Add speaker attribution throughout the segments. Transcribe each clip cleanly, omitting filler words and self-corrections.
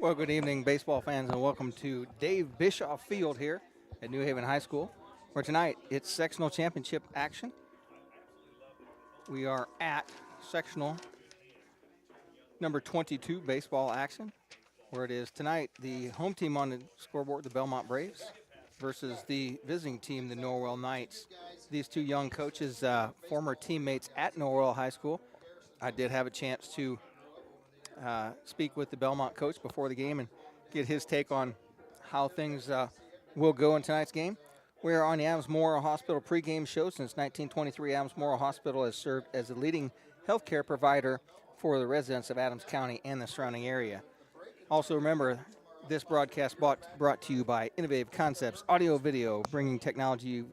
Speaker 1: Well, good evening, baseball fans, and welcome to Dave Bischoff Field here at New Haven High School, where tonight it's sectional championship action. We are at sectional number 22 baseball action, where it is tonight the home team on the scoreboard, the Bellmont Braves, versus the visiting team, the Norwell Knights. These two young coaches, former teammates at Norwell High School. I did have a chance to speak with the Bellmont coach before the game and get his take on how things will go in tonight's game. We are on the Adams Memorial Hospital pregame show. Since 1923, Adams Memorial Hospital has served as the leading healthcare provider for the residents of Adams County and the surrounding area. Also remember, this broadcast brought to you by Innovative Concepts, audio video, bringing technology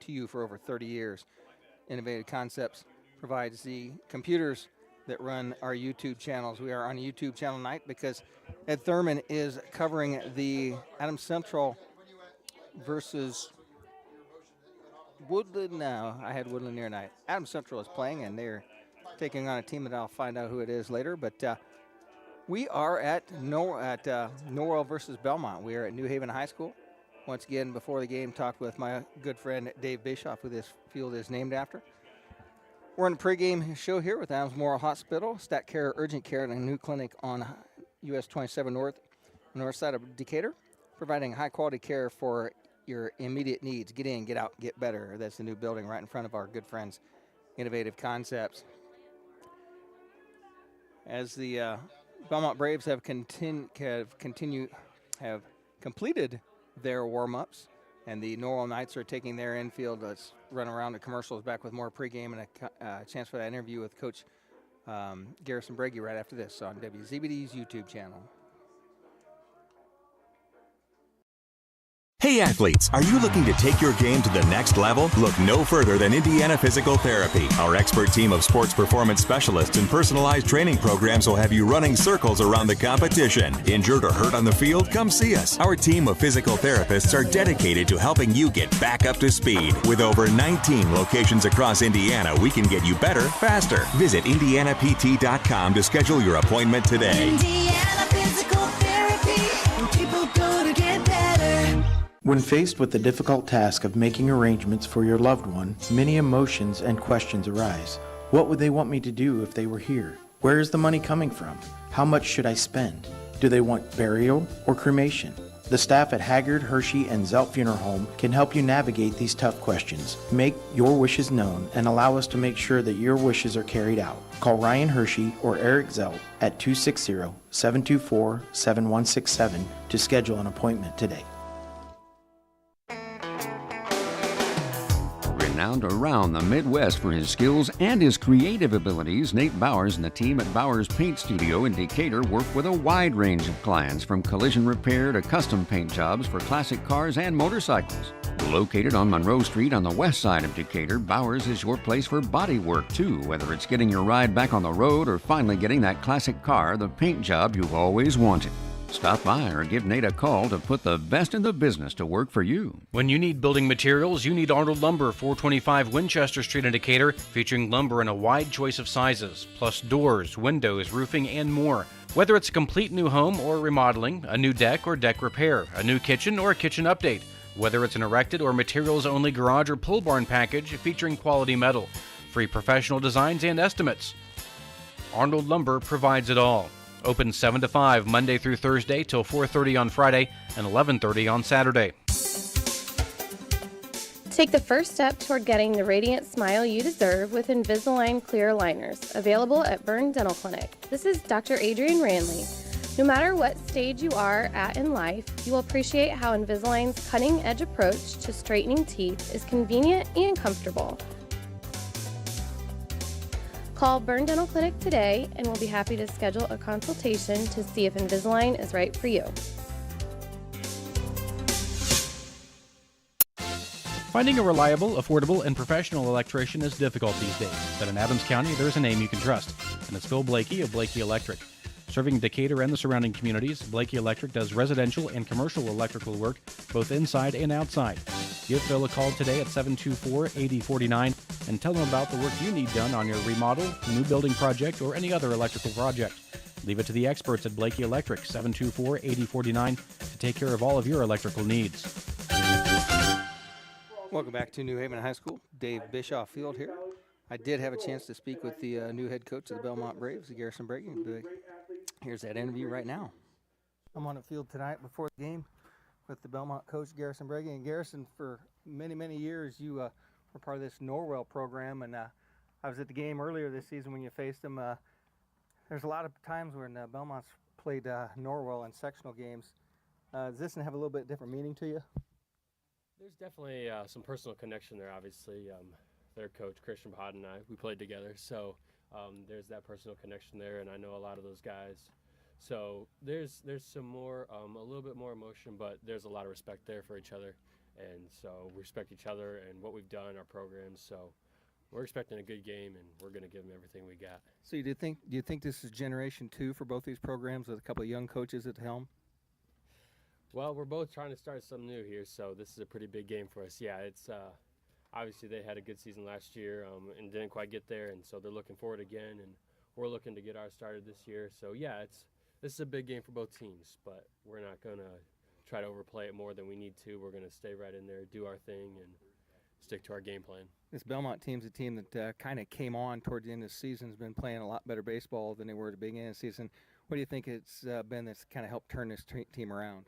Speaker 1: to you for over 30 years. Innovative Concepts provides the computers that run our YouTube channels. We are on a YouTube channel tonight because Ed Thurman is covering the Adams Central versus Woodland. No, I had Woodland here tonight. Adams Central is playing, and they're taking on a team that I'll find out who it is later. But we are at Norwell versus Bellmont. We are at New Haven High School. Once again, before the game, talked with my good friend Dave Bischoff, who this field is named after. We're in a pregame show here with Adams Memorial Hospital, Stat Care, Urgent Care, and a new clinic on US 27 north side of Decatur, providing high-quality care for your immediate needs. Get in, get out, get better. That's the new building right in front of our good friends, Innovative Concepts. As the Belmont Braves have completed their warm-ups, and the Norwell Knights are taking their infield. Let's run around the commercials, back with more pregame and a chance for that interview with Coach Garrison Brady right after this on WZBD's YouTube channel.
Speaker 2: Hey athletes, are you looking to take your game to the next level? Look no further than Indiana Physical Therapy. Our expert team of sports performance specialists and personalized training programs will have you running circles around the competition. Injured or hurt on the field? Come see us. Our team of physical therapists are dedicated to helping you get back up to speed. With over 19 locations across Indiana, we can get you better, faster. Visit IndianaPT.com to schedule your appointment today.
Speaker 3: Indiana Physical Therapy, people go to get better.
Speaker 4: When faced with the difficult task of making arrangements for your loved one, many emotions and questions arise. What would they want me to do if they were here? Where is the money coming from? How much should I spend? Do they want burial or cremation? The staff at Haggard, Hershey, and Zelt Funeral Home can help you navigate these tough questions. Make your wishes known and allow us to make sure that your wishes are carried out. Call Ryan Hershey or Eric Zelt at 260-724-7167 to schedule an appointment today.
Speaker 5: Renowned around the Midwest for his skills and his creative abilities, Nate Bowers and the team at Bowers Paint Studio in Decatur work with a wide range of clients, from collision repair to custom paint jobs for classic cars and motorcycles. Located on Monroe Street on the west side of Decatur, Bowers is your place for body work too, whether it's getting your ride back on the road or finally getting that classic car, the paint job you've always wanted. Stop by or give Nate a call to put the best in the business to work for you.
Speaker 6: When you need building materials, you need Arnold Lumber, 425 Winchester Street in Decatur, featuring lumber in a wide choice of sizes, plus doors, windows, roofing, and more. Whether it's a complete new home or remodeling, a new deck or deck repair, a new kitchen or a kitchen update, whether it's an erected or materials-only garage or pole barn package featuring quality metal, free professional designs and estimates. Arnold Lumber provides it all. Open 7 to 5 Monday through Thursday till 4:30 on Friday and 11:30 on Saturday.
Speaker 7: Take the first step toward getting the radiant smile you deserve with Invisalign clear aligners, available at Burn Dental Clinic. This is Dr. Adrienne Ranley. No matter what stage you are at in life, you will appreciate how Invisalign's cutting-edge approach to straightening teeth is convenient and comfortable. Call Burn Dental Clinic today and we'll be happy to schedule a consultation to see if Invisalign is right for you.
Speaker 6: Finding a reliable, affordable, and professional electrician is difficult these days, but in Adams County, there's a name you can trust, and it's Phil Blakey of Blakey Electric. Serving Decatur and the surrounding communities, Blakey Electric does residential and commercial electrical work, both inside and outside. Give Phil a call today at 724-8049 and tell him about the work you need done on your remodel, new building project, or any other electrical project. Leave it to the experts at Blakey Electric, 724-8049, to take care of all of your electrical needs.
Speaker 1: Welcome back to New Haven High School. Dave Bischoff Field here. I did have a chance to speak with the new head coach of the Bellmont Braves, Garrison Brady. Here's that interview right now. I'm on the field tonight before the game with the Bellmont coach, Garrison Brady. And Garrison, for many, many years, you were part of this Norwell program. And I was at the game earlier this season when you faced them. There's a lot of times when Bellmont's played Norwell in sectional games. Does this have a little bit different meaning to you?
Speaker 8: There's definitely some personal connection there, obviously. Their coach, Christian Pod, and I, we played together. So there's that personal connection there, and I know a lot of those guys. So there's some more, a little bit more emotion, but there's a lot of respect there for each other. And so we respect each other and what we've done, our programs. So we're expecting a good game, and we're going to give them everything we got.
Speaker 1: So do you think this is generation 2 for both these programs with a couple of young coaches at the helm?
Speaker 8: Well, we're both trying to start something new here, so this is a pretty big game for us. Yeah, it's obviously they had a good season last year and didn't quite get there, and so they're looking forward again, and we're looking to get ours started this year. So, yeah, this is a big game for both teams, but we're not going to try to overplay it more than we need to. We're going to stay right in there, do our thing, and stick to our game plan.
Speaker 1: This Bellmont team's a team that kind of came on toward the end of the season, has been playing a lot better baseball than they were at the beginning of the season. What do you think it's been that's kind of helped turn this team around?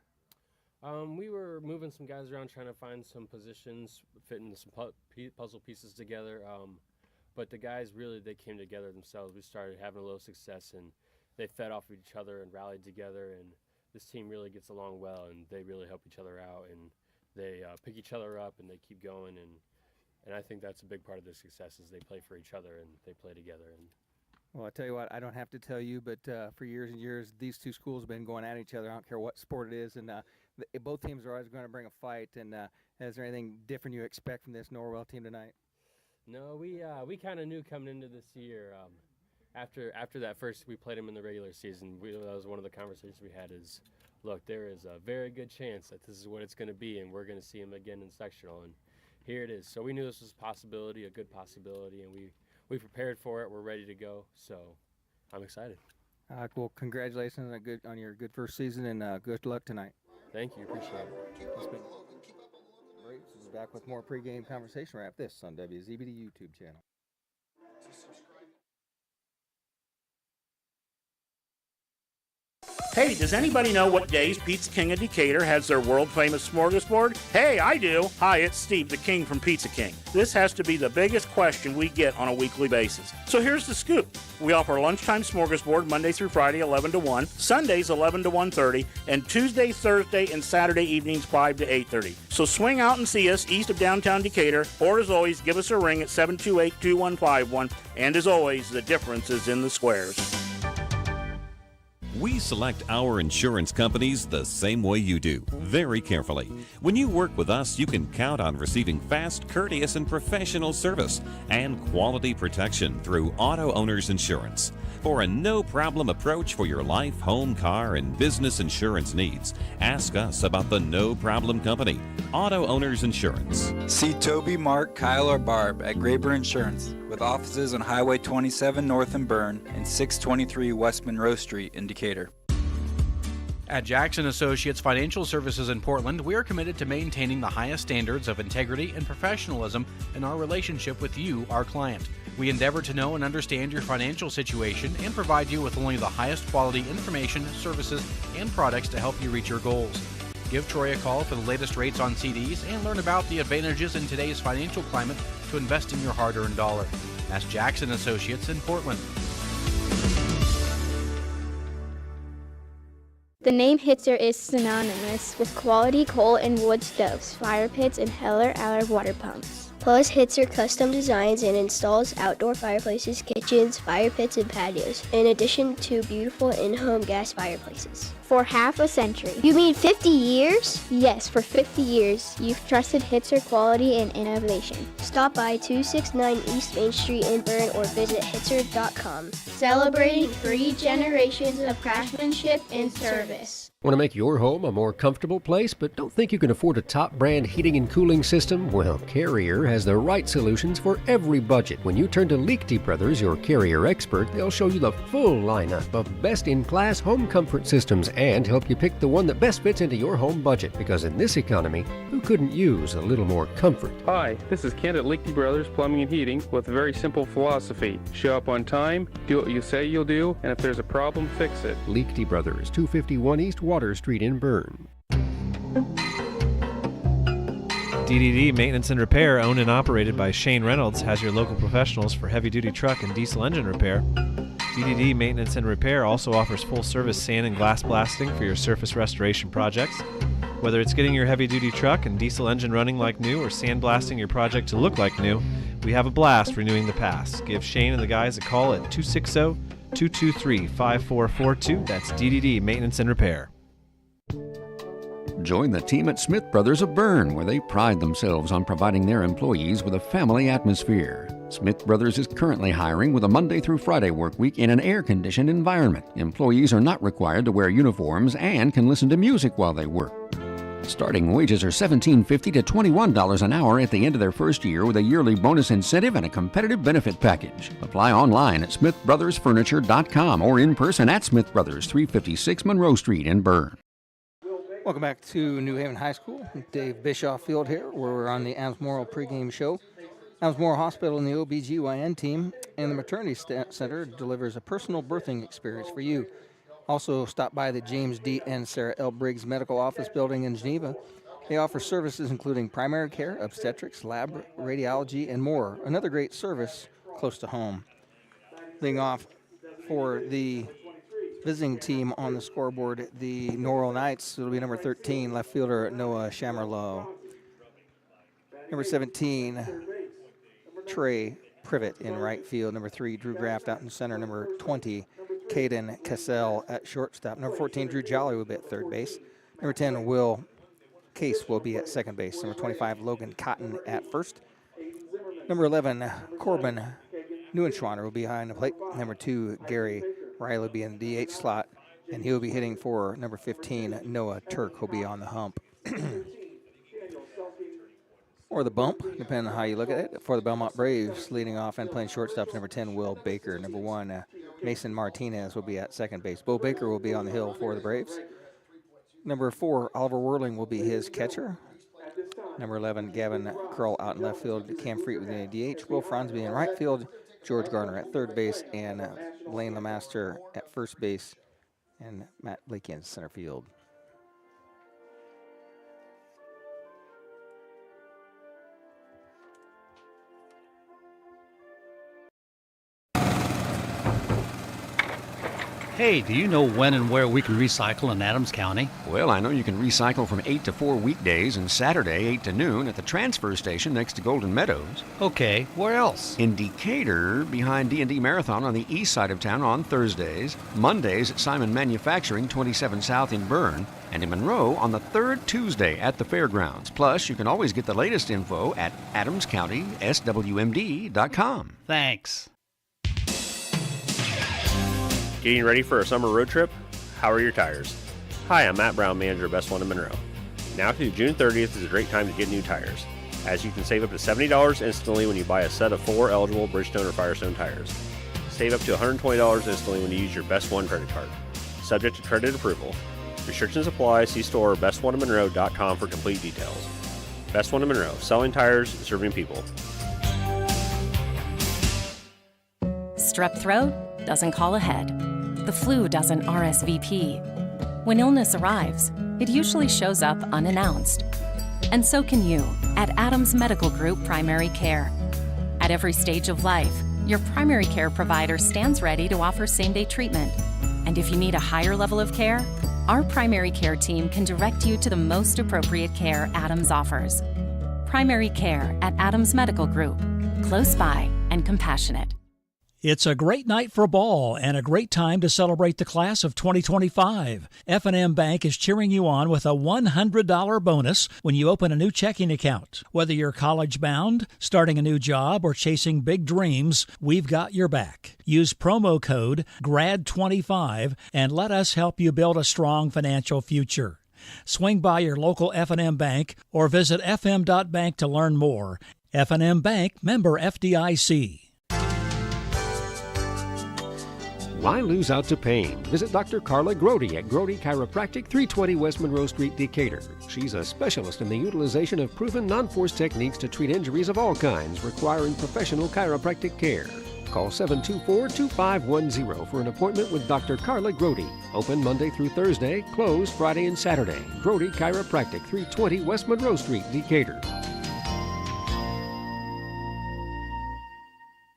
Speaker 8: We were moving some guys around, trying to find some positions, fitting some puzzle pieces together. But the guys really, they came together themselves. We started having a little success, and they fed off of each other and rallied together. And this team really gets along well, and they really help each other out, and they pick each other up, and they keep going. And I think that's a big part of their success is they play for each other and they play together. And
Speaker 1: well, I tell you what, I don't have to tell you, but for years and years, these two schools have been going at each other. I don't care what sport it is, and both teams are always going to bring a fight. And is there anything different you expect from this Norwell team tonight?
Speaker 8: No, we kind of knew coming into this year. After that first, we played them in the regular season. That was one of the conversations we had. Is look, there is a very good chance that this is what it's going to be, and we're going to see them again in sectional. And here it is. So we knew this was a possibility, a good possibility, and we prepared for it. We're ready to go. So I'm excited.
Speaker 1: Well, congratulations on your good first season, and good luck tonight.
Speaker 8: Thank you. Appreciate it.
Speaker 1: Braves is back with more pregame conversation right after this on WZBD YouTube channel.
Speaker 9: Hey, does anybody know what days Pizza King of Decatur has their world-famous smorgasbord? Hey, I do. Hi, it's Steve, the King from Pizza King. This has to be the biggest question we get on a weekly basis. So here's the scoop. We offer lunchtime smorgasbord Monday through Friday, 11 to 1, Sundays, 11 to 1:30, and Tuesday, Thursday, and Saturday evenings, 5 to 8:30. So swing out and see us east of downtown Decatur, or as always, give us a ring at 728-2151. And as always, the difference is in the squares.
Speaker 2: We select our insurance companies the same way you do, very carefully. When you work with us, you can count on receiving fast, courteous, and professional service and quality protection through Auto Owners Insurance. For a no-problem approach for your life, home, car, and business insurance needs, ask us about the No Problem Company, Auto Owners Insurance.
Speaker 10: See Toby, Mark, Kyle, or Barb at Graber Insurance, with offices on Highway 27 North in Bern and 623 West Monroe Street in Decatur.
Speaker 6: At Jackson Associates Financial Services in Portland, we are committed to maintaining the highest standards of integrity and professionalism in our relationship with you, our client. We endeavor to know and understand your financial situation and provide you with only the highest quality information, services, and products to help you reach your goals. Give Troy a call for the latest rates on CDs and learn about the advantages in today's financial climate to invest in your hard-earned dollar. That's Jackson Associates in Portland.
Speaker 11: The name Hitzer is synonymous with quality coal and wood stoves, fire pits, and Heller-Aller water pumps. Plus, Hitzer custom designs and installs outdoor fireplaces, kitchens, fire pits, and patios, in addition to beautiful in-home gas fireplaces. For half a century. You mean 50 years? Yes, for 50 years, you've trusted Hitzer quality and innovation. Stop by 269 East Main Street in Bern or visit hitzer.com. Celebrating 3 generations of craftsmanship and service.
Speaker 12: Want to make your home a more comfortable place, but don't think you can afford a top brand heating and cooling system? Well, Carrier has the right solutions for every budget. When you turn to Liechty Brothers, your Carrier expert, they'll show you the full lineup of best-in-class home comfort systems and help you pick the one that best fits into your home budget. Because in this economy, who couldn't use a little more comfort?
Speaker 13: Hi, this is Kent at Liechty Brothers Plumbing and Heating with a very simple philosophy. Show up on time, do what you say you'll do, and if there's a problem, fix it.
Speaker 12: Liechty Brothers, 251 East Water Street in Bern.
Speaker 14: DDD Maintenance and Repair, owned and operated by Shane Reynolds, has your local professionals for heavy-duty truck and diesel engine repair. DDD Maintenance and Repair also offers full-service sand and glass blasting for your surface restoration projects. Whether it's getting your heavy-duty truck and diesel engine running like new or sandblasting your project to look like new, we have a blast renewing the past. Give Shane and the guys a call at 260-223-5442. That's DDD Maintenance and Repair.
Speaker 5: Join the team at Smith Brothers of Bern, where they pride themselves on providing their employees with a family atmosphere. Smith Brothers is currently hiring with a Monday through Friday work week in an air-conditioned environment. Employees are not required to wear uniforms and can listen to music while they work. Starting wages are $17.50 to $21 an hour at the end of their first year, with a yearly bonus incentive and a competitive benefit package. Apply online at smithbrothersfurniture.com or in person at Smith Brothers, 356 Monroe Street in Bern.
Speaker 1: Welcome back to New Haven High School. Dave Bischoff Field here, where we're on the Adams Memorial pregame show. Adams Memorial Hospital and the OBGYN team and the Maternity Center delivers a personal birthing experience for you. Also, stop by the James D. and Sarah L. Briggs Medical Office Building in Geneva. They offer services including primary care, obstetrics, lab, radiology, and more. Another great service close to home. Leading off for the visiting team on the scoreboard, the Norwell Knights. It'll be number 13, left fielder Noah Shamerlow. Number 17, Trey Privet in right field. Number 3, Drew Graft out in center. Number 20, Caden Cassell at shortstop. Number 14, Drew Jolly will be at third base. Number 10, Will Case will be at second base. Number 25, Logan Cotton at first. Number 11, Corbin Neuenschwander will be behind the plate. Number 2, Gary Riley will be in the DH slot, and he'll be hitting for number 15, Noah Turk, who'll be on the hump. Or the bump, depending on how you look at it. For the Bellmont Braves, leading off and playing shortstops, number 10, Will Baker. Number 1, Mason Martinez will be at second base. Bo Baker will be on the hill for the Braves. Number 4, Oliver Whirling will be his catcher. Number 11, Gavin Curl out in left field. Cam Freet with the DH. Will Fronsby in right field. George Garner at third base, and Lane Lemaster at first base, and Matt Blakey in center field.
Speaker 15: Hey, do you know when and where we can recycle in Adams County?
Speaker 5: Well, I know you can recycle from 8 to 4 weekdays and Saturday 8 to noon at the transfer station next to Golden Meadows.
Speaker 15: Okay, where else?
Speaker 5: In Decatur, behind D&D Marathon on the east side of town on Thursdays, Mondays at Simon Manufacturing 27 South in Bern, and in Monroe on the third Tuesday at the fairgrounds. Plus, you can always get the latest info at adamscountyswmd.com.
Speaker 15: Thanks.
Speaker 16: Getting ready for a summer road trip? How are your tires? Hi, I'm Matt Brown, manager of Best One in Monroe. Now through June 30th is a great time to get new tires, as you can save up to $70 instantly when you buy a set of 4 eligible Bridgestone or Firestone tires. Save up to $120 instantly when you use your Best One credit card. Subject to credit approval. Restrictions apply. See store or bestoneofmonroe.com for complete details. Best One in Monroe, selling tires, serving people.
Speaker 17: Strep throat doesn't call ahead. The flu doesn't RSVP. When illness arrives, it usually shows up unannounced. And so can you at Adams Medical Group Primary Care. At every stage of life, your primary care provider stands ready to offer same-day treatment. And if you need a higher level of care, our primary care team can direct you to the most appropriate care Adams offers. Primary care at Adams Medical Group. Close by and compassionate.
Speaker 18: It's a great night for ball and a great time to celebrate the class of 2025. F&M Bank is cheering you on with a $100 bonus when you open a new checking account. Whether you're college-bound, starting a new job, or chasing big dreams, we've got your back. Use promo code GRAD25 and let us help you build a strong financial future. Swing by your local F&M Bank or visit fm.bank to learn more. F&M Bank, member FDIC.
Speaker 12: Why lose out to pain? Visit Dr. Carla Grody at Grody Chiropractic, 320 West Monroe Street, Decatur. She's a specialist in the utilization of proven non-force techniques to treat injuries of all kinds requiring professional chiropractic care. Call 724-2510 for an appointment with Dr. Carla Grody. Open Monday through Thursday, closed Friday and Saturday. Grody Chiropractic, 320 West Monroe Street, Decatur.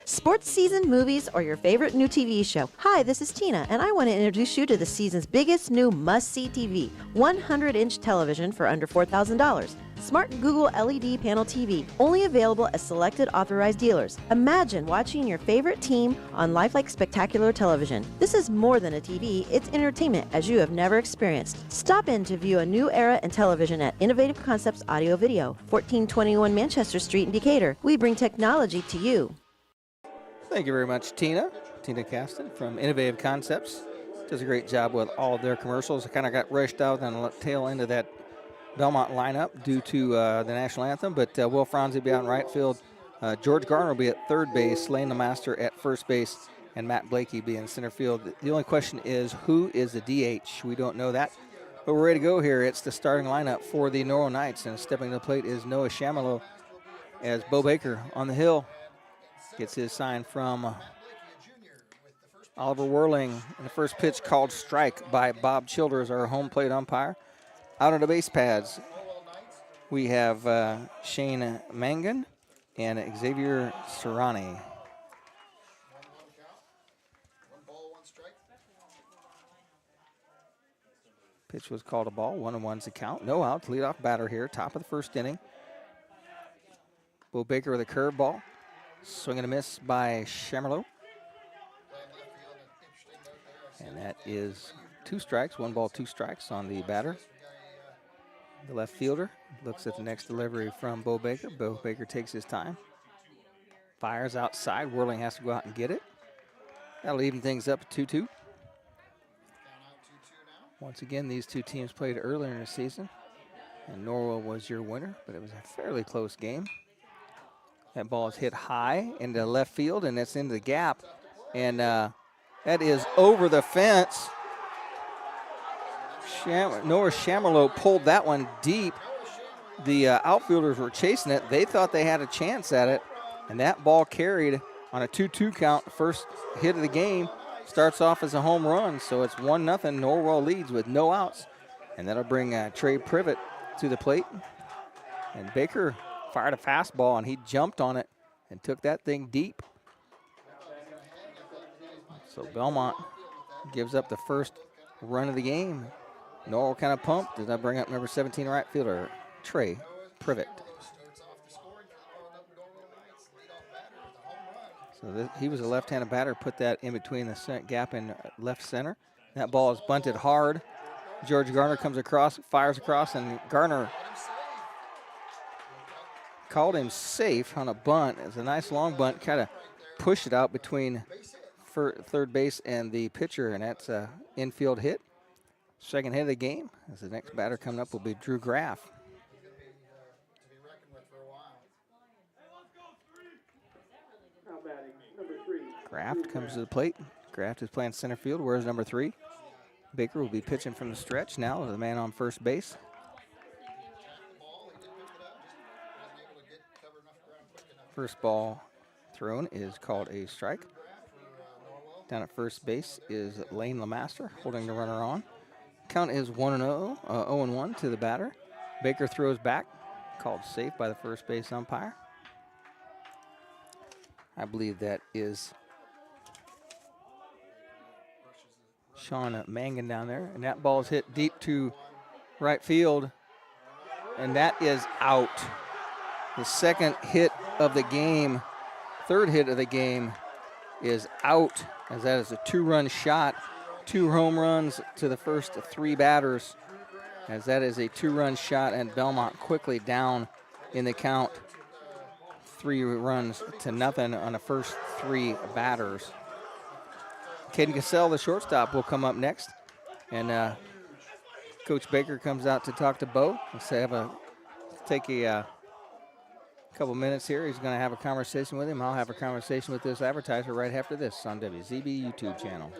Speaker 19: Sports season, movies, or your favorite new TV show. Hi, this is Tina, and I want to introduce you to the season's biggest new must-see TV, 100-inch television for under $4,000. Smart Google LED panel TV, only available at selected authorized dealers. Imagine watching your favorite team on lifelike spectacular television. This is more than a TV, it's entertainment as you have never experienced. Stop in to view a new era in television at Innovative Concepts Audio Video, 1421 Manchester Street in Decatur. We bring technology to you.
Speaker 1: Thank you very much, Tina. Tina Caston from Innovative Concepts. Does a great job with all of their commercials. I kind of got rushed out on the tail end of that Bellmont lineup due to the national anthem, but Will Franz will be out in right field. George Garner will be at third base, Lane LeMaster at first base, and Matt Blakey be in center field. The only question is, who is the DH? We don't know that, but we're ready to go here. It's the starting lineup for the Norwell Knights, and stepping to the plate is Noah Shamalo as Bo Baker on the hill gets his sign from Oliver Whirling. And the first pitch called strike by Bob Childers, our home plate umpire. Out on the base pads, we have Shane Mangan and Xavier Serrani. Pitch was called a ball, 1-1's the count. No outs, leadoff batter here, top of the first inning. Bo Baker with a curveball. Swing and a miss by Shamerlow. And that is 2 strikes, 1 ball, 2 strikes on the batter. The left fielder looks at the next delivery from Bo Baker. Bo Baker takes his time. Fires outside. Whirling has to go out and get it. That'll even things up 2-2. Once again, these two teams played earlier in the season, and Norwell was your winner, but it was a fairly close game. That ball is hit high into left field, and it's into the gap. And that is over the fence. Noah Shamerlow pulled that one deep. The outfielders were chasing it. They thought they had a chance at it. And that ball carried on a 2-2 count. First hit of the game starts off as a home run. So it's 1-0. Norwell leads with no outs. And that'll bring Trey Privet to the plate. And Baker fired a fastball, and he jumped on it and took that thing deep. So Bellmont gives up the first run of the game. Norwell kind of pumped. Does that bring up number 17 right fielder, Trey Privet. So he was a left-handed batter, put that in between the gap in left center. That ball is bunted hard. George Garner comes across, fires across, and Garner called him safe on a bunt. It was a nice long bunt, kind of pushed it out between third base and the pitcher, and that's an infield hit. Second hit of the game, as the next batter coming up will be Drew Graff. Graft comes to the plate. Graft is playing center field. Where's number 3? Baker will be pitching from the stretch now to the man on first base. First ball thrown is called a strike. Down at first base is Lane LeMaster holding the runner on. Count is 0-1 to the batter. Baker throws back, called safe by the first base umpire. I believe that is Sean Mangan down there. And that ball is hit deep to right field. And that is out. The second hit of the game, third hit of the game is out, as that is a 2-run shot. 2 home runs to the first 3 batters, as that is a 2-run shot, and Bellmont quickly down in the count. 3 runs to nothing on the first 3 batters. Caden Cassell, the shortstop, will come up next. And Coach Baker comes out to talk to Bo. Let's take a couple minutes here. He's going to have a conversation with him. I'll have a conversation with this advertiser right after this on WZBD YouTube channel.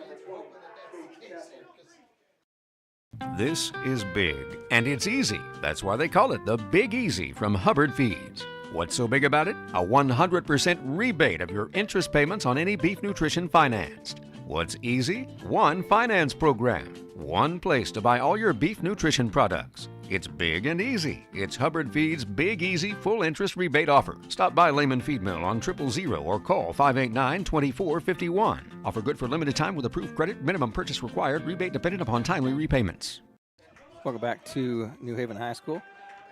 Speaker 5: This is big, and it's easy. That's why they call it the Big Easy from Hubbard Feeds. What's so big about it? A 100% rebate of your interest payments on any beef nutrition financed. What's easy? One finance program. One place to buy all your beef nutrition products. It's big and easy. It's Hubbard Feeds' Big Easy Full Interest Rebate Offer. Stop by Lehman Feed Mill on 000 or call 589-2451. Offer good for limited time with approved credit. Minimum purchase required. Rebate dependent upon timely repayments.
Speaker 1: Welcome back to New Haven High School.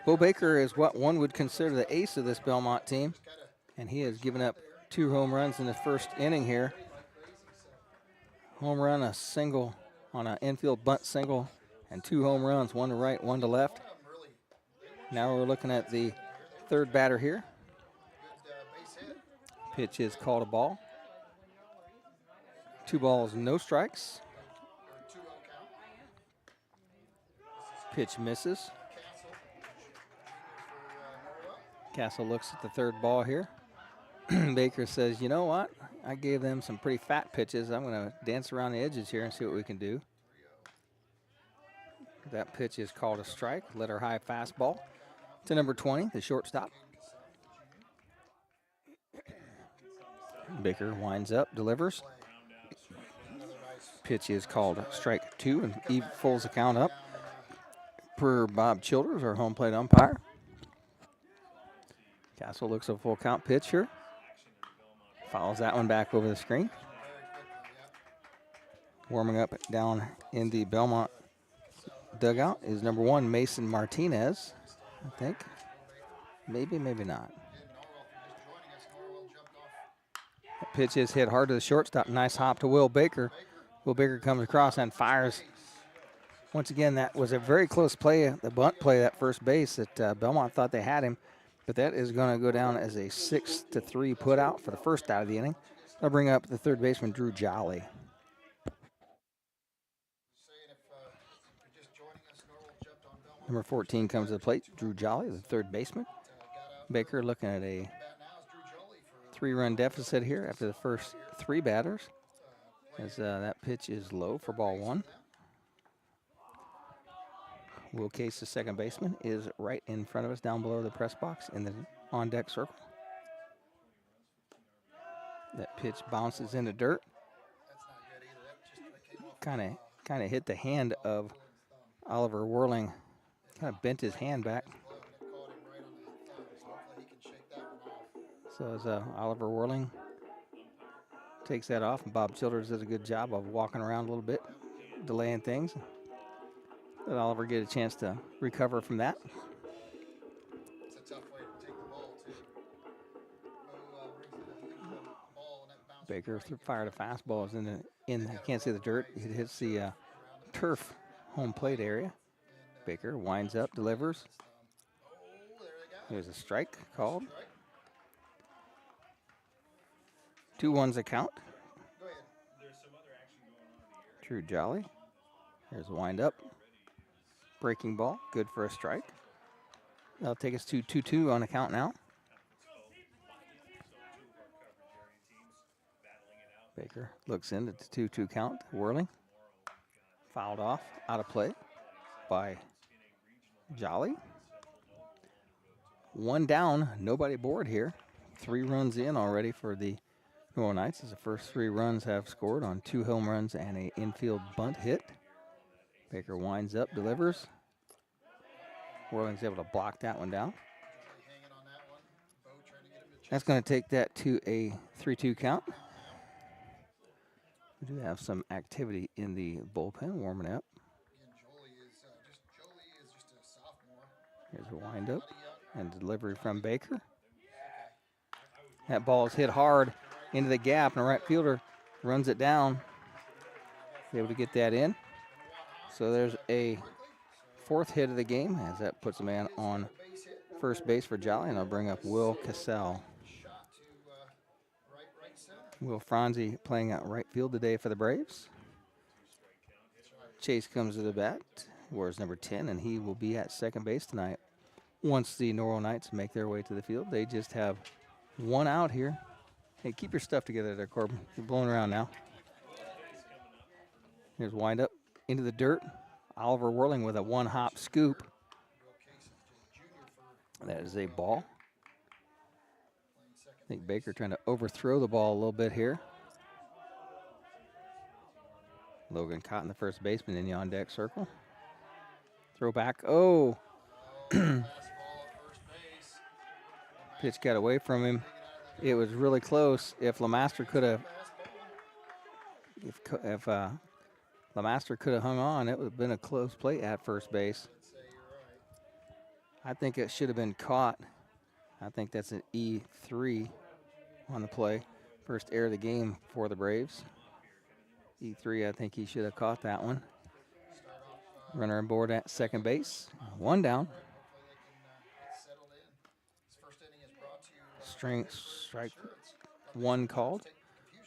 Speaker 1: Bo Baker is what one would consider the ace of this Bellmont team, and he has given up 2 home runs in the first inning here. Home run, a single on an infield bunt single, and 2 home runs, 1 to right, 1 to left. Now we're looking at the 3rd batter here. Pitch is called a ball. 2 balls, no strikes. Pitch misses. Castle looks at the 3rd ball here. Baker says, you know what? I gave them some pretty fat pitches. I'm going to dance around the edges here and see what we can do. That pitch is called a strike. Letter high fastball to number 20, the shortstop. Baker winds up, delivers. Pitch is called strike 2, and Eve pulls the count up. Per Bob Childers, our home plate umpire. Castle looks at a full count pitch here. Follows that one back over the screen. Warming up down in the Bellmont dugout is number 1, Mason Martinez, I think. Maybe, maybe not. That pitch is hit hard to the shortstop. Nice hop to Will Baker. Will Baker comes across and fires. Once again, that was a very close play, the bunt play at first base that Bellmont thought they had him. But that is going to go down as a 6-3 put out for the first out of the inning. I'll bring up the 3rd baseman, Drew Jolly. Number 14 comes to the plate, Drew Jolly, the 3rd baseman. Baker looking at a 3-run deficit here after the first 3 batters, as that pitch is low for ball 1. Will Case, the 2nd baseman, is right in front of us down below the press box in the on-deck circle. That pitch bounces into dirt. Kind of hit the hand of Oliver Whirling. Kind of bent his hand back. So as Oliver Whirling takes that off, and Bob Childers does a good job of walking around a little bit, delaying things. Let Oliver get a chance to recover from that. Baker fired a fastball. Is in I can't see the dirt. It hits the turf home plate area. Baker winds up, delivers. There's a strike called. 2-1's a count. Drew Jolly. There's a wind up. Breaking ball, good for a strike. That'll take us to 2-2 on the count now. Baker looks in at the 2-2 count, Whirling. Fouled off, out of play by Jolly. 1 down, nobody aboard here. 3 runs in already for the Norwell Knights, as the first 3 runs have scored on 2 home runs and an infield bunt hit. Baker winds up, delivers. Whirling's able to block that one down. That's going to take that to a 3-2 count. We do have some activity in the bullpen warming up. Here's a windup and delivery from Baker. That ball is hit hard into the gap, and the right fielder runs it down. Able to get that in. So there's a 4th hit of the game as that puts a man on first base for Jolly, and I'll bring up Will Cassell. Will Franzi playing out right field today for the Braves. Chase comes to the bat, wears number 10, and he will be at second base tonight. Once the Norwell Knights make their way to the field, they just have 1 out here. Hey, keep your stuff together there, Corbin. You're blowing around now. Here's wind up into the dirt. Oliver Whirling with a 1-hop scoop. That is a ball. I think Baker trying to overthrow the ball a little bit here. Logan Cotton, the first baseman, in the on-deck circle. Throw back. Oh. Pitch got away from him. It was really close. If Lamaster could have, if Lamaster could have hung on, it would have been a close play at first base. I think it should have been caught. I think that's an E3 on the play. First error of the game for the Braves. E3, I think he should have caught that one. Runner on board at second base. 1 down. Strike 1 called.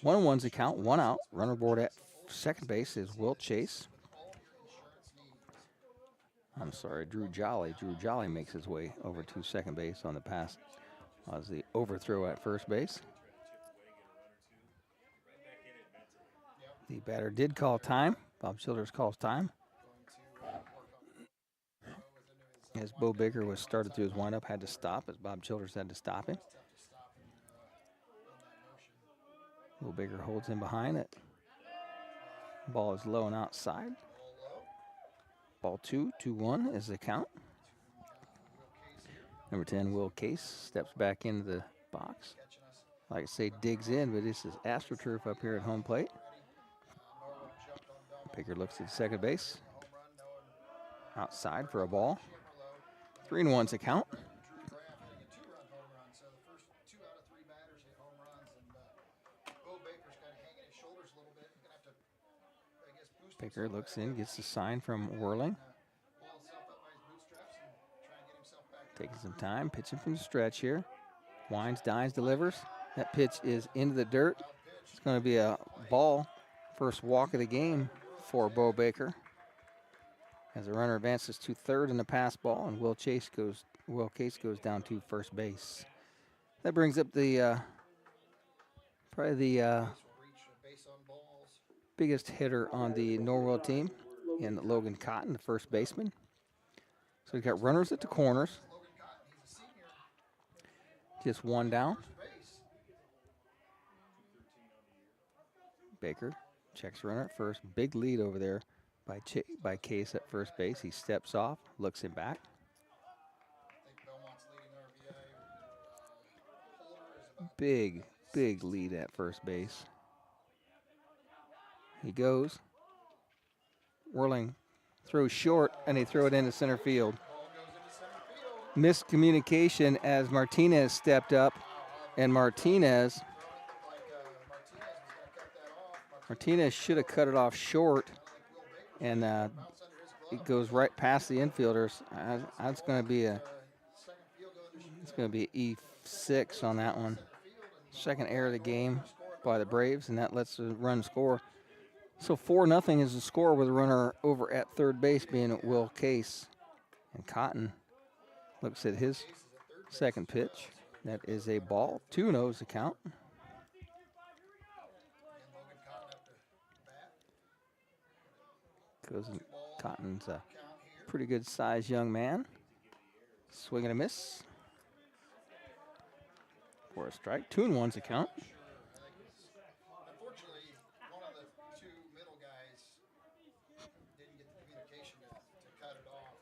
Speaker 1: 1-1's the count, 1 out. Runner aboard at second base is Will Chase. I'm sorry, Drew Jolly. Drew Jolly makes his way over to second base on the pass. Was the overthrow at first base. The batter did call time. Bob Childers calls time. As Bo Baker was started through his windup, had to stop as Bob Childers had to stop him. Bo Baker holds him behind it. Ball is low and outside. Ball 2, 2-1 is the count. Number 10, Will Case, steps back into the box. Like I say, digs in, but this is AstroTurf up here at home plate. Baker looks at second base. Outside for a ball. 3-1's the count. Baker looks in, gets the sign from Whirling. Taking some time, pitching from the stretch here. Winds, dives, delivers. That pitch is into the dirt. It's going to be a ball. First walk of the game for Bo Baker. As the runner advances to third in the pass ball, and Will Case goes down to first base. That brings up the probably the biggest hitter on the Norwell team in Logan Cotton, the first baseman. So we've got runners at the corners. Just 1 down. Baker checks runner at first. Big lead over there by Case at first base. He steps off, looks him back. Big lead at first base. He goes. Whirling throws short, and he throws it into center field. Miscommunication as Martinez stepped up, and Martinez should have cut it off short, and it goes right past the infielders. It's going to be an E6 on that one. Second error of the game by the Braves, and that lets the run score. So 4-0 is the score with a runner over at third base being Will Case. And Cotton looks at his second pitch. That is a ball. 2-0 is the count. Cotton's a pretty good sized young man. Swing and a miss. For a strike. 2-1's the count.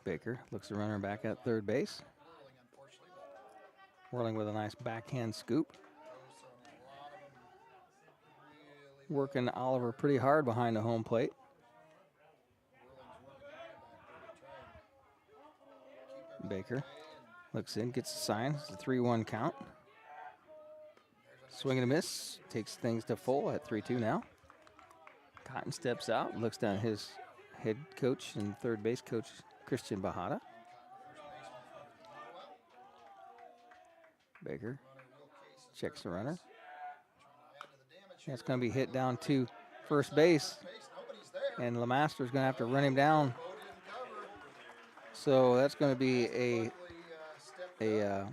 Speaker 1: Baker looks the runner back at third base. Whirling with a nice backhand scoop. Working Oliver pretty hard behind the home plate. Baker looks in, gets the sign. It's a 3-1 count. Swing and a miss. Takes things to full at 3-2 now. Cotton steps out, looks down at his head coach and third base coach, Christian Bajada. Baker checks the runner. That's going to be hit down to first base. And Lemaster's going to have to run him down. So that's going to be a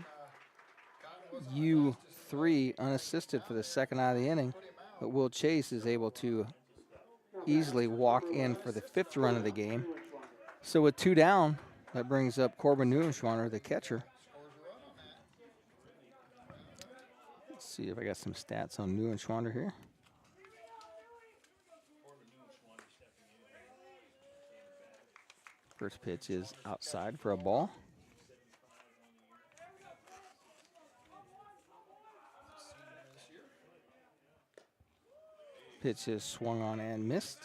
Speaker 1: U3 unassisted for the second out of the inning. But Will Chase is able to easily walk in for the fifth run of the game. So with 2 down, that brings up Corbin Neuenschwander, the catcher. Let's see if I got some stats on Neuenschwander here. First pitch is outside for a ball. Pitch is swung on and missed.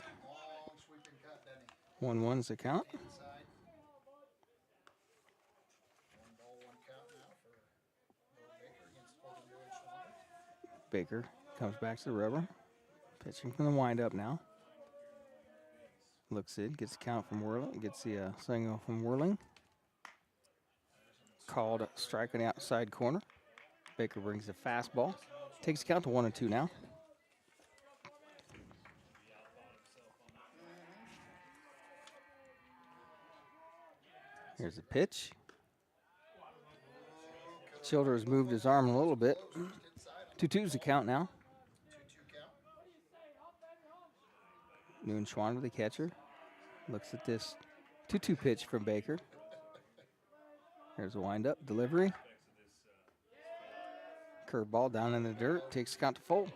Speaker 1: 1-1's the count. Baker comes back to the rubber. Pitching from the windup now. Looks in, gets the count from Whirling, gets the signal from Whirling. Called strike on the outside corner. Baker brings the fastball. Takes the count to 1-2 now. Here's the pitch. Childers moved his arm a little bit. 2-2's the count now. Neuenschwander, the catcher, looks at this 2-2 pitch from Baker. There's a windup delivery. Curveball down in the dirt, takes the count to full.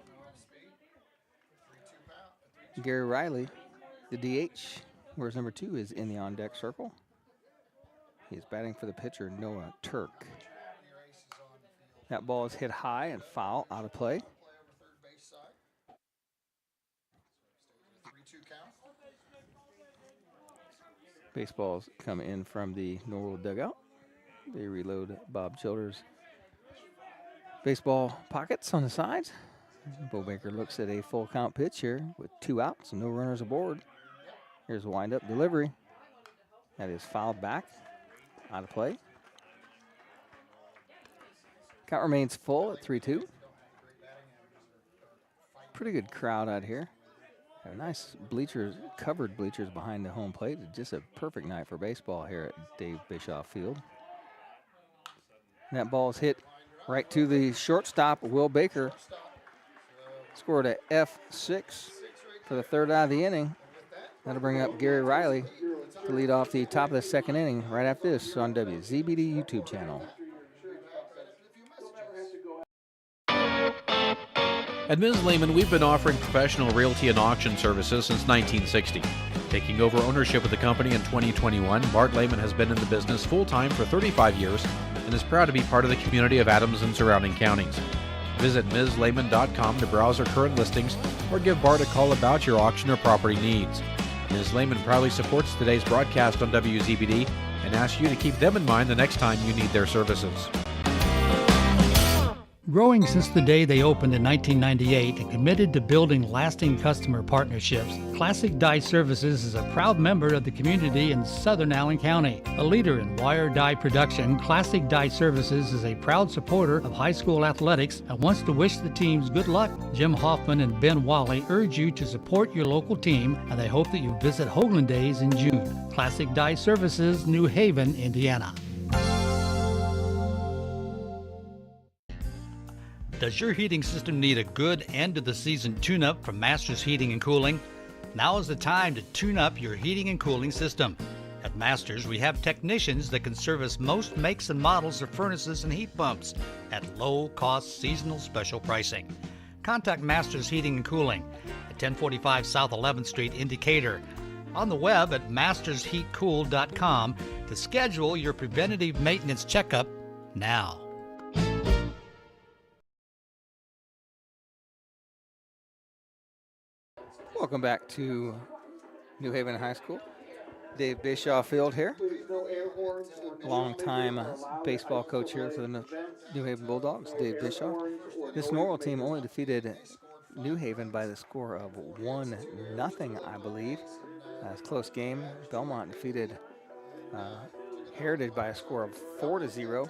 Speaker 1: Gary Riley, the DH, whereas number 2 is in the on-deck circle. He's batting for the pitcher, Noah Turk. That ball is hit high and foul, out of play. Baseballs come in from the Norwell dugout. They reload Bob Childers' baseball pockets on the sides. Bo Baker looks at a full count pitch here with 2 outs and no runners aboard. Here's a windup delivery. That is fouled back, out of play. Count remains full at 3-2. Pretty good crowd out here. Nice bleachers, covered bleachers behind the home plate. Just a perfect night for baseball here at Dave Bischoff Field. And that ball is hit right to the shortstop, Will Baker. Scored a F6 for the third out of the inning. That'll bring up Gary Riley to lead off the top of the second inning right after this on WZBD YouTube channel.
Speaker 6: At Ms. Lehman, we've been offering professional realty and auction services since 1960. Taking over ownership of the company in 2021, Bart Lehman has been in the business full-time for 35 years and is proud to be part of the community of Adams and surrounding counties. Visit MsLehman.com to browse our current listings or give Bart a call about your auction or property needs. Ms. Lehman proudly supports today's broadcast on WZBD and asks you to keep them in mind the next time you need their services.
Speaker 15: Growing since the day they opened in 1998 and committed to building lasting customer partnerships, Classic Dye Services is a proud member of the community in southern Allen County. A leader in wire dye production, Classic Dye Services is a proud supporter of high school athletics and wants to wish the teams good luck. Jim Hoffman and Ben Wally urge you to support your local team, and they hope that you visit Hoagland Days in June. Classic Dye Services, New Haven, Indiana. Does your heating system need a good end-of-the-season tune-up from Masters Heating and Cooling? Now is the time to tune up your heating and cooling system. At Masters, we have technicians that can service most makes and models of furnaces and heat pumps at low-cost seasonal special pricing. Contact Masters Heating and Cooling at 1045 South 11th Street in Decatur. On the web at mastersheatcool.com to schedule your preventative maintenance checkup now.
Speaker 1: Welcome back to New Haven High School. Dave Bischoff Field here. Long-time baseball coach here for the New Haven Bulldogs, Dave Bischoff. This Norwell team only defeated New Haven by the score of 1-0, I believe. It's a close game. Bellmont defeated Heritage by a score of 4-0.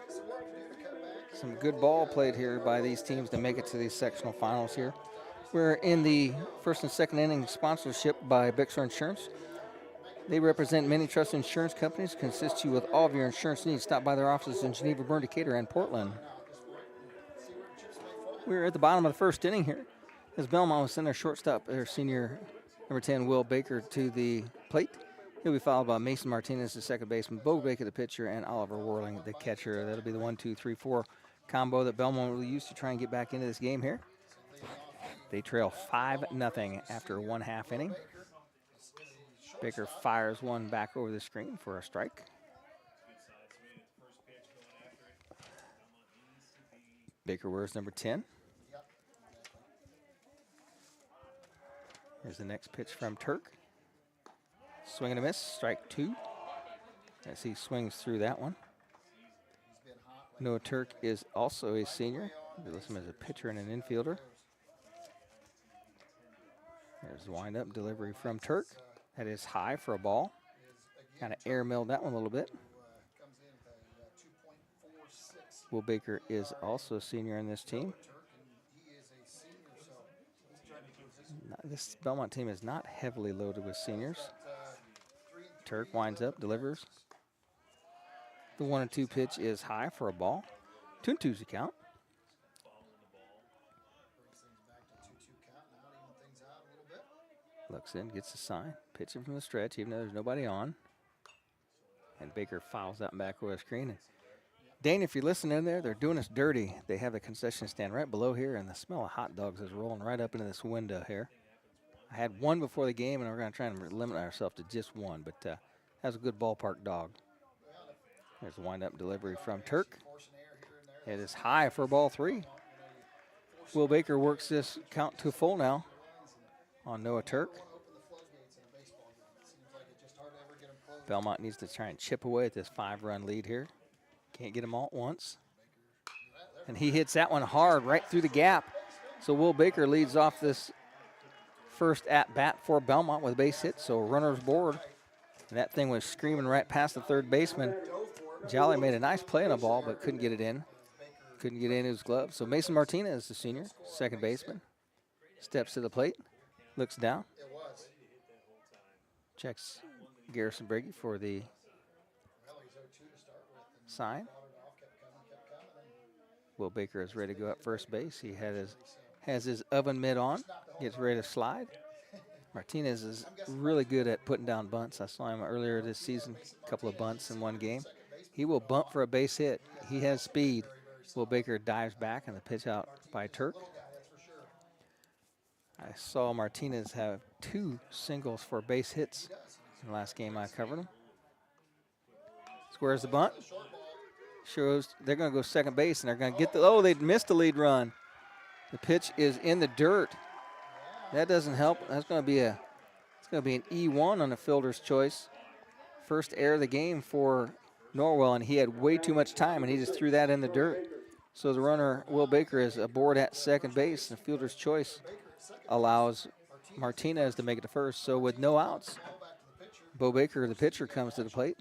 Speaker 1: Some good ball played here by these teams to make it to these sectional finals here. We're in the first and second inning sponsorship by Bixler Insurance. They represent many trusted insurance companies, can assist you with all of your insurance needs. Stop by their offices in Geneva, Bern, Decatur, and Portland. We're at the bottom of the first inning here as Bellmont will send their shortstop, their senior number 10, Will Baker, to the plate. He'll be followed by Mason Martinez, the second baseman, Bo Baker, the pitcher, and Oliver Worling, the catcher. That'll be the 1-2-3-4 combo that Bellmont will use to try and get back into this game here. They trail 5-0 after 1/2 inning. Baker fires one back over the screen for a strike. Baker wears number 10. Here's the next pitch from Turk. Swing and a miss, strike 2. As he swings through that one. Noah Turk is also a senior. They list him as a pitcher and an infielder. There's the wind-up delivery from Turk. That is high for a ball. Kind of air milled that one a little bit. Will Baker is also a senior in this team. This Bellmont team is not heavily loaded with seniors. Turk winds up, delivers. The 1-2 pitch is high for a ball. 2-2's the count. Looks in, gets the sign, pitching from the stretch, even though there's nobody on. And Baker fouls that back over the screen. And Dane, if you're listening in there, they're doing us dirty. They have the concession stand right below here, and the smell of hot dogs is rolling right up into this window here. I had one before the game, and we're going to try and limit ourselves to just one, but has a good ballpark dog. There's the wind-up delivery from Turk. It is high for ball 3. Will Baker works this count to full now on Noah Turk. Bellmont needs to try and chip away at this 5-run lead here. Can't get them all at once. And he hits that one hard right through the gap. So Will Baker leads off this first at-bat for Bellmont with a base hit, so runner's board. And that thing was screaming right past the third baseman. Jolly made a nice play on the ball, but couldn't get it in. Couldn't get it in his glove. So Mason Martinez, the senior, second baseman, steps to the plate, looks down, checks Garrison Brady for the sign. Will Baker is ready to go up first base. He has his oven mitt on, gets ready to slide. Martinez is really good at putting down bunts. I saw him earlier this season, a couple of bunts in one game. He will bunt for a base hit. He has speed. Will Baker dives back, and the pitch out by Turk. I saw Martinez have 2 singles for base hits in the last game I covered him. Squares the bunt. Shows they're going to go second base, and they're going to get the, they missed the lead run. The pitch is in the dirt. That doesn't help. That's going to be an E1 on the fielder's choice. First error of the game for Norwell, and he had way too much time, and he just threw that in the dirt. So the runner, Will Baker, is aboard at second base. The fielder's choice allows Martinez to make it to first. So with no outs, Bo Baker, the pitcher, comes to the plate.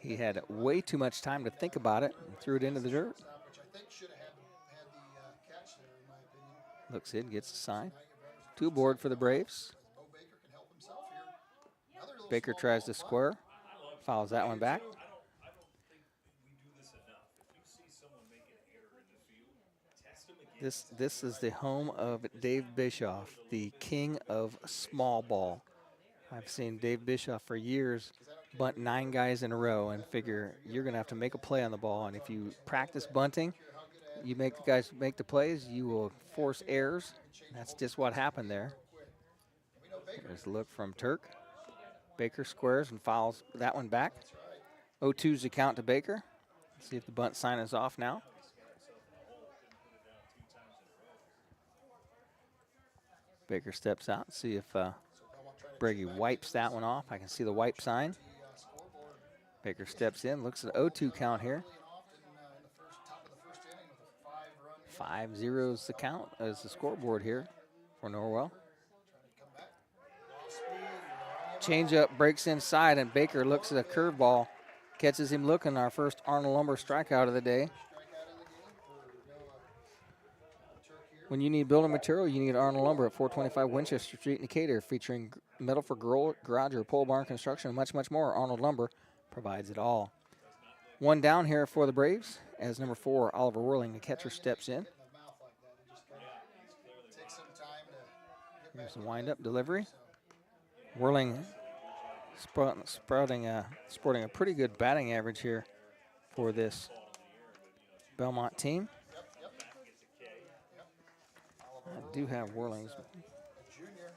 Speaker 1: He had way too much time to think about it and threw it into the dirt. Looks in, gets the sign. 2 aboard for the Braves. Baker tries to square, fouls that one back. This is the home of Dave Bischoff, the king of small ball. I've seen Dave Bischoff for years bunt 9 guys in a row and figure you're going to have to make a play on the ball. And if you practice bunting, you make the guys make the plays, you will force errors. That's just what happened there. There's a look from Turk. Baker squares and fouls that one back. 0-2's the count to Baker. Let's see if the bunt sign is off now. Baker steps out, see if Brady wipes that one off. I can see the wipe sign. Baker steps in, looks at 0-2 count here. 5-0 is the count as the scoreboard here for Norwell. Changeup breaks inside, and Baker looks at a curveball, catches him looking. Our first Arnold Lumber strikeout of the day. When you need building material, you need Arnold Lumber at 425 Winchester Street in Decatur, featuring metal for garage or pole barn construction and much, much more. Arnold Lumber provides it all. One down here for the Braves as number 4, Oliver Whirling, the catcher, steps in. Here's the windup delivery. Whirling sporting a pretty good batting average here for this Bellmont team. I do have Whirling's.
Speaker 20: Junior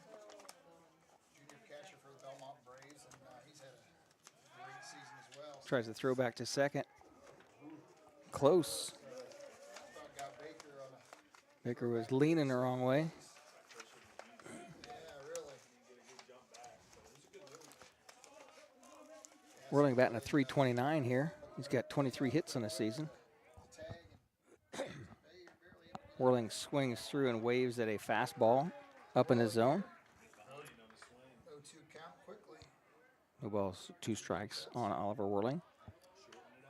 Speaker 20: catcher for the Bellmont Braves, and he's had a great season as well.
Speaker 1: Tries to throw back to second. Close. Baker was leaning the wrong way. Whirling batting a .329 here. He's got 23 hits on the season. Whirling swings through and waves at a fastball up in his zone. No balls, 2 strikes on Oliver Whirling.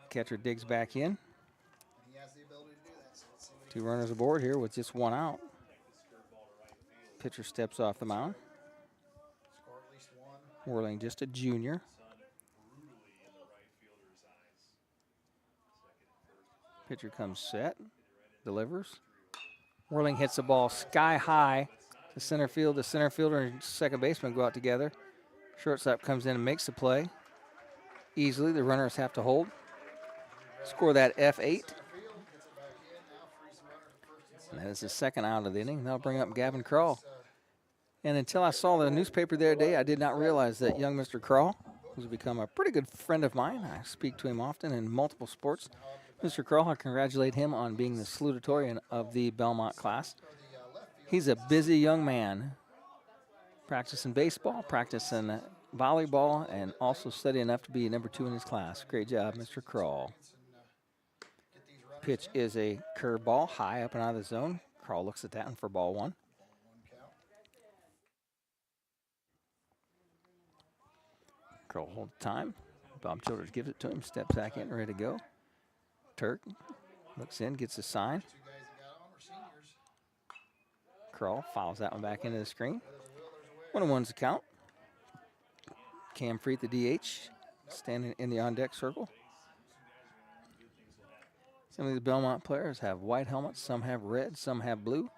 Speaker 1: Catcher digs back in. 2 runners aboard here with just 1 out. Pitcher steps off the mound. Whirling just a junior. Pitcher comes set, delivers. Whirling hits the ball sky high to center field. The center fielder and second baseman go out together. Shortstop comes in and makes the play. Easily, the runners have to hold. Score that F8. And that is the second out of the inning. That'll bring up Gavin Crawl. And until I saw the newspaper the other day, I did not realize that young Mr. Crawl, who's become a pretty good friend of mine, I speak to him often in multiple sports. Mr. Crawl, I congratulate him on being the salutatorian of the Bellmont class. He's a busy young man, practicing baseball, practicing volleyball, and also steady enough to be number 2 in his class. Great job, Mr. Crawl. Pitch is a curveball, high up and out of the zone. Crawl looks at that one for ball 1. Crawl holds time. Bob Childers gives it to him, steps back in, ready to go. Turk looks in, gets a sign. Crawl fouls that one back into the screen. 1-1's the count. Cam Freet, the DH, standing in the on-deck circle. Some of the Bellmont players have white helmets. Some have red. Some have blue.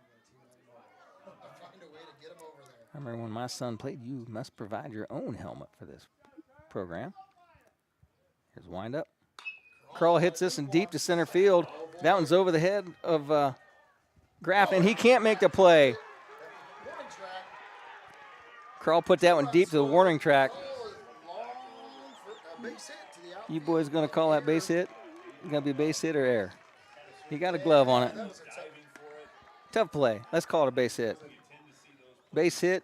Speaker 1: I remember when my son played, you must provide your own helmet for this program. Here's wind up. Crawl hits this in deep to center field. That one's over the head of Graff, and he can't make the play. Crawl put that one deep to the warning track. You boys going to call that base hit? Going to be base hit or error? He got a glove on it. Tough play. Let's call it a base hit. Base hit,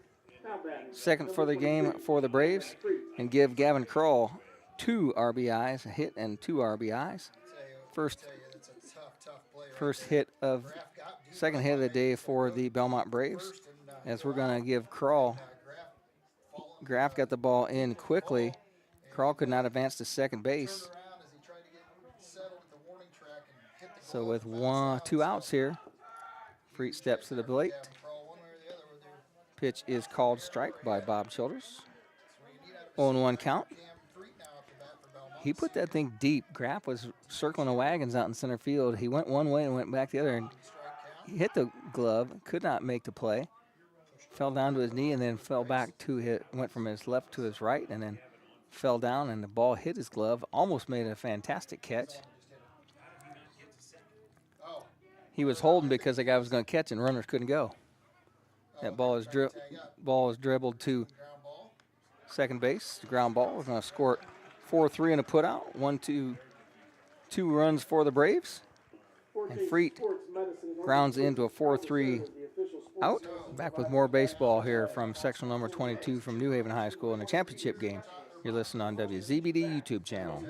Speaker 1: second for the game for the Braves, and give Gavin Crawl 2 RBIs, a hit and 2 RBIs. First hit of, second hit of the day for the Bellmont Braves. As we're going to give Crawl, Graff got the ball in quickly. Crawl could not advance to second base. So with 2 outs here, Freet steps to the plate. Pitch is called strike by Bob Childers. 0-1 count. He put that thing deep. Graff was circling the wagons out in center field. He went one way and went back the other, and he hit the glove, could not make the play. Fell down to his knee and then fell back to hit, went from his left to his right, and then fell down, and the ball hit his glove. Almost made a fantastic catch. He was holding because the guy was going to catch and runners couldn't go. That ball is dribbled to second base, ground ball. We're going to score it 4-3 and a put out. 1-2 runs for the Braves. And Freet grounds into a 4-3 out. Back with more baseball here from sectional number 22 from New Haven High School in the championship game. You're listening on WZBD YouTube channel.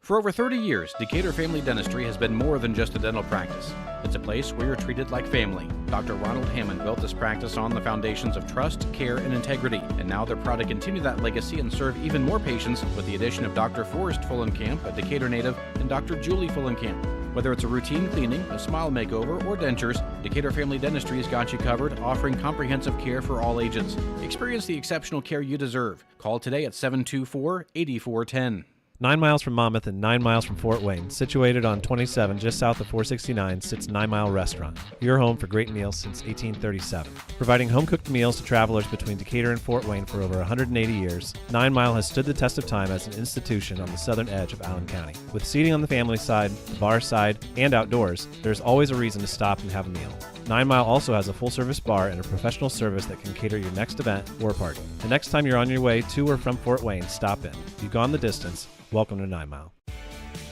Speaker 6: For over 30 years, Decatur Family Dentistry has been more than just a dental practice. It's a place where you're treated like family. Dr. Ronald Hammond built this practice on the foundations of trust, care, and integrity, and now they're proud to continue that legacy and serve even more patients with the addition of Dr. Forrest Fullenkamp, a Decatur native, and Dr. Julie Fullenkamp. Whether it's a routine cleaning, a smile makeover, or dentures, Decatur Family Dentistry has got you covered, offering comprehensive care for all ages. Experience the exceptional care you deserve. Call today at 724-8410.
Speaker 14: 9 miles from Monmouth and 9 miles from Fort Wayne, situated on 27 just south of 469, sits 9 Mile Restaurant, your home for great meals since 1837. Providing home-cooked meals to travelers between Decatur and Fort Wayne for over 180 years, 9 Mile has stood the test of time as an institution on the southern edge of Allen County. With seating on the family side, the bar side, and outdoors, there's always a reason to stop and have a meal. 9 Mile also has a full-service bar and a professional service that can cater your next event or party. The next time you're on your way to or from Fort Wayne, stop in. If you've gone the distance, welcome to 9 Mile.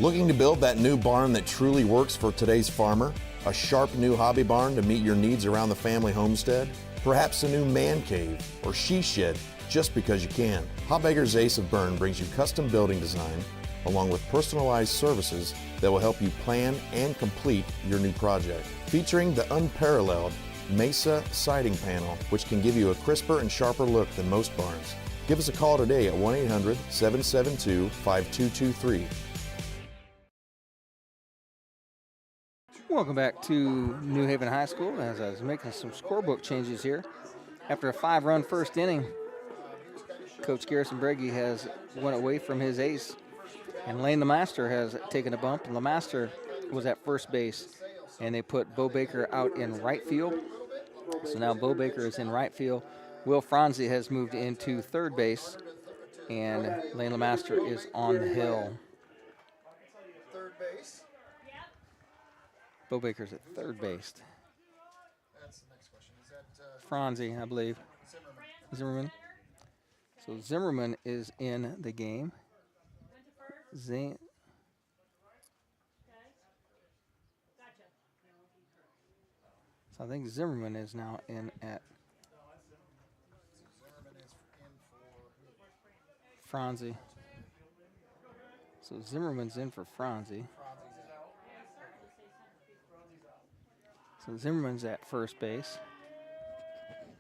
Speaker 21: Looking to build that new barn that truly works for today's farmer? A sharp new hobby barn to meet your needs around the family homestead? Perhaps a new man cave or she shed just because you can. Hobbaker's Ace of Bern brings you custom building design along with personalized services that will help you plan and complete your new project. Featuring the unparalleled Mesa siding panel, which can give you a crisper and sharper look than most barns. Give us a call today at 1-800-772-5223.
Speaker 1: Welcome back to New Haven High School as I was making some scorebook changes here. After a 5-run first inning, Coach Garrison Breggy has went away from his ace, and Lane LeMaster has taken a bump. LeMaster was at first base, and they put Bo Baker out in right field. So now Bo Baker is in right field. Will Franzi has moved into third base, and Lane LeMaster is on the hill.
Speaker 20: Third base.
Speaker 1: Bo Baker's at third base.
Speaker 20: That's the next question. Is that
Speaker 1: Franzi, I believe. Zimmerman. So Zimmerman is in the game. So I think Zimmerman is now in at Franzi. So Zimmerman's in for Franzi. So Zimmerman's at first base.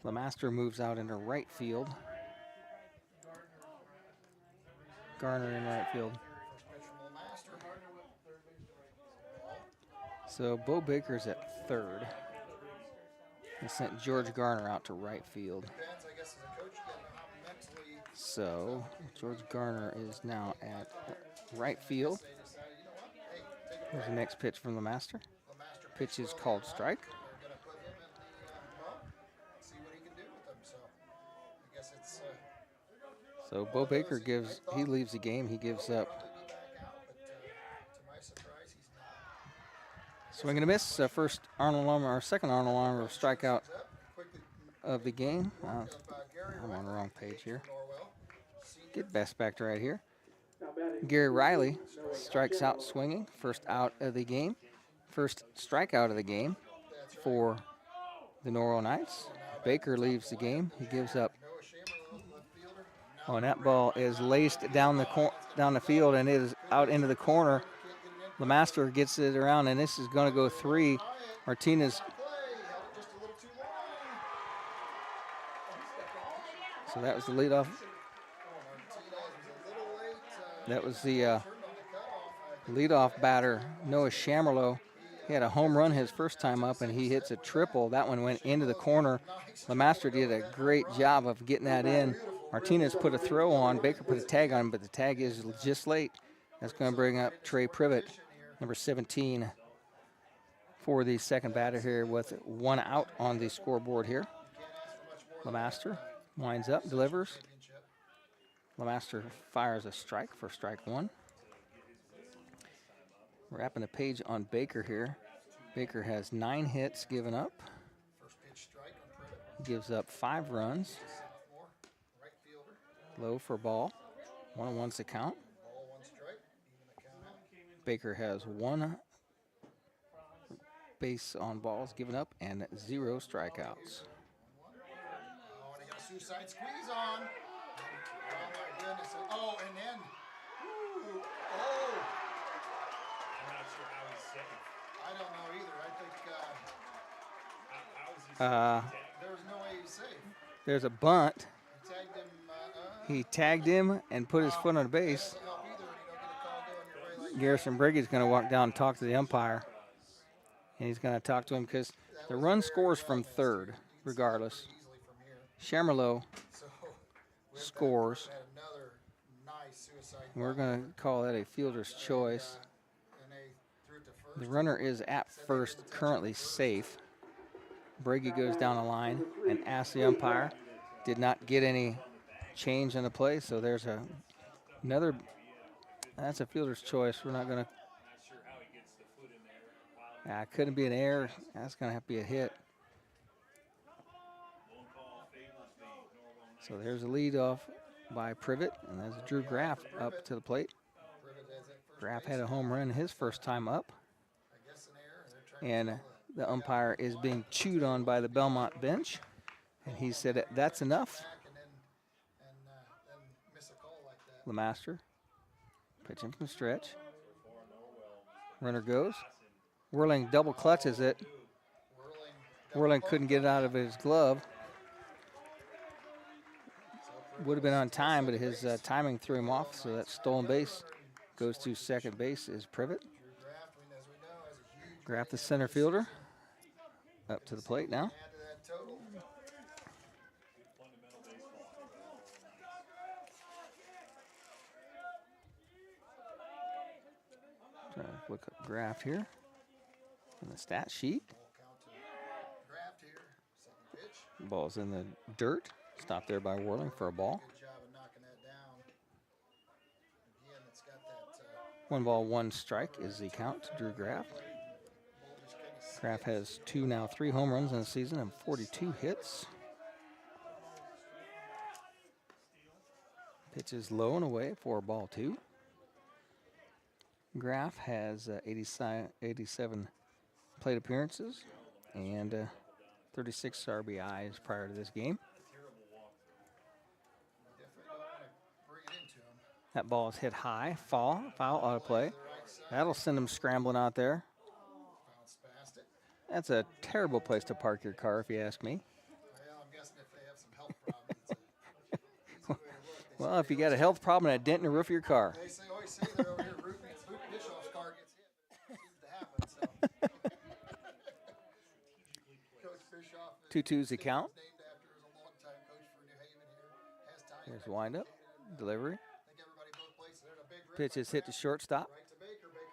Speaker 1: LeMaster moves out into right field. Garner in right field. So Bo Baker's at third. He sent George Garner out to right field. So George Garner is now at right field. Here's the next pitch from LeMaster. Pitch is called strike. So Bo Baker leaves the game. He gives up. Swing and a miss. First Arnold Lumber, or second Arnold Lumber strikeout of the game. I'm on the wrong page here. Get best back to right here. Gary Riley strikes out swinging. First out of the game. First strikeout of the game for the Norwell Knights. Baker leaves the game. He gives up. Oh, and that ball is laced down the field, and it is out into the corner. LeMaster gets it around, and this is going to go 3. Martinez. So that was the leadoff. That was the leadoff batter, Noah Shamerlow. He had a home run his first time up, and he hits a triple. That one went into the corner. LeMaster did a great job of getting that in. Martinez put a throw on. Baker put a tag on, but the tag is just late. That's going to bring up Trey Privet, number 17, for the second batter here with 1 out on the scoreboard here. LeMaster winds up, delivers. LeMaster fires a strike for strike 1. Wrapping the page on Baker here. Baker has 9 hits given up. He gives up 5 runs. Low for ball. 1-1's the count. Baker has 1 base on balls given up and 0 strikeouts.
Speaker 20: Oh, they got a suicide squeeze on. Oh my goodness. Oh, and then. Ooh, oh.
Speaker 3: I'm not sure how he's safe.
Speaker 20: I don't know either. I think
Speaker 3: how is he safe?
Speaker 20: there was no way he's safe.
Speaker 1: There's a bunt.
Speaker 20: He tagged him.
Speaker 1: He tagged him and put his foot on the base. Garrison Brady's going to walk down and talk to the umpire. And he's going to talk to him because the run scores from third, regardless. Shamerlow scores. We're going to call that a fielder's choice. The runner is at first, currently safe. Brady goes down the line and asks the umpire. Did not get any change in the play, so there's another. That's a fielder's choice. We're not going to. Yeah, it couldn't be an error. That's going to have to be a hit. So there's a lead off by Privet, and there's Drew Graff up to the plate. Graff had a home run his first time up. And the umpire is being chewed on by the Bellmont bench. And he said, that's enough. LeMaster, pitching from stretch. Runner goes. Whirling double clutches it. Whirling couldn't get it out of his glove. Would have been on time, but his timing threw him off, so that stolen base goes to second base is Privet. Graff, the center fielder, up to the plate now. Trying to look up Graff here in the stat sheet. Ball's in the dirt. Stopped there by Whirling for a ball. 1 ball, 1 strike is the count to Drew Graff. Graff has 3 home runs in the season and 42 hits. Pitches low and away for ball 2. Graff has 87 plate appearances and 36 RBIs prior to this game. That ball is hit high, foul out of play. That'll send him scrambling out there. That's a terrible place to park your car, if you ask me. Well, if you got a health problem and a dent in the roof of your car.
Speaker 20: They always say they're over here rooting Bischoff's car gets hit. It seems to happen. Coach Bischoff
Speaker 1: 2-2's the count. Here's windup, delivery. Pitch is hit to shortstop.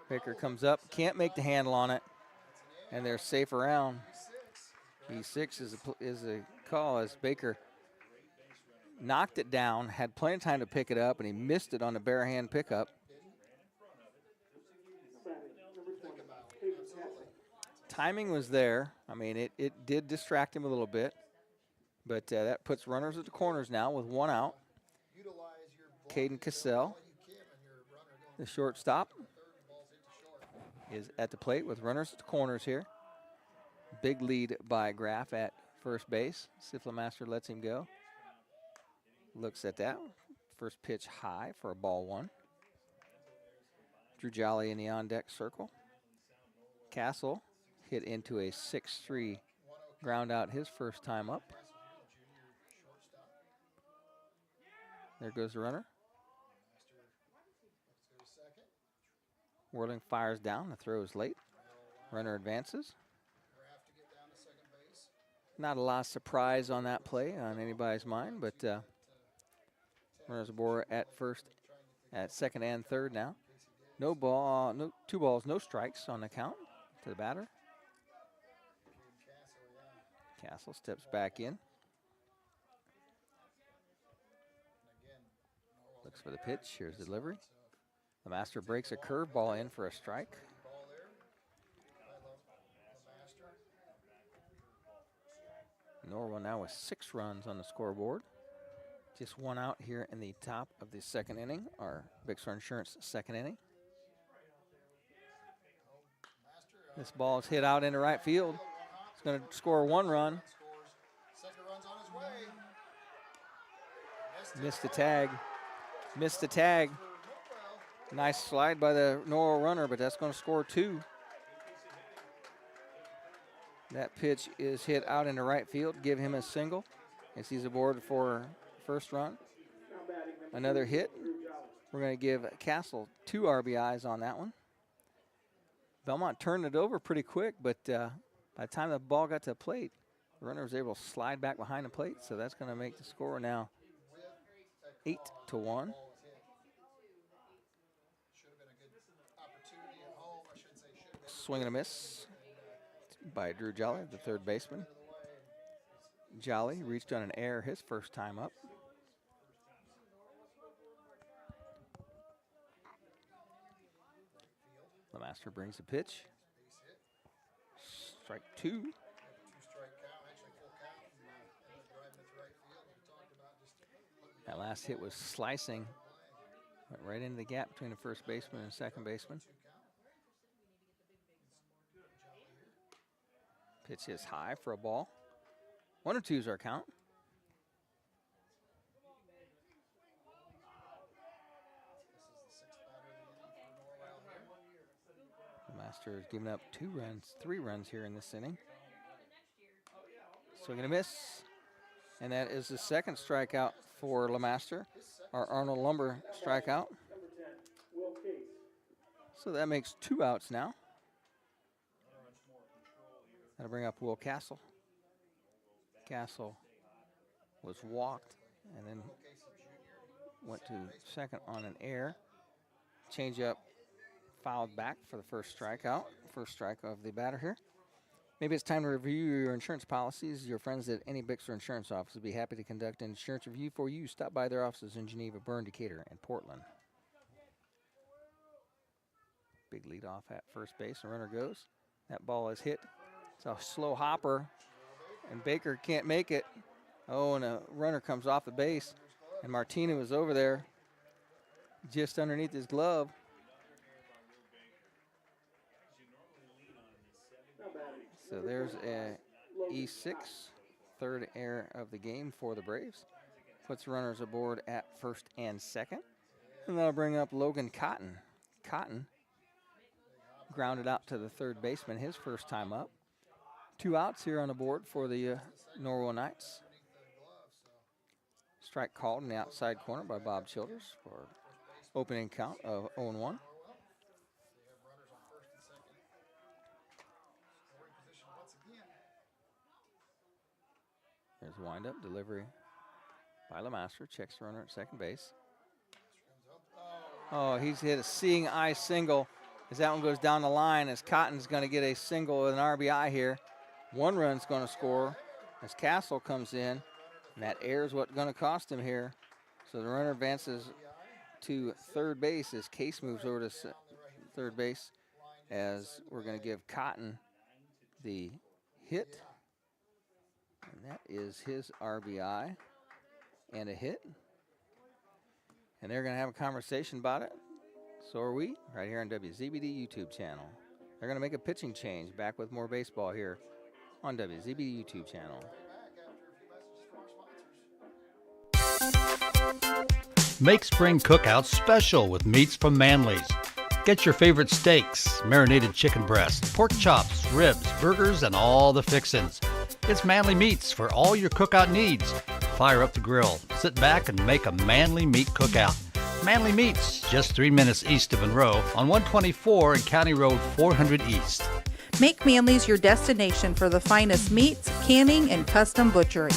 Speaker 1: Baker comes up, can't make the handle on it, and they're safe around. E6 is a call as Baker knocked it down, had plenty of time to pick it up, and he missed it on the bare hand pickup. Timing was there. I mean, it did distract him a little bit, but that puts runners at the corners now with 1 out. Caden Cassell, the shortstop, is at the plate with runners at the corners here. Big lead by Graff at first base. Siflemaster lets him go. Looks at that. First pitch high for a ball 1. Drew Jolly in the on-deck circle. Castle hit into a 6-3 ground out his first time up. There goes the runner. Whirling fires down. The throw is late. Runner advances. Not a lot of surprise on that play on anybody's mind, but runners aboard at first, at second and third now. No 2 balls, no strikes on the count to the batter. Castle steps back in. Looks for the pitch. Here's the delivery. The master breaks a curveball in for a strike. Norwell now with 6 runs on the scoreboard. Just 1 out here in the top of the second inning, our Big Sur Insurance second inning. This ball is hit out into right field. It's going to score 1 run.
Speaker 20: Second run's on his way.
Speaker 1: Missed the tag. Missed the tag. Nice slide by the Norwell runner, but that's going to score 2. That pitch is hit out into right field. Give him a single as he's aboard for first run. Another hit. We're going to give Castle 2 RBIs on that one. Bellmont turned it over pretty quick, but by the time the ball got to the plate, the runner was able to slide back behind the plate, so that's going to make the score now 8-1. Swing and a miss by Drew Jolly, the third baseman. Jolly reached on an error his first time up. LeMaster brings the pitch. Strike 2. That last hit was slicing. Went right into the gap between the first baseman and second baseman. Pitch is high for a ball. 1-2 is our count. Master has given up 3 runs here in this inning. Swing and a miss. And that is the second strikeout for LeMaster, our Arnold Lumber strikeout. So that makes 2 outs now. That'll bring up Will Castle. Castle was walked and then went to second on an error. Changeup fouled back for the first strikeout. First strike of the batter here. Maybe it's time to review your insurance policies. Your friends at any Bixler Insurance office would be happy to conduct an insurance review for you. Stop by their offices in Geneva, Bern, Decatur, and Portland. Big lead off at first base. The runner goes. That ball is hit. It's a slow hopper, and Baker can't make it. Oh, and a runner comes off the base, and Martina was over there just underneath his glove. So there's a E6, third error of the game for the Braves. Puts runners aboard at first and second. And that'll bring up Logan Cotton. Cotton grounded out to the third baseman his first time up. 2 outs here on the board for the Norwell Knights. Strike called in the outside corner by Bob Childers for opening count of 0-1. There's a windup delivery by LeMaster. Checks the runner at second base. Oh, he's hit a seeing eye single as that one goes down the line as Cotton's going to get a single with an RBI here. 1 run's going to score as Castle comes in, and that error is what's going to cost him here. So the runner advances to third base as Case moves over to third base as we're going to give Cotton the hit. And that is his RBI and a hit. And they're going to have a conversation about it. So are we, right here on WZBD YouTube channel. They're going to make a pitching change. Back with more baseball here on WZBD YouTube channel.
Speaker 15: Make spring cookouts special with meats from Manly's. Get your favorite steaks, marinated chicken breast, pork chops, ribs, burgers, and all the fixins. It's Manly Meats for all your cookout needs. Fire up the grill, sit back, and make a Manly meat cookout. Manly Meats, just 3 minutes east of Monroe on 124 and County Road 400 East.
Speaker 4: Make Manly's your destination for the finest meats, canning, and custom butchering.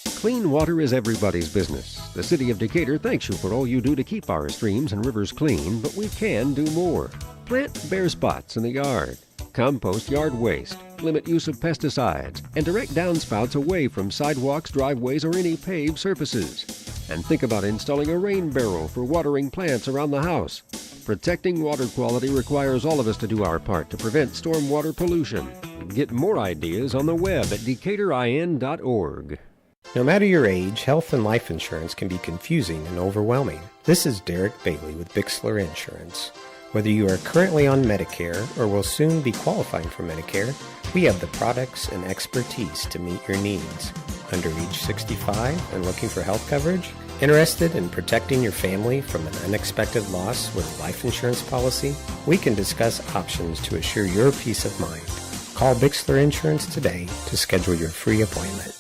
Speaker 12: Clean water is everybody's business. The City of Decatur thanks you for all you do to keep our streams and rivers clean, but we can do more. Plant bare spots in the yard. Compost yard waste. Limit use of pesticides. And direct downspouts away from sidewalks, driveways, or any paved surfaces. And think about installing a rain barrel for watering plants around the house. Protecting water quality requires all of us to do our part to prevent stormwater pollution. Get more ideas on the web at DecaturIN.org.
Speaker 22: No matter your age, health and life insurance can be confusing and overwhelming. This is Derek Bailey with Bixler Insurance. Whether you are currently on Medicare or will soon be qualifying for Medicare, we have the products and expertise to meet your needs. Under age 65 and looking for health coverage? Interested in protecting your family from an unexpected loss with a life insurance policy? We can discuss options to assure your peace of mind. Call Bixler Insurance today to schedule your free appointment.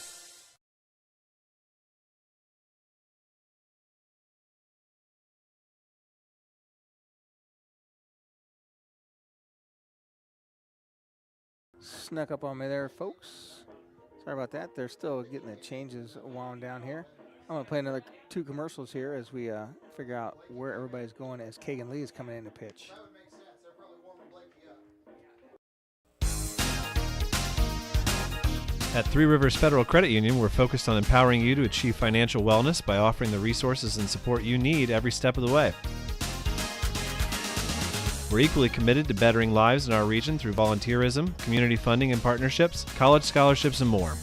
Speaker 1: Snuck up on me there, folks. Sorry about that. They're still getting the changes wound down here. I'm going to play another 2 commercials here as we figure out where everybody's going as Kagan Lee is coming in to pitch.
Speaker 14: At Three Rivers Federal Credit Union, we're focused on empowering you to achieve financial wellness by offering the resources and support you need every step of the way. We're equally committed to bettering lives in our region through volunteerism, community funding and partnerships, college scholarships, and more.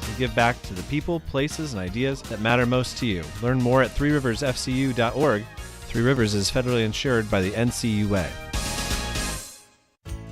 Speaker 14: We give back to the people, places, and ideas that matter most to you. Learn more at threeriversfcu.org. Three Rivers is federally insured by the NCUA.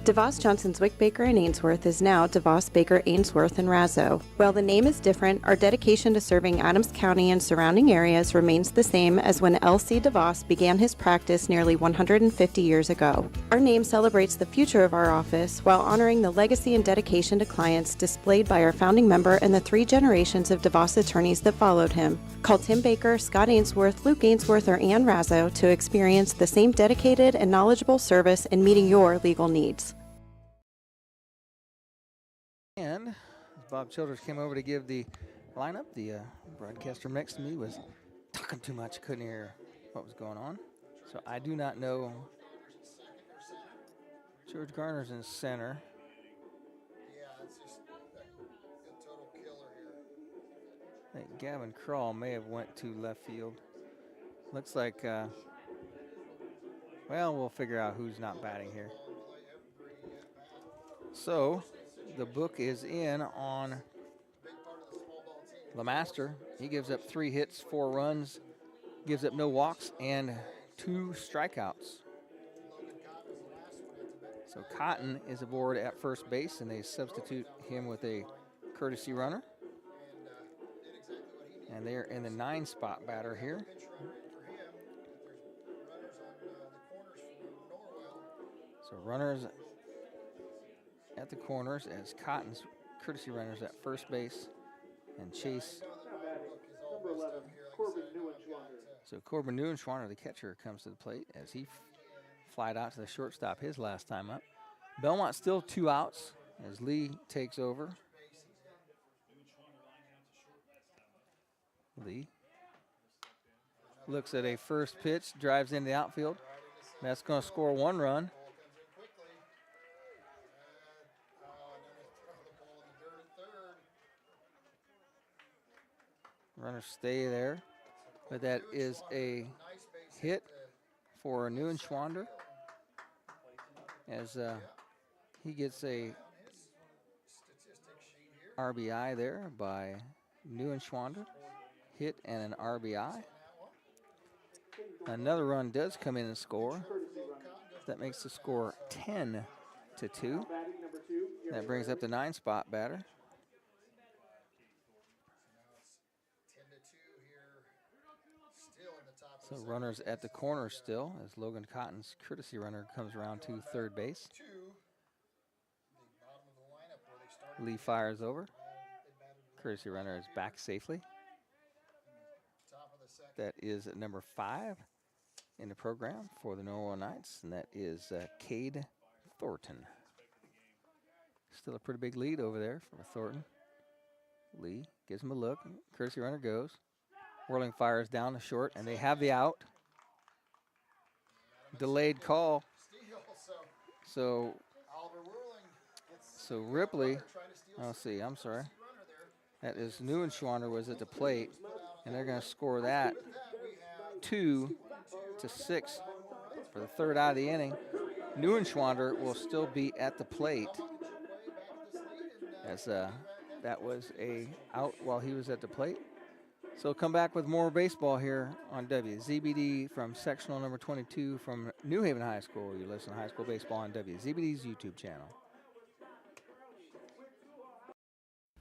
Speaker 7: DeVos Johnson's Wick Baker in Ainsworth is now DeVos Baker Ainsworth and Razzo. While the name is different, our dedication to serving Adams County and surrounding areas remains the same as when L.C. DeVos began his practice nearly 150 years ago. Our name celebrates the future of our office while honoring the legacy and dedication to clients displayed by our founding member and the 3 generations of DeVos attorneys that followed him. Call Tim Baker, Scott Ainsworth, Luke Ainsworth, or Ann Razzo to experience the same dedicated and knowledgeable service in meeting your legal needs.
Speaker 1: And Bob Childers came over to give the lineup. The broadcaster next to me was talking too much, couldn't hear what was going on. So I do not know. George Garner's in center. I think Gavin Krall may have went to left field. Looks like, well, we'll figure out who's not batting here. So the book is in on LeMaster. He gives up 3 hits, 4 runs, gives up no walks, and 2 strikeouts. So Cotton is aboard at first base, and they substitute him with a courtesy runner. And they're in the 9-spot batter here. So runners at the corners as Cotton's courtesy runners at first base and Chase. So Corbin Neuenschwander, the catcher, comes to the plate as he flied out to the shortstop his last time up. Bellmont still 2 outs as Lee takes over. Lee looks at a first pitch, drives into the outfield. That's going to score 1 run. Runners stay there, but that is a hit for Neuenschwander as he gets a RBI there by Neuenschwander. Hit and an RBI. Another run does come in and score. That makes the score 10-2. That brings up the 9-spot batter. So runners at the corner still as Logan Cotton's courtesy runner comes around to third base. Lee fires over. Courtesy runner is back safely. That is number 5 in the program for the Norwell Knights, and that is Cade Thornton. Still a pretty big lead over there for Thornton. Lee gives him a look. Courtesy runner goes. Whirling fires down the short, and they have the out. Delayed call. So Ripley, oh, see, I'm sorry. That is Neuenschwander was at the plate, and they're going to score that 2-6 for the 3rd out of the inning. Neuenschwander will still be at the plate as that was a out while he was at the plate. So come back with more baseball here on WZBD from sectional number 22 from New Haven High School. You listen to high school baseball on WZBD's YouTube channel.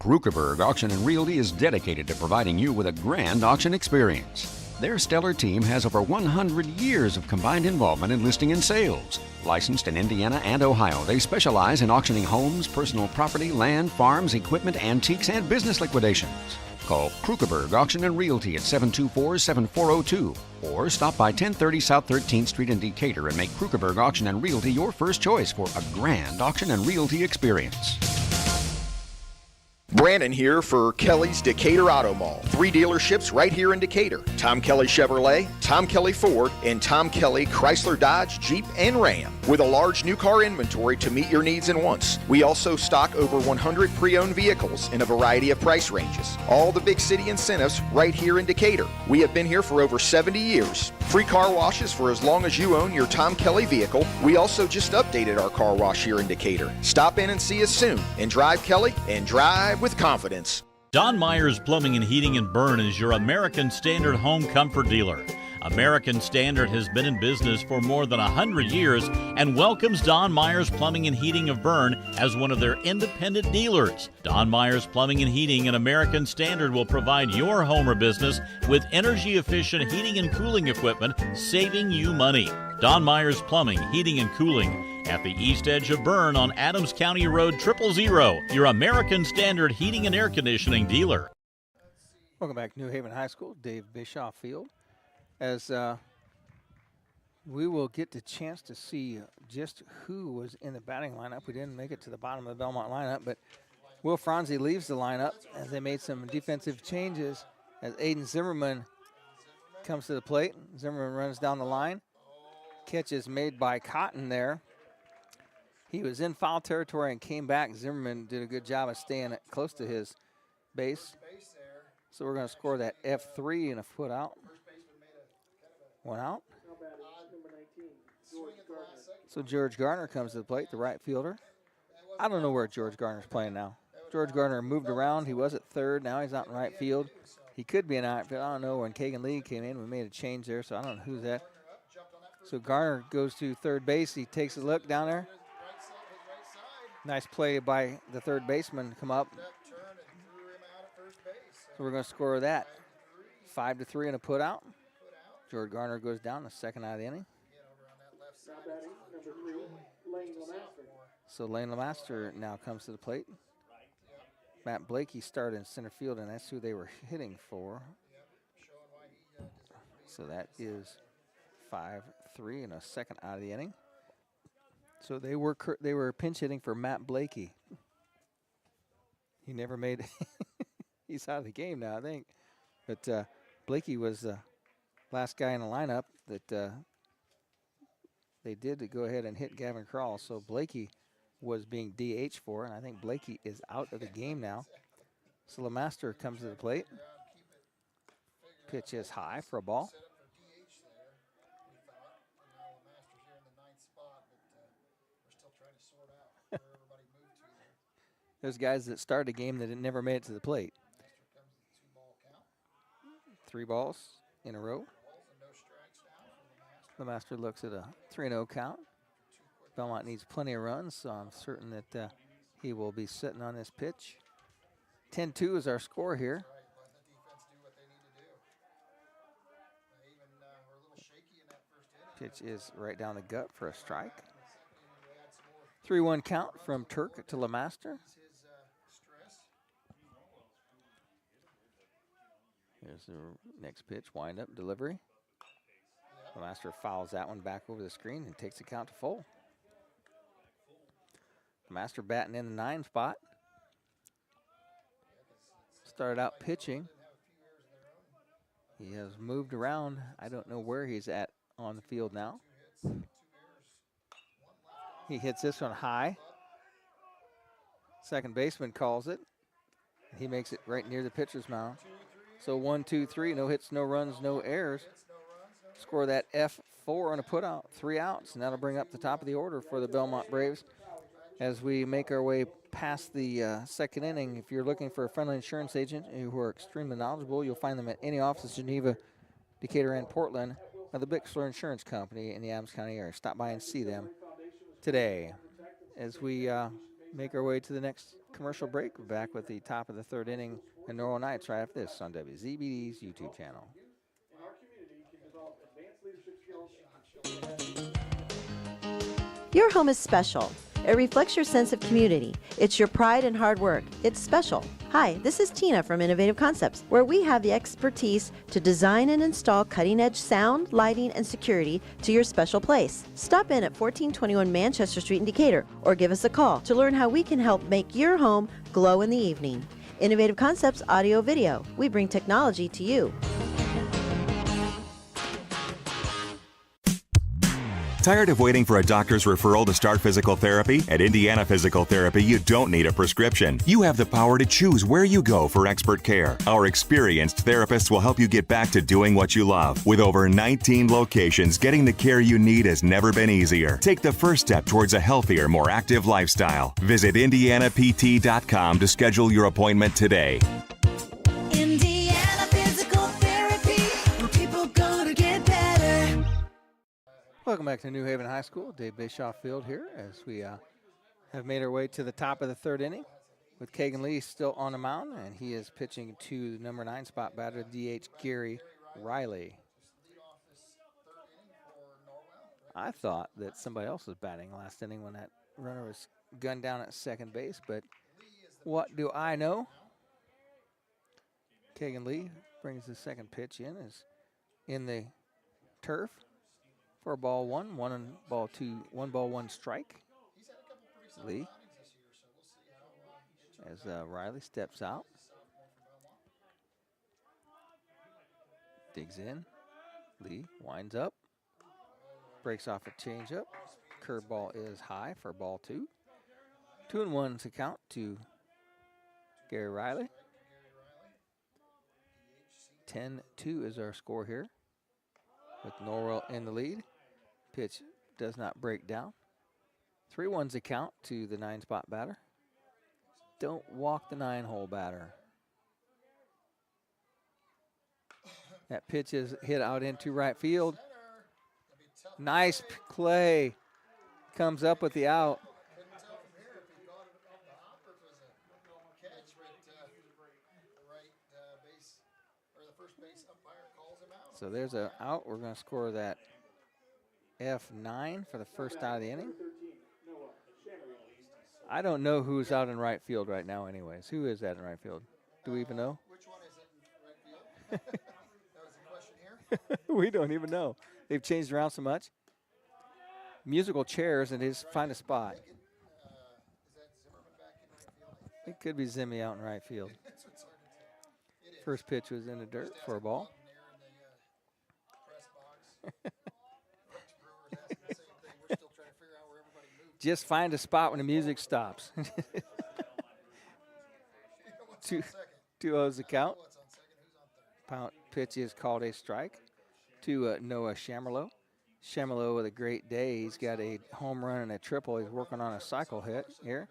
Speaker 5: Krukeberg Auction and Realty is dedicated to providing you with a grand auction experience. Their stellar team has over 100 years of combined involvement in listing and sales. Licensed in Indiana and Ohio, they specialize in auctioning homes, personal property, land, farms, equipment, antiques, and business liquidations. Call Krukeberg Auction and Realty at 724-7402 or stop by 1030 South 13th Street in Decatur and make Krukeberg Auction and Realty your first choice for a grand auction and realty experience.
Speaker 8: Brandon here for Kelly's Decatur Auto Mall. 3 dealerships right here in Decatur. Tom Kelly Chevrolet, Tom Kelly Ford, and Tom Kelly Chrysler Dodge, Jeep, and Ram. With a large new car inventory to meet your needs and wants. We also stock over 100 pre-owned vehicles in a variety of price ranges. All the big city incentives right here in Decatur. We have been here for over 70 years. Free car washes for as long as you own your Tom Kelly vehicle. We also just updated our car wash here in Decatur. Stop in and see us soon. And drive Kelly and drive with confidence.
Speaker 9: Don Myers Plumbing and Heating in Bern is your American Standard home comfort dealer. American Standard has been in business for more than 100 years and welcomes Don Myers Plumbing and Heating of Bern as one of their independent dealers. Don Myers Plumbing and Heating and American Standard will provide your home or business with energy-efficient heating and cooling equipment, saving you money. Don Myers Plumbing, Heating and Cooling at the east edge of Bern on Adams County Road 000, your American Standard heating and air conditioning dealer.
Speaker 1: Welcome back to New Haven High School, Dave Bischoff Field. As we will get the chance to see just who was in the batting lineup. We didn't make it to the bottom of the Bellmont lineup, but Will Franzi leaves the lineup as they made some defensive changes as Aiden Zimmerman comes to the plate. Zimmerman runs down the line. Catch is made by Cotton there. He was in foul territory and came back. Zimmerman did a good job of staying close to his base. So we're going to score that F3 and a foot out. One out. So George Garner comes to the plate, the right fielder. I don't know where George Garner's playing now. George Garner moved around. He was at third. Now he's out in right field. He could be in outfield. I don't know. When Kagan Lee came in, we made a change there, so I don't know who's that. So Garner goes to third base. He takes a look down there. Nice play by the third baseman to come up. So we're going to score that 5-3 and a put out. George Garner goes down the second out of the inning. So Lane Lemaster now comes to the plate. Matt Blakey started in center field, and that's who they were hitting for. So that is 5-3 and a second out of the inning. So they were pinch hitting for Matt Blakey. He never made he's out of the game now, I think. But Blakey was the last guy in the lineup that they did to go ahead and hit Gavin Krall. So Blakey was being DH for, and I think Blakey is out of the game now. So Lemaster comes to the plate. Pitch is high for a ball. There's guys that started a game that never made it to the plate. 3 balls in a row. Lemaster looks at a 3-0 count. Bellmont needs plenty of runs, so I'm certain that he will be sitting on this pitch. 10-2 is our score here. Pitch is right down the gut for a strike. 3-1 count from Turk to Lemaster. Here's the next pitch, wind-up delivery. Lemaster fouls that one back over the screen and takes the count to full. Lemaster batting in the 9 spot. Started out pitching. He has moved around. I don't know where he's at on the field now. He hits this one high. Second baseman calls it. He makes it right near the pitcher's mound. So 1-2-3, no hits, no runs, no errors. Score that F4 on a put out, 3 outs, and that'll bring up the top of the order for the Bellmont Braves. As we make our way past the second inning, if you're looking for a friendly insurance agent who are extremely knowledgeable, you'll find them at any office in Geneva, Decatur, and Portland of the Bixler Insurance Company in the Adams County area. Stop by and see them today. As we make our way to the next commercial break, we're back with the top of the third inning and Norwell Knights right after this on WZBD's YouTube channel.
Speaker 19: Your home is special. It reflects your sense of community. It's your pride and hard work. It's special. Hi, this is Tina from Innovative Concepts, where we have the expertise to design and install cutting-edge sound, lighting, and security to your special place. Stop in at 1421 Manchester Street in Decatur, or give us a call to learn how we can help make your home glow in the evening. Innovative Concepts Audio Video. We bring technology to you.
Speaker 2: Tired of waiting for a doctor's referral to start physical therapy? At Indiana Physical Therapy, you don't need a prescription. You have the power to choose where you go for expert care. Our experienced therapists will help you get back to doing what you love. With over 19 locations, getting the care you need has never been easier. Take the first step towards a healthier, more active lifestyle. Visit IndianaPT.com to schedule your appointment today.
Speaker 10: Indiana Physical Therapy, where people go to get better.
Speaker 1: Welcome back to New Haven High School. Dave Bischoff Field here as we have made our way to the top of the third inning with Kagan Lee still on the mound, and he is pitching to the number 9 spot batter, DH Gary Riley. I thought that somebody else was batting last inning when that runner was gunned down at second base, but what do I know? Kagan Lee brings the second pitch in, is in the turf. For ball one, one ball two, 1 ball 1 strike. Lee, as Riley steps out, digs in. Lee winds up, breaks off a changeup. Curveball is high for ball 2. 2-1's a count to Gary Riley. 10-2 is our score here, with Norwell in the lead. Pitch does not break down. 3-1's a count to the 9 spot batter. Don't walk the 9-hole batter. That pitch is hit out into right field. Nice play. Comes up with the out. So there's an out. We're going to score that F9 for the first out of the inning. I don't know who's out in right field right now anyways. Who is that in right field? Do we even know?
Speaker 20: Which one is it in right field? That was the question here.
Speaker 1: We don't even know. They've changed around so much. Musical chairs, and his find a spot. It could be Zimmy out in right field. First pitch was in the dirt for a ball. Just find a spot when the music stops. 2-0's the count. Pitch is called a strike to Noah Shamerlow. Shamerlow with a great day. He's got a home run and a triple. He's working on a cycle hit here.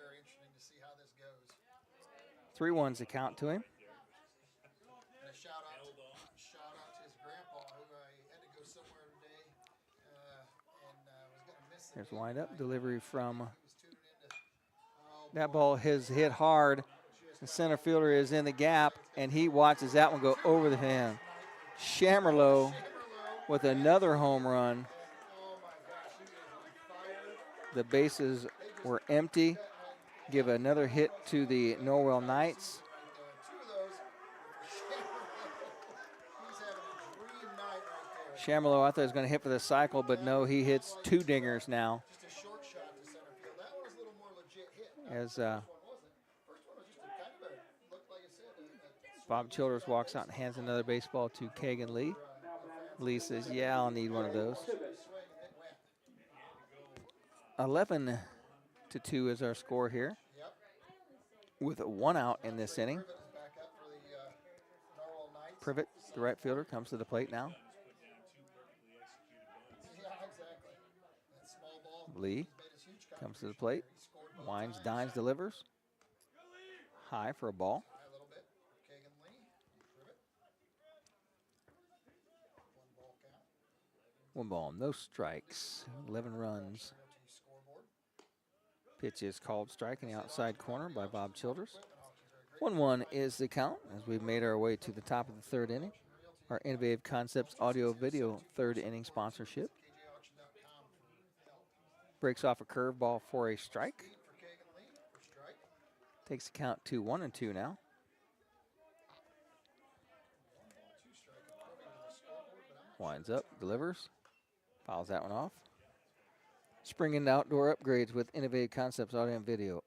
Speaker 1: 3-1's the count to him.
Speaker 20: And a shout out to his grandpa, who had to go somewhere today and was going to miss the
Speaker 1: There's wind-up delivery from that ball. Has hit hard. The center fielder is in the gap, and he watches that one go over the hand. Shamerlow with another home run. The bases were empty. Give another hit to the Norwell Knights. Shamerlow, I thought he was going to hit for the cycle, but no, he hits 2 dingers now. As Bob Childers walks out and hands another baseball to Kagan Lee. Lee says, yeah, I'll need one of those. 11-2 is our score here, with 1 out in this inning. Privet, the right fielder, comes to the plate now. Lee comes to the plate. Winds, dines, delivers. High for a ball. One ball, no strikes, 11 runs. Pitch is called strike in the outside corner by Bob Childers. 1-1 is the count as we've made our way to the top of the third inning. Our Innovative Concepts Audio Video third inning sponsorship. Breaks off a curveball for a strike. Takes the count to 1-2 now. Winds up, delivers, fouls that one off. Spring and outdoor upgrades with Innovative Concepts Audio and Video,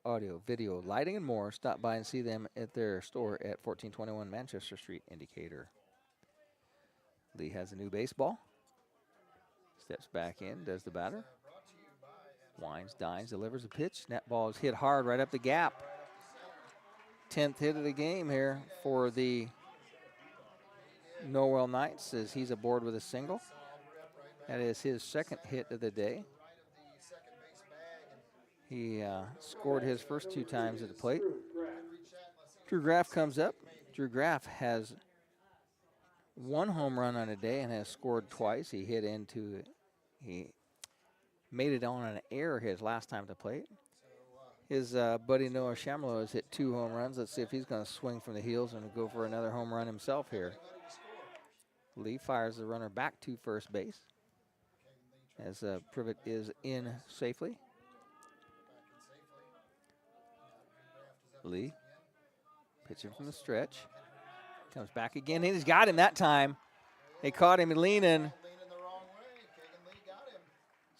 Speaker 1: lighting, and more. Stop by and see them at their store at 1421 Manchester Street in Decatur. Lee has a new baseball. Steps back in, does the batter. Winds, dines, delivers a pitch. That ball is hit hard right up the gap. 10th hit of the game here for the Norwell Knights as he's aboard with a single. That is his second hit of the day. He scored his first 2 times at the plate. Drew Graff comes up. Drew Graff has 1 home run on a day and has scored twice. He made it on an error his last time at the plate. His buddy Noah Shamlo has hit 2 home runs. Let's see if he's going to swing from the heels and go for another home run himself here. Lee fires the runner back to first base as Privet is in safely. Lee pitching from the stretch. Comes back again, and he's got him that time. They caught him leaning.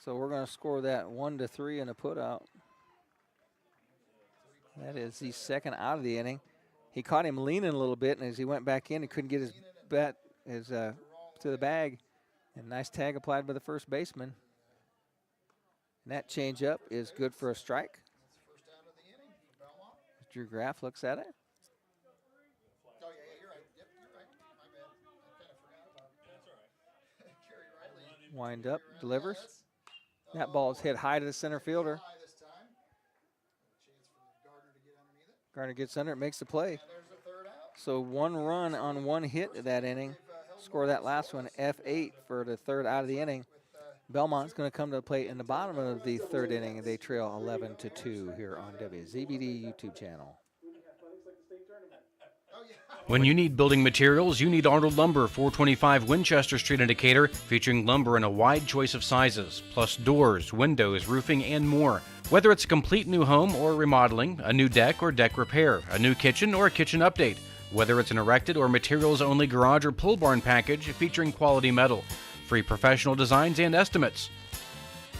Speaker 1: So we're going to score that 1-3 in a putout. That is the second out of the inning. He caught him leaning a little bit, and as he went back in, he couldn't get his bat to the bag. And nice tag applied by the first baseman. And that changeup is good for a strike. Drew Graff looks at it. Wind up, delivers. That ball is hit high to the center fielder. Gardner gets under it, makes the play. So 1 run on 1 hit that inning. Score that last one, F8 for the third out of the inning. Bellmont's going to come to the plate in the bottom of the third inning, and they trail 11-2 here on WZBD YouTube channel.
Speaker 6: When you need building materials, you need Arnold Lumber, 425 Winchester Street in Decatur, featuring lumber in a wide choice of sizes, plus doors, windows, roofing, and more. Whether it's a complete new home or remodeling, a new deck or deck repair, a new kitchen or a kitchen update, whether it's an erected or materials-only garage or pole barn package featuring quality metal, free professional designs and estimates.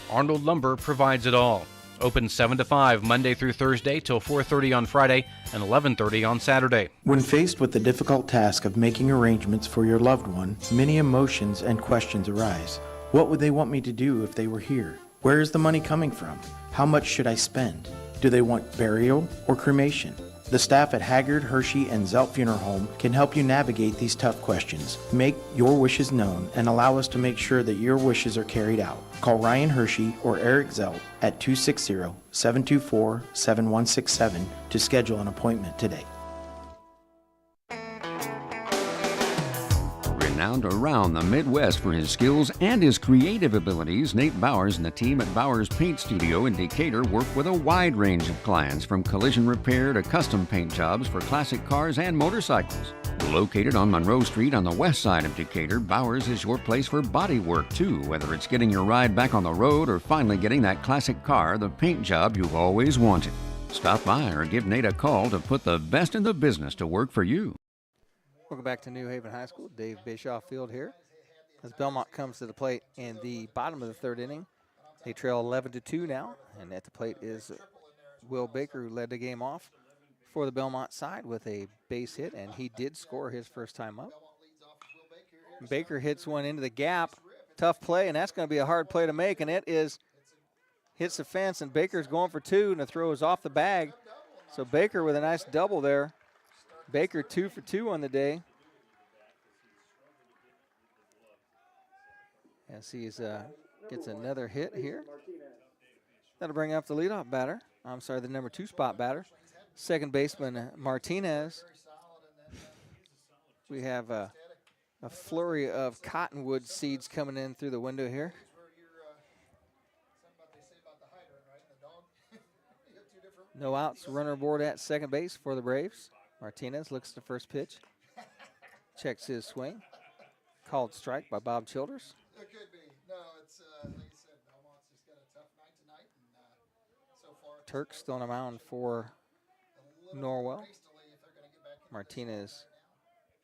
Speaker 6: Arnold Lumber provides it all. Open 7 to 5 Monday through Thursday till 4:30 on Friday and 11:30 on Saturday.
Speaker 11: When faced with the difficult task of making arrangements for your loved one, many emotions and questions arise. What would they want me to do if they were here? Where is the money coming from? How much should I spend? Do they want burial or cremation? The staff at Haggard, Hershey, and Zelt Funeral Home can help you navigate these tough questions. Make your wishes known and allow us to make sure that your wishes are carried out. Call Ryan Hershey or Eric Zelt at 260-724-7167 to schedule an appointment today.
Speaker 5: Renowned around the Midwest for his skills and his creative abilities, Nate Bowers and the team at Bowers Paint Studio in Decatur work with a wide range of clients, from collision repair to custom paint jobs for classic cars and motorcycles. Located on Monroe Street on the west side of Decatur, Bowers is your place for body work too, whether it's getting your ride back on the road or finally getting that classic car, the paint job you've always wanted. Stop by or give Nate a call to put the best in the business to work for you.
Speaker 1: Welcome back to New Haven High School. Dave Bischoff Field here as Bellmont comes to the plate in the bottom of the third inning. They trail 11-2 now, and at the plate is Will Baker, who led the game off for the Bellmont side with a base hit, and he did score his first time up. Baker hits one into the gap. Tough play, and that's going to be a hard play to make, and it is hits the fence, and Baker's going for 2, and the throw is off the bag. So Baker with a nice double there. Baker 2 for 2 on the day. As he gets another hit here. That'll bring up the leadoff batter, I'm sorry, the number 2 spot batter. Second baseman Martinez. We have a flurry of cottonwood seeds coming in through the window here. No outs, runner aboard at second base for the Braves. Martinez looks at the first pitch. Checks his swing. Called strike by Bob Childers.
Speaker 20: It could be. No, it's like you said, Bellmont's just got a tough night tonight, and so far
Speaker 1: Turk still on the mound for Norwell. Martinez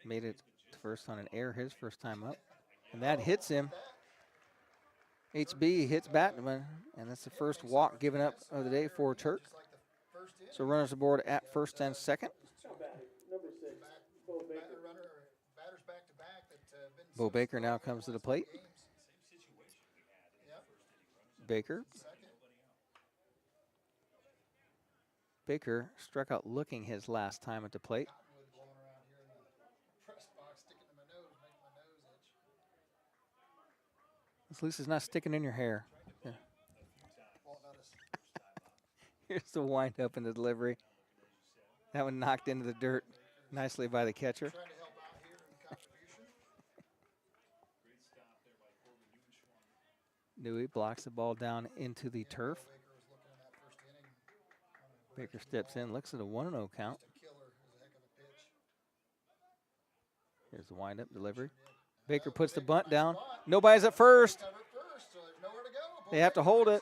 Speaker 1: made it to first on an error his first time up, and that hits him. HB hits Batman, and that's the first walk given up of the day for Turk. So runners aboard at first and second. Bo Baker now comes to the plate. Baker struck out looking his last time at the plate. At least it's not sticking in your hair. Yeah. Here's the wind up in the delivery. That one knocked into the dirt nicely by the catcher. Newey blocks the ball down into the turf. Baker steps in, looks at a 1-0 count. Here's the wind-up delivery. Baker puts the bunt down. Nobody's at first. They have to hold it.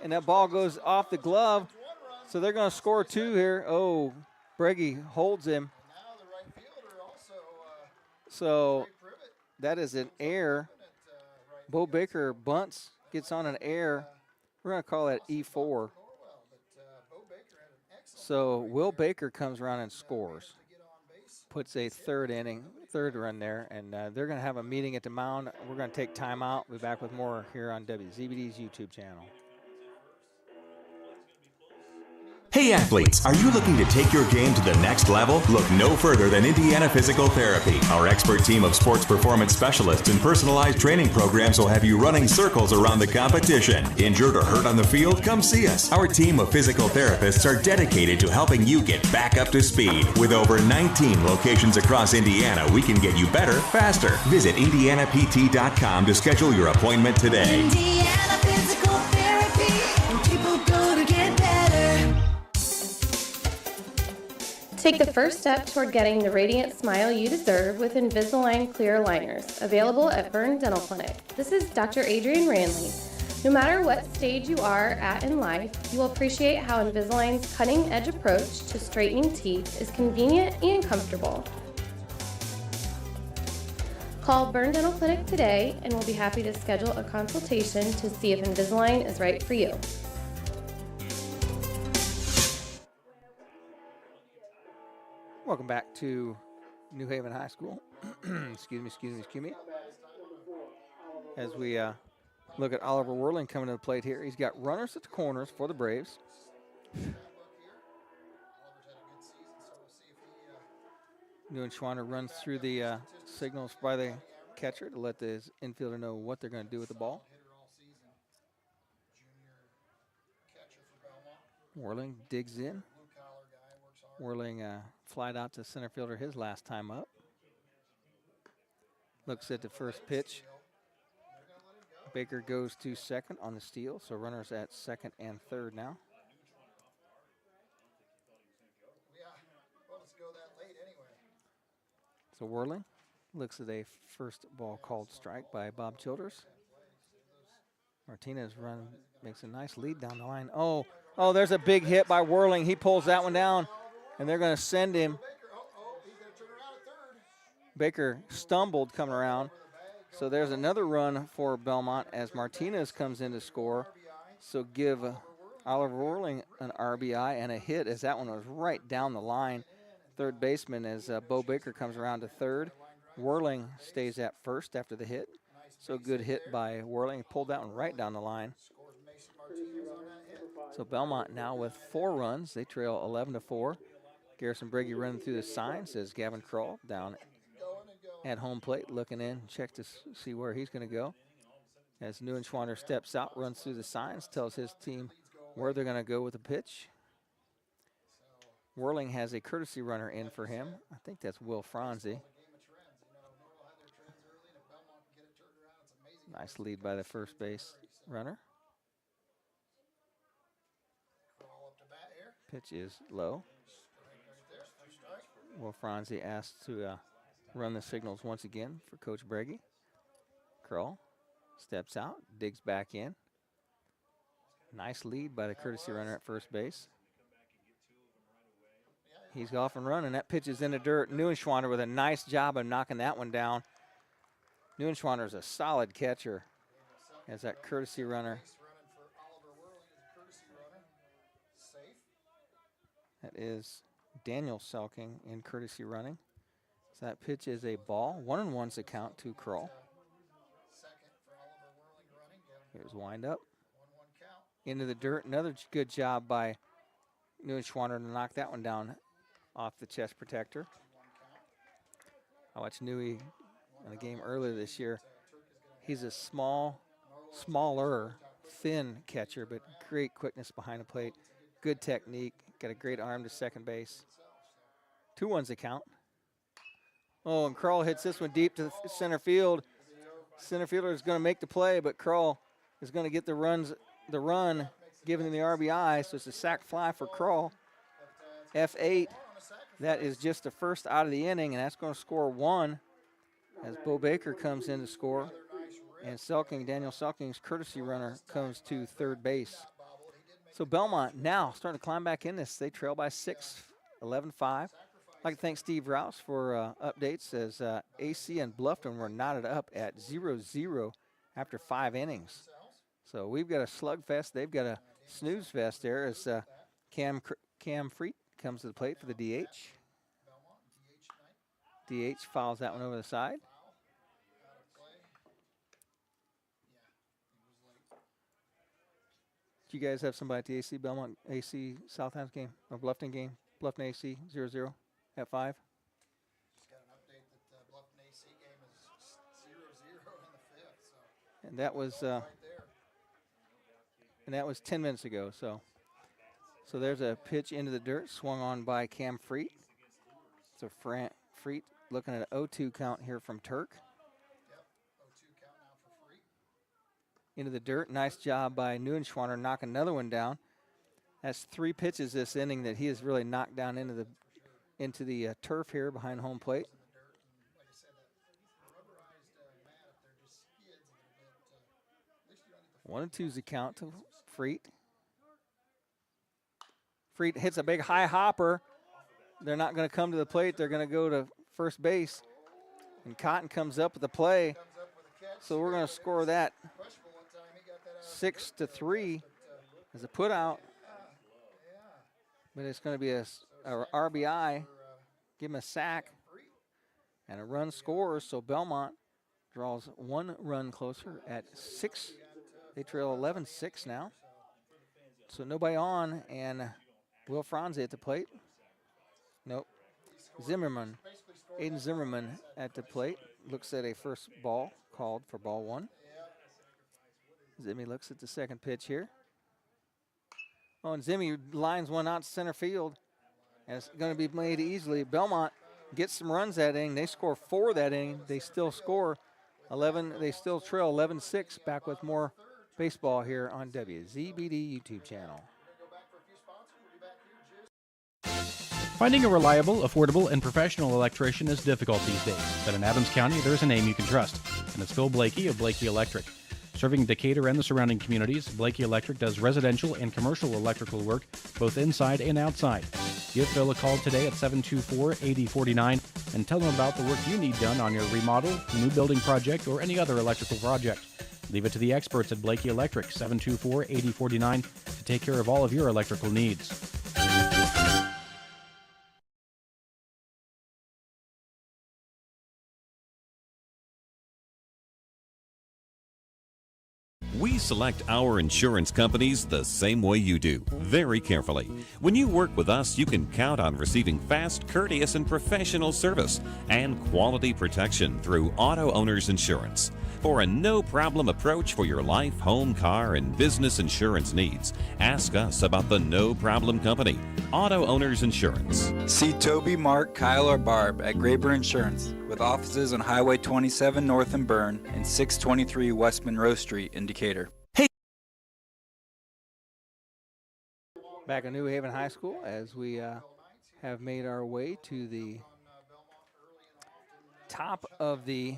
Speaker 1: And that ball goes off the glove. So they're going to score 2 here. Oh, Breggy holds him. So that is an error. Bo Baker bunts, gets on an error. We're going to call that E4. So Will Baker comes around and scores. Puts a third run there, and they're going to have a meeting at the mound. We're going to take time out. We'll be back with more here on WZBD's YouTube channel.
Speaker 2: Hey athletes, are you looking to take your game to the next level? Look no further than Indiana Physical Therapy. Our expert team of sports performance specialists and personalized training programs will have you running circles around the competition. Injured or hurt on the field? Come see us. Our team of physical therapists are dedicated to helping you get back up to speed. With over 19 locations across Indiana, we can get you better, faster. Visit IndianaPT.com to schedule your appointment today.
Speaker 10: Indiana Physical Therapy, where people go to get better.
Speaker 13: Take the first step toward getting the radiant smile you deserve with Invisalign clear aligners, available at Burn Dental Clinic. This is Dr. Adrienne Randley. No matter what stage you are at in life, you will appreciate how Invisalign's cutting-edge approach to straightening teeth is convenient and comfortable. Call Burn Dental Clinic today and we'll be happy to schedule a consultation to see if Invisalign is right for you.
Speaker 1: Welcome back to New Haven High School. Excuse me. As we look at Oliver Whirling coming to the plate here. He's got runners at the corners for the Braves. Neuenschwander runs through the signals by the catcher to let the infielder know what they're going to do with the ball. Whirling digs in. Whirling flied out to center fielder his last time up. Looks at the first pitch. Baker goes to second on the steal, so runners at second and third now. So Whirling looks at a first ball called strike by Bob Childers. Martinez makes a nice lead down the line. Oh, there's a big hit by Whirling. He pulls that one down, and they're going to send him. Baker stumbled coming around. So there's another run for Bellmont as Martinez comes in to score. So give Oliver Whirling an RBI and a hit as that one was right down the line. Third baseman as Bo Baker comes around to third. Whirling stays at first after the hit. So good hit by Whirling. Pulled that one right down the line. So Bellmont now with 4 runs. They trail 11-4. Garrison Briggy running through the signs as Gavin Kroll down at home plate looking in, check to see where he's going to go. As Neuenschwander steps out, runs through the signs, tells his team where they're going to go with the pitch. Whirling has a courtesy runner in for him. I think that's Will Franzi. Nice lead by the first base runner. Pitch is low. Will Franzi asked to run the signals once again for Coach Breggy. Kroll steps out, digs back in. Nice lead by the courtesy runner at first base. He's off and running. That pitch is in the dirt. Neuenschwander with a nice job of knocking that one down. Neuenschwander is a solid catcher as that courtesy runner. That is Daniel Selking in courtesy running. So that pitch is a ball. 1-1's the count to Kroll. Here's wind up. Into the dirt. Another good job by Neuenschwander to knock that one down off the chest protector. I watched Nui in a game earlier this year. He's a smaller, thin catcher, but great quickness behind the plate. Good technique. Got a great arm to second base. 2-1's the count. Oh, and Kroll hits this one deep to center field. Center fielder is going to make the play, but Kroll is going to get the run, giving him the RBI. So it's a sac fly for Kroll. F8. That is just the first out of the inning, and that's going to score 1 as Bo Baker comes in to score. And Daniel Selking's courtesy runner comes to third base. So Bellmont now starting to climb back in this. They trail by 6, 11-5. I'd like to thank Steve Rouse for updates as AC and Bluffton were knotted up at 0-0 after 5 innings. So we've got a slugfest. They've got a snooze fest there as Cam Freet comes to the plate for the DH. DH fouls that one over the side. Do you guys have somebody at the AC Bellmont AC Southampton game or Bluffton game? Bluffton AC 0-0 at 5.
Speaker 20: Just got an update that Bluffton AC game is 0-0 in the 5th. So.
Speaker 1: And that was 10 minutes ago. So there's a pitch into the dirt, swung on by Cam Freet. So Freet looking at an 0-2 count here from Turk.
Speaker 20: Yep, 0-2 count now for Freet.
Speaker 1: Into the dirt. Nice job by Neuenschwander knocking another one down. That's 3 pitches this inning that he has really knocked down into the turf here behind home plate. 1-2's the count to Freet. Freet hits a big high hopper. They're not going to come to the plate. They're going to go to first base. And Cotton comes up with the play. So we're going to score that 6-3 as a put out. But it's going to be a RBI. Give him a sack. And a run scores. So Bellmont draws 1 run closer at 6. They trail 11-6 now. So nobody on, and Will Franzi at the plate. Nope. Aiden Zimmerman at the plate. Looks at a first ball called for ball 1. Zimmy looks at the second pitch here. Oh, and Zimmy lines one out to center field. And it's going to be made easily. Bellmont gets some runs that inning. They score 4 that inning. They still score 11. They still trail 11-6. Back with more baseball here on WZBD YouTube channel.
Speaker 6: Finding a reliable, affordable, and professional electrician is difficult these days, but in Adams County, there's a name you can trust, and it's Phil Blakey of Blakey Electric. Serving Decatur and the surrounding communities, Blakey Electric does residential and commercial electrical work, both inside and outside. Give Phil a call today at 724-8049 and tell him about the work you need done on your remodel, new building project, or any other electrical project. Leave it to the experts at Blakey Electric, 724-8049, to take care of all of your electrical needs.
Speaker 16: We select our insurance companies the same way you do, very carefully. When you work with us, you can count on receiving fast, courteous, and professional service and quality protection through Auto Owners Insurance. For a no-problem approach for your life, home, car, and business insurance needs, ask us about the No Problem Company, Auto Owners Insurance.
Speaker 17: See Toby, Mark, Kyle, or Barb at Graber Insurance with offices on Highway 27 North in Bern and 623 West Monroe Street in Decatur.
Speaker 1: Back at New Haven High School as we have made our way to the top of the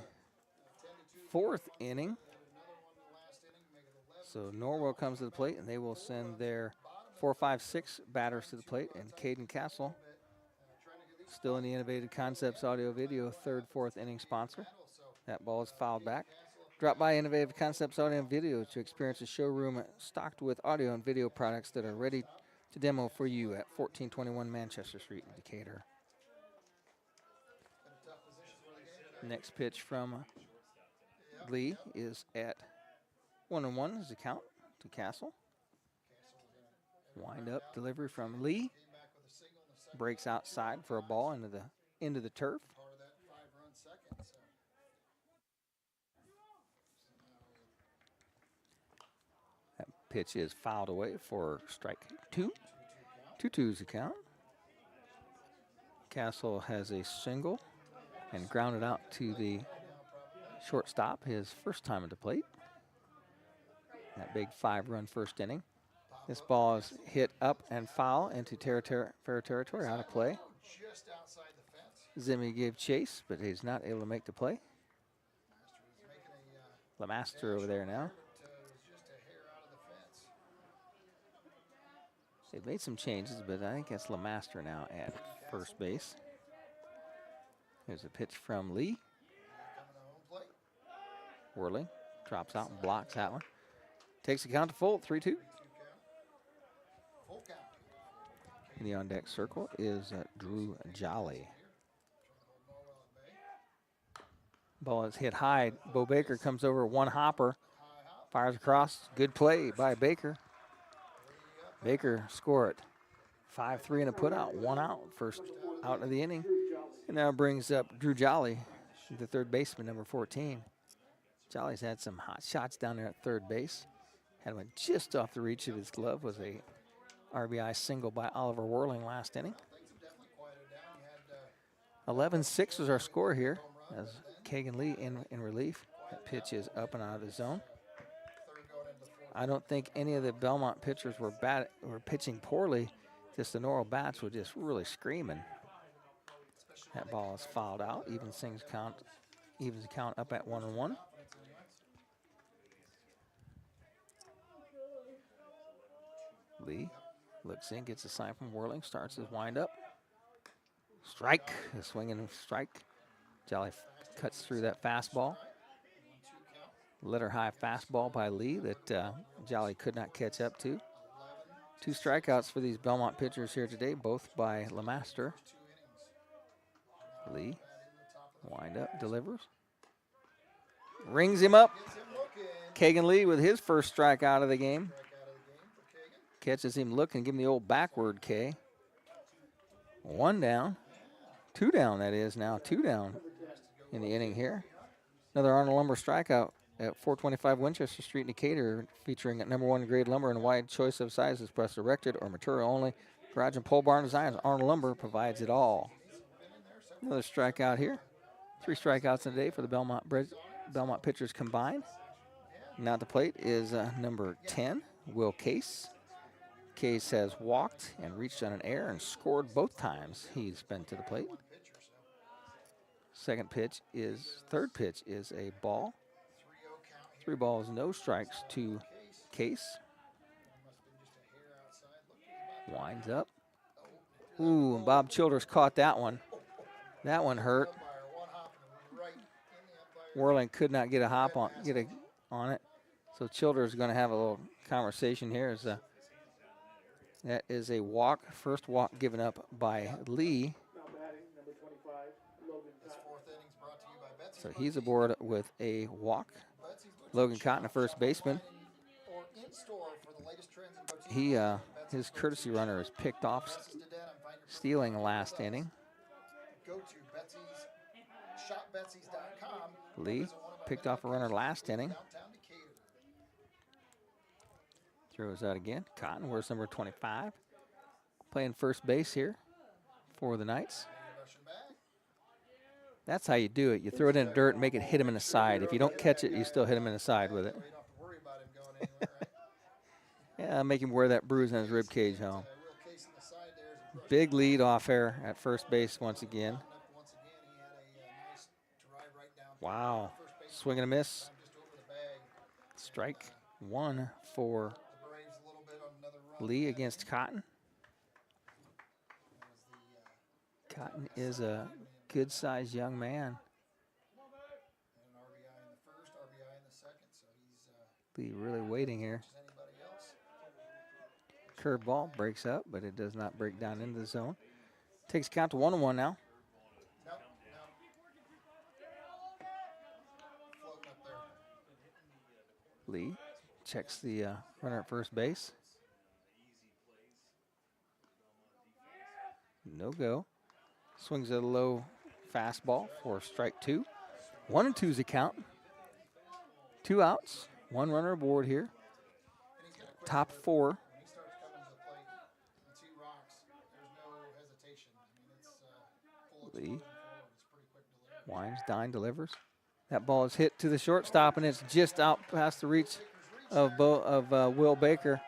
Speaker 1: fourth inning. So Norwell comes to the plate, and they will send their 4, 5, 6 batters to the plate. And Caden Castle, still in the Innovative Concepts Audio Video third, fourth inning sponsor. That ball is fouled back. Drop by Innovative Concepts Audio and Video to experience a showroom stocked with audio and video products that are ready to demo for you at 1421 Manchester Street in Decatur. Next pitch from Lee is at 1-1 is the count to Castle. Wind up delivery from Lee. Breaks outside for a ball into the turf. That pitch is fouled away for strike 2. 2-2 is the count. Castle has a single and grounded out to the shortstop, his first time at the plate. That big 5-run first inning. This ball is hit up and foul into fair territory, out of play. Zimmy gave chase, but he's not able to make the play. Lemaster over there now. They've made some changes, but I think that's Lemaster now at first base. Here's a pitch from Lee. Whirling, drops out and blocks that one. Takes the count to full, 3-2. In the on-deck circle is Drew Jolly. Ball is hit high. Bo Baker comes over, one hopper, fires across. Good play by Baker. Baker scored 5-3 and a putout, 1 out, first out of the inning. And now brings up Drew Jolly, the third baseman, number 14. Jolly's had some hot shots down there at third base. Had one just off the reach of his glove, was a RBI single by Oliver Whirling last inning. 11-6 was our score here as Kagan Lee in relief. That pitch is up and out of the zone. I don't think any of the Bellmont pitchers were pitching poorly. Just the Norwell bats were just really screaming. That ball is fouled out. Evens the count up at 1-1. Lee looks in, gets a sign from Whirling, starts his windup. Strike, a swinging strike. Jolly cuts through that fastball. Letter high fastball by Lee that Jolly could not catch up to. 2 strikeouts for these Bellmont pitchers here today, both by Lemaster. Lee, wind up, delivers. Rings him up. Kagan Lee with his first strikeout of the game. Catches him looking, give him the old backward K. 1 down. 2 down, that is now. 2 down in the inning here. Another Arnold Lumber strikeout at 425 Winchester Street in Decatur, featuring at #1 grade lumber and wide choice of sizes, press erected or material only. Garage and pole barn designs. Arnold Lumber provides it all. Another strikeout here. 3 strikeouts in a day for the Bellmont pitchers combined. Now at the plate is number 10, Will Case. Case has walked and reached on an error and scored both times he's been to the plate. Third pitch is a ball. 3 balls, no strikes to Case. Winds up. Ooh, and Bob Childers caught that one. That one hurt. Whirling could not get a hop on it. So Childers is going to have a little conversation here. That is a walk, first walk given up by Lee. So he's aboard with a walk. Logan Cotton, a first baseman.
Speaker 20: in store for the latest trends in boutique.
Speaker 1: His courtesy runner is picked off, stealing last inning.
Speaker 20: Go to Betsy's, shopbetsys.com.
Speaker 1: Lee picked off a runner last inning. Throws out again. Cotton wears number 25. Playing first base here for the Knights. That's how you do it. You throw it in the dirt and make it hit him in the side. If you don't catch it, you still hit him in the side with it. Yeah, make him wear that bruise on his rib cage home. Big lead off air at first base once again. Wow. Swing and a miss. Strike one for Lee against Cotton. Cotton is a good-sized young man. Lee really waiting here. Curveball breaks up, but it does not break down into the zone. Takes count to 1-1 now. Lee checks the runner at first base. No go. Swings at a low fastball for strike two. 1-2 is the count. 2 outs, 1 runner aboard here. Top 4. Lee winds, Dine delivers. That ball is hit to the shortstop, and it's just out past the reach of Will Baker.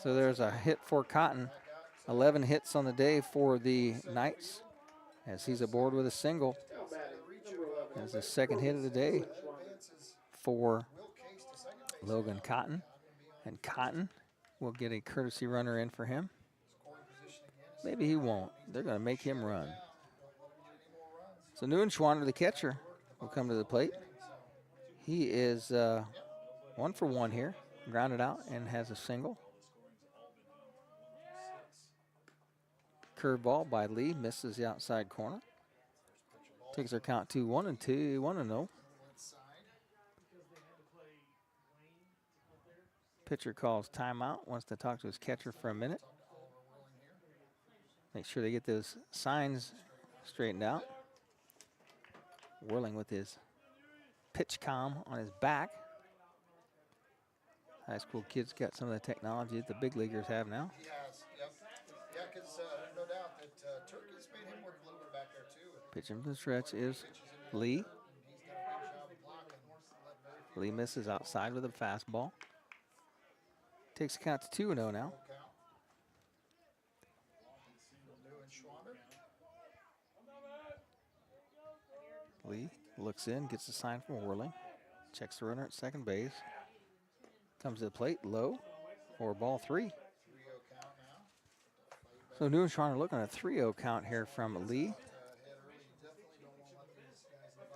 Speaker 1: So there's a hit for Cotton. 11 hits on the day for the Knights, as he's aboard with a single. That's the second hit of the day for Logan Cotton. And Cotton will get a courtesy runner in for him. Maybe he won't. They're going to make him run. So Neuenschwander, the catcher, will come to the plate. He is 1 for 1 here. Grounded out and has a single. Curveball by Lee, misses the outside corner. Takes our count to 1-2, 1-0. Pitcher calls timeout, wants to talk to his catcher for a minute. Make sure they get those signs straightened out. Whirling with his pitch comm on his back. High school kids got some of the technology that the big leaguers have now.
Speaker 20: He has, yep. Yeah, because no doubt that Turk has made him work a little bit back there too.
Speaker 1: Pitching from the stretch is Lee. Lee misses outside with a fastball. Takes a count to 2-0 now. Lee looks in, gets a sign from Whirling. Checks the runner at second base. Comes to the plate, low, for ball 3. So Neuenschwander looking at a 3-0 count here from Lee.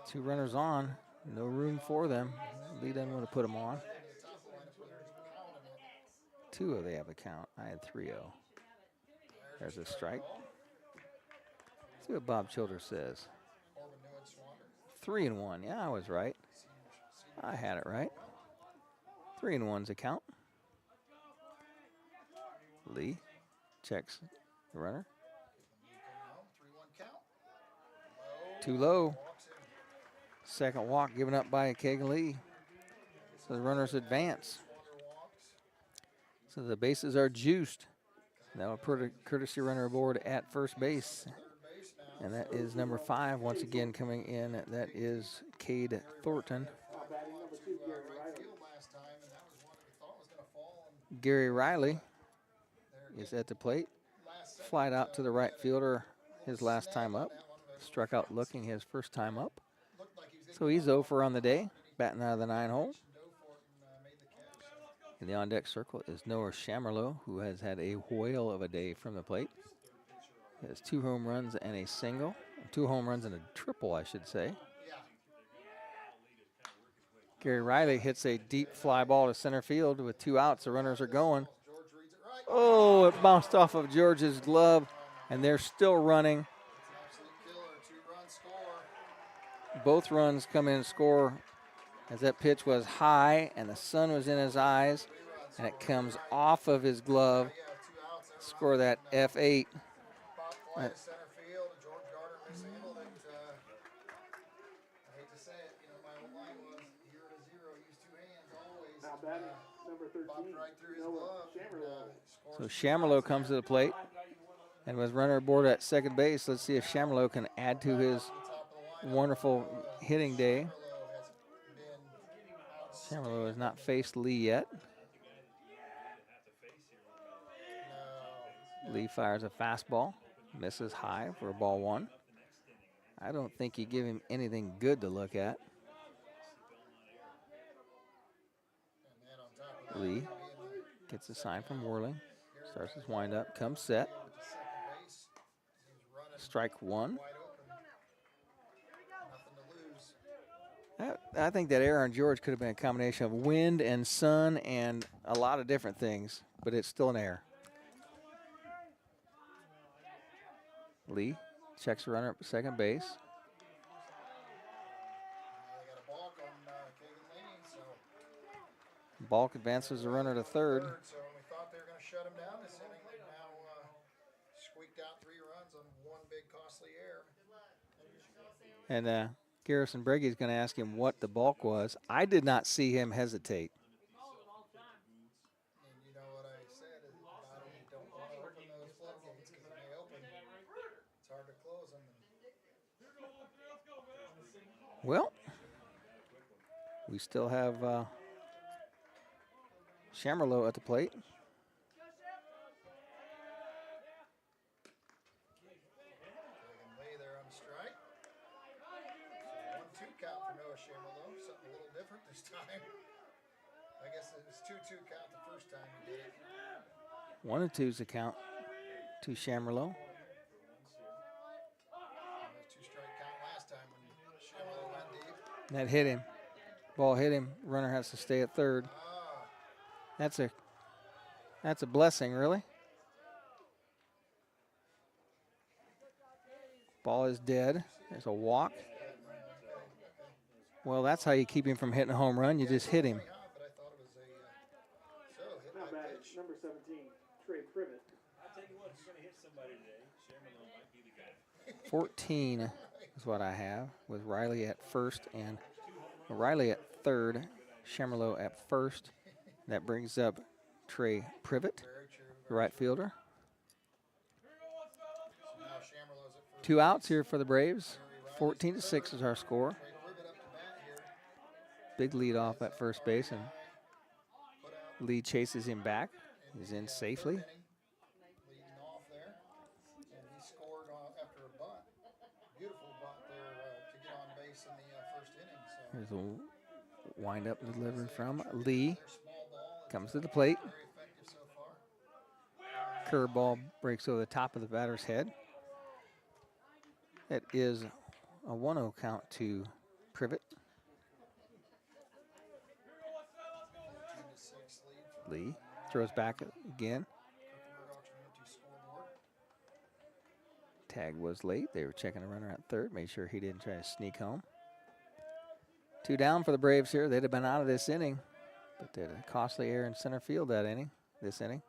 Speaker 1: 2 runners on, no room for them. Lee doesn't want to put them on. 2-0 they have a count. I had 3-0. There's a strike. See what Bob Childers says. 3-1. Yeah, I was right. I had it right. 3-1's a count. Lee checks the runner. 3-1 count. Too low. Second walk given up by Kagan Lee. So the runners advance. So the bases are juiced. Now a courtesy runner aboard at first base. And that is number 5 once again coming in. That is Cade Thornton. Gary Riley is at the plate. Flied out to the right fielder his last time up. Struck out looking his first time up. So he's 0 for on the day, batting out of the 9-hole. In the on-deck circle is Noah Shamerlow, who has had a whale of a day from the plate. He has 2 home runs and a single. 2 home runs and a triple, I should say. Gary Riley hits a deep fly ball to center field with 2 outs. The runners are going. Oh, it bounced off of George's glove, and they're still running. Both runs come in and score as that pitch was high and the sun was in his eyes, and it comes off of his glove. Score that F8.
Speaker 20: Play to center field. George Gardner mishandled it. I hate to say it, my old line was 0-0. Use two hands always. Now batting number 13. Right through his glove.
Speaker 1: So Chamerlow comes to the plate, and with runner aboard at second base, let's see if Chamerlow can add to his wonderful hitting day. Chamerlow has not faced Lee yet. Lee fires a fastball, misses high for a ball one. I don't think you give him anything good to look at. Lee gets a sign from Whirling, starts his windup, comes set. Strike one. I think that error on George could have been a combination of wind and sun and a lot of different things, but it's still an error. Lee checks the runner up at second base. Balk advances the runner to third.
Speaker 20: So we thought they were going to shut him down this inning. They've now squeaked out 3 runs on one big costly error.
Speaker 1: And Garrison Breggy is going to ask him what the balk was. I did not see him hesitate.
Speaker 20: And you know what I said, don't want to open those floodgates because when they open, it's hard to close them.
Speaker 1: Well, we still have Chamerlow at the plate.
Speaker 20: Lay there on the strike. So 1-2 count for Noah Chamerlow. Something a little different this time. I guess it was 2-2 count the first time he did it.
Speaker 1: 1-2's the count to Chamerlow.
Speaker 20: 2-strike count last time when Chamerlow went deep.
Speaker 1: That hit him. Ball hit him. Runner has to stay at third. That's a blessing, really. Ball is dead. There's a walk. Well, that's how you keep him from hitting a home run. You just hit him.
Speaker 14: Number 17, Trey Privet.
Speaker 3: I'll tell you what, if you're going to hit somebody today, Chamerlow might be the guy.
Speaker 1: 14 is what I have, with Riley at first and Riley at third, Chamerlow at first. That brings up Trey Privet, the right fielder. 2 outs here for the Braves. 14-6 is our score. Big lead off at first base, and Lee chases him back. He's in safely.
Speaker 20: Leading off there, and he scored after a bunt. Beautiful bunt there to get on base in the first inning. So.
Speaker 1: There's a wind-up delivery from Lee. Comes to the plate. Curveball breaks over the top of the batter's head. It is a 1-0 count to Privet. Lee throws back again. Tag was late. They were checking the runner at third. Made sure he didn't try to sneak home. 2 down for the Braves here. They'd have been out of this inning, but they had a costly error in center field this inning.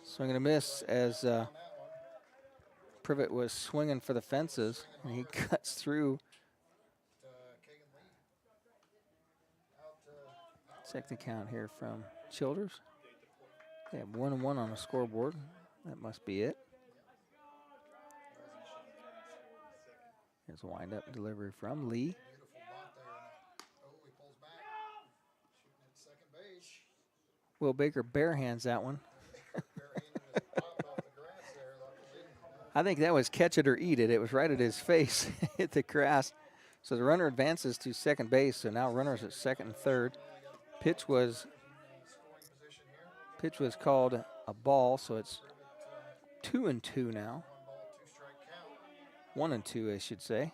Speaker 1: Swing and a miss as Privet was swinging for the fences, and he cuts through. Check the count here from Childers. They have 1-1 on the scoreboard. That must be it. Here's a wind-up delivery from Lee. Will Baker barehands that one. I think that was catch it or eat it. It was right at his face, hit the grass. So the runner advances to second base. So now runners at second and third. Pitch was called a ball, so it's 2-2 now. 1-2, I should say.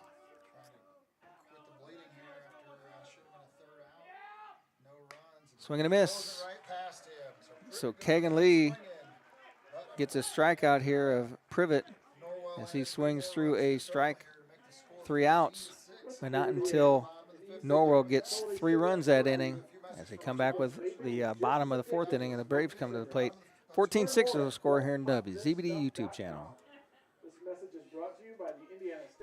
Speaker 1: Swing and a miss. So Kagan Lee gets a strikeout here of Privet as he swings through a strike. 3 outs. but not until Norwell gets 3 runs that inning as they come back with the bottom of the 4th inning, and the Braves come to the plate. 14-6 is the score here in WZBD YouTube channel.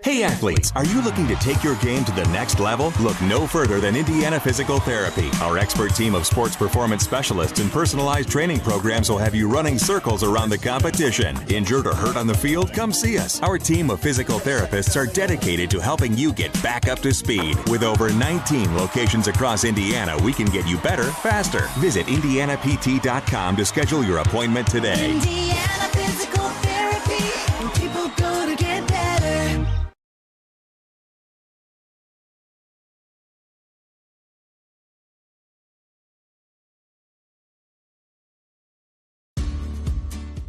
Speaker 2: Hey athletes, are you looking to take your game to the next level? Look no further than Indiana Physical Therapy. Our expert team of sports performance specialists and personalized training programs will have you running circles around the competition. Injured or hurt on the field? Come see us. Our team of physical therapists are dedicated to helping you get back up to speed. With over 19 locations across Indiana, we can get you better, faster. Visit IndianaPT.com to schedule your appointment today.
Speaker 10: Indiana Physical Therapy, where people go to get better.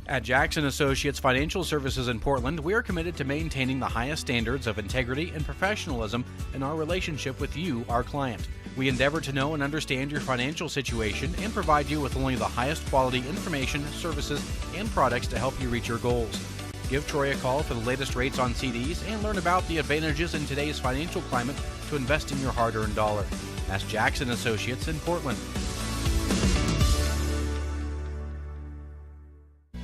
Speaker 6: At Jackson Associates Financial Services in Portland, we are committed to maintaining the highest standards of integrity and professionalism in our relationship with you, our client. We endeavor to know and understand your financial situation and provide you with only the highest quality information, services, and products to help you reach your goals. Give Troy a call for the latest rates on CDs and learn about the advantages in today's financial climate to invest in your hard-earned dollar. That's Jackson Associates in Portland.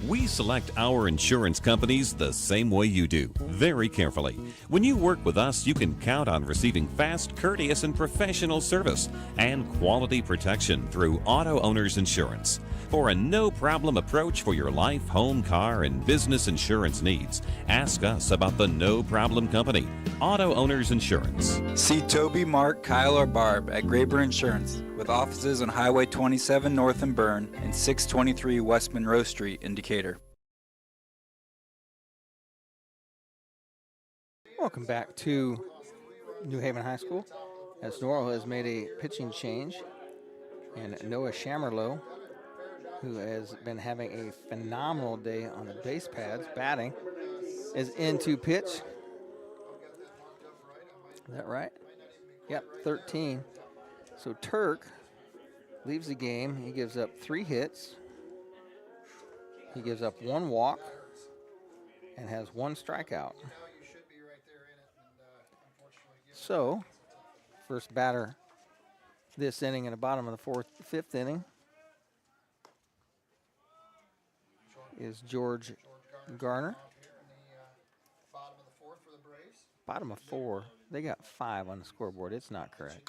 Speaker 16: We select our insurance companies the same way you do, very carefully. When you work with us, you can count on receiving fast, courteous, and professional service and quality protection through Auto Owners Insurance. For a no-problem approach for your life, home, car, and business insurance needs, ask us about the No Problem Company, Auto Owners Insurance.
Speaker 17: See Toby, Mark, Kyle, or Barb at Brewer Insurance with offices on Highway 27 North in Bern and 623 West Monroe Street in Decatur.
Speaker 1: Welcome back to New Haven High School as Norwell has made a pitching change, and Noah Shammerlow, who has been having a phenomenal day on the base pads batting, is into pitch. Is that right? Yep, 13. So Turk leaves the game. He gives up 3 hits. He gives up 1 walk and has 1 strikeout. So, first batter this inning in the bottom of the 5th inning is George Garner. Bottom of 4. They got 5 on the scoreboard. It's not correct.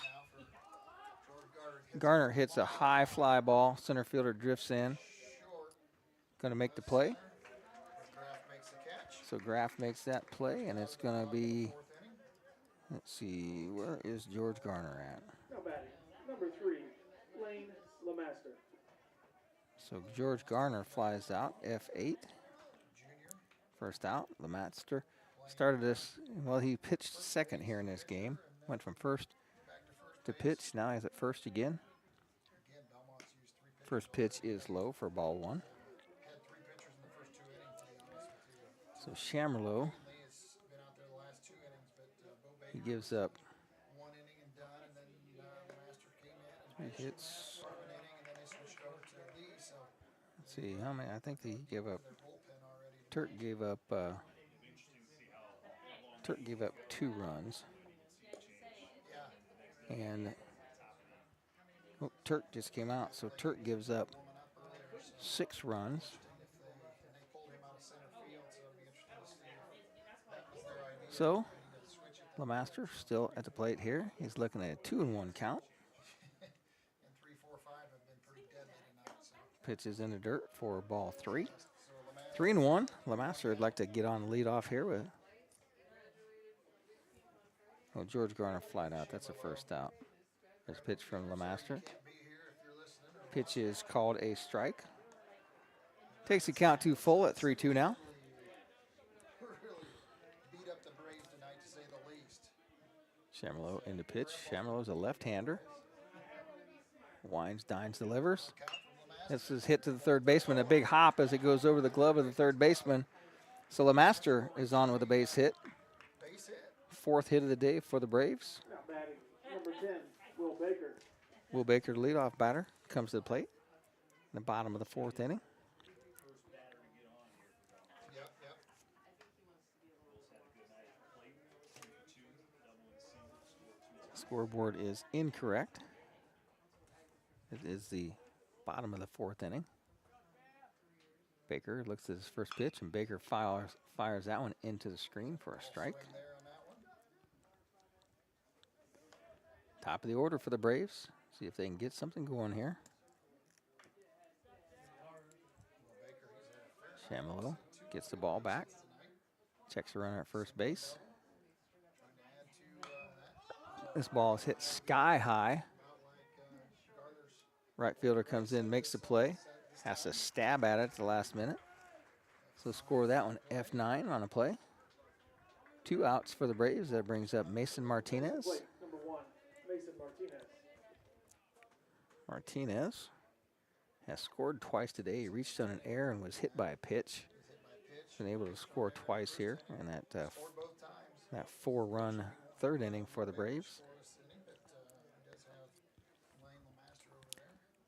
Speaker 1: Garner hits a high fly ball. Center fielder drifts in. Going to make the play. So Graff makes that play, and it's going to be, let's see, where is George Garner at?
Speaker 3: Now batting, number 3, Lane Lemaster.
Speaker 1: So George Garner flies out, F8. First out, Lemaster started this, well, he pitched second here in this game. Went from first to pitch, now he's at first again. First pitch is low for ball 1. So Shammerlow, he gives up 3 hits. Let's see, how many? I think he gave up, Turk gave up 2 runs. And Turk just came out, so Turk gives up 6 runs. So, Lemaster still at the plate here. He's looking at a 2-1 count. Pitches in the dirt for ball 3. 3-1. Lemaster would like to get on the lead off here with. Oh, George Garner flied out. That's the first out. There's a pitch from Lemaster. Pitch is called a strike. Takes the count 2 full at 3-2 now. Shammerlow into pitch. Shammerlow's a left-hander. Winds, dines, delivers. This is hit to the third baseman. A big hop as it goes over the glove of the third baseman. So Lemaster is on with a base hit. 4th hit of the day for the Braves.
Speaker 3: Now batting, number 10, Will Baker.
Speaker 1: Will Baker, the leadoff batter, comes to the plate in the bottom of the 4th inning. Scoreboard is incorrect. It is the bottom of the 4th inning. Baker looks at his first pitch, and Baker fires that one into the screen for a strike. Top of the order for the Braves. See if they can get something going here. Shamalo gets the ball back. Checks the runner at first base. This ball is hit sky high. Right fielder comes in, makes the play. Has to stab at it at the last minute. So score that one, F9 on a play. 2 outs for the Braves. That brings up Mason Martinez.
Speaker 3: Number 1, Mason Martinez.
Speaker 1: Martinez has scored twice today. He reached on an error and was hit by a pitch. Been able to score twice here in that 4-run 3rd inning for the Braves.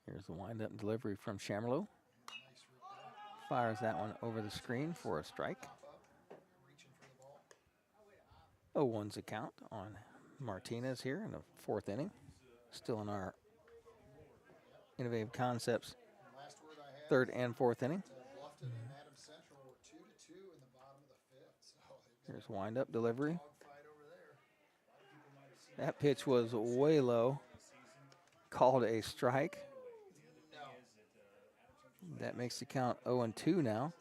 Speaker 1: Here's the windup delivery from Shamalo. Fires that one over the screen for a strike. 0-1's a count on Martinez here in the 4th inning. Still in our Innovative Concepts 3rd and 4th inning. Here's windup delivery. That pitch was way low. Called a strike. That makes the count 0-2 now.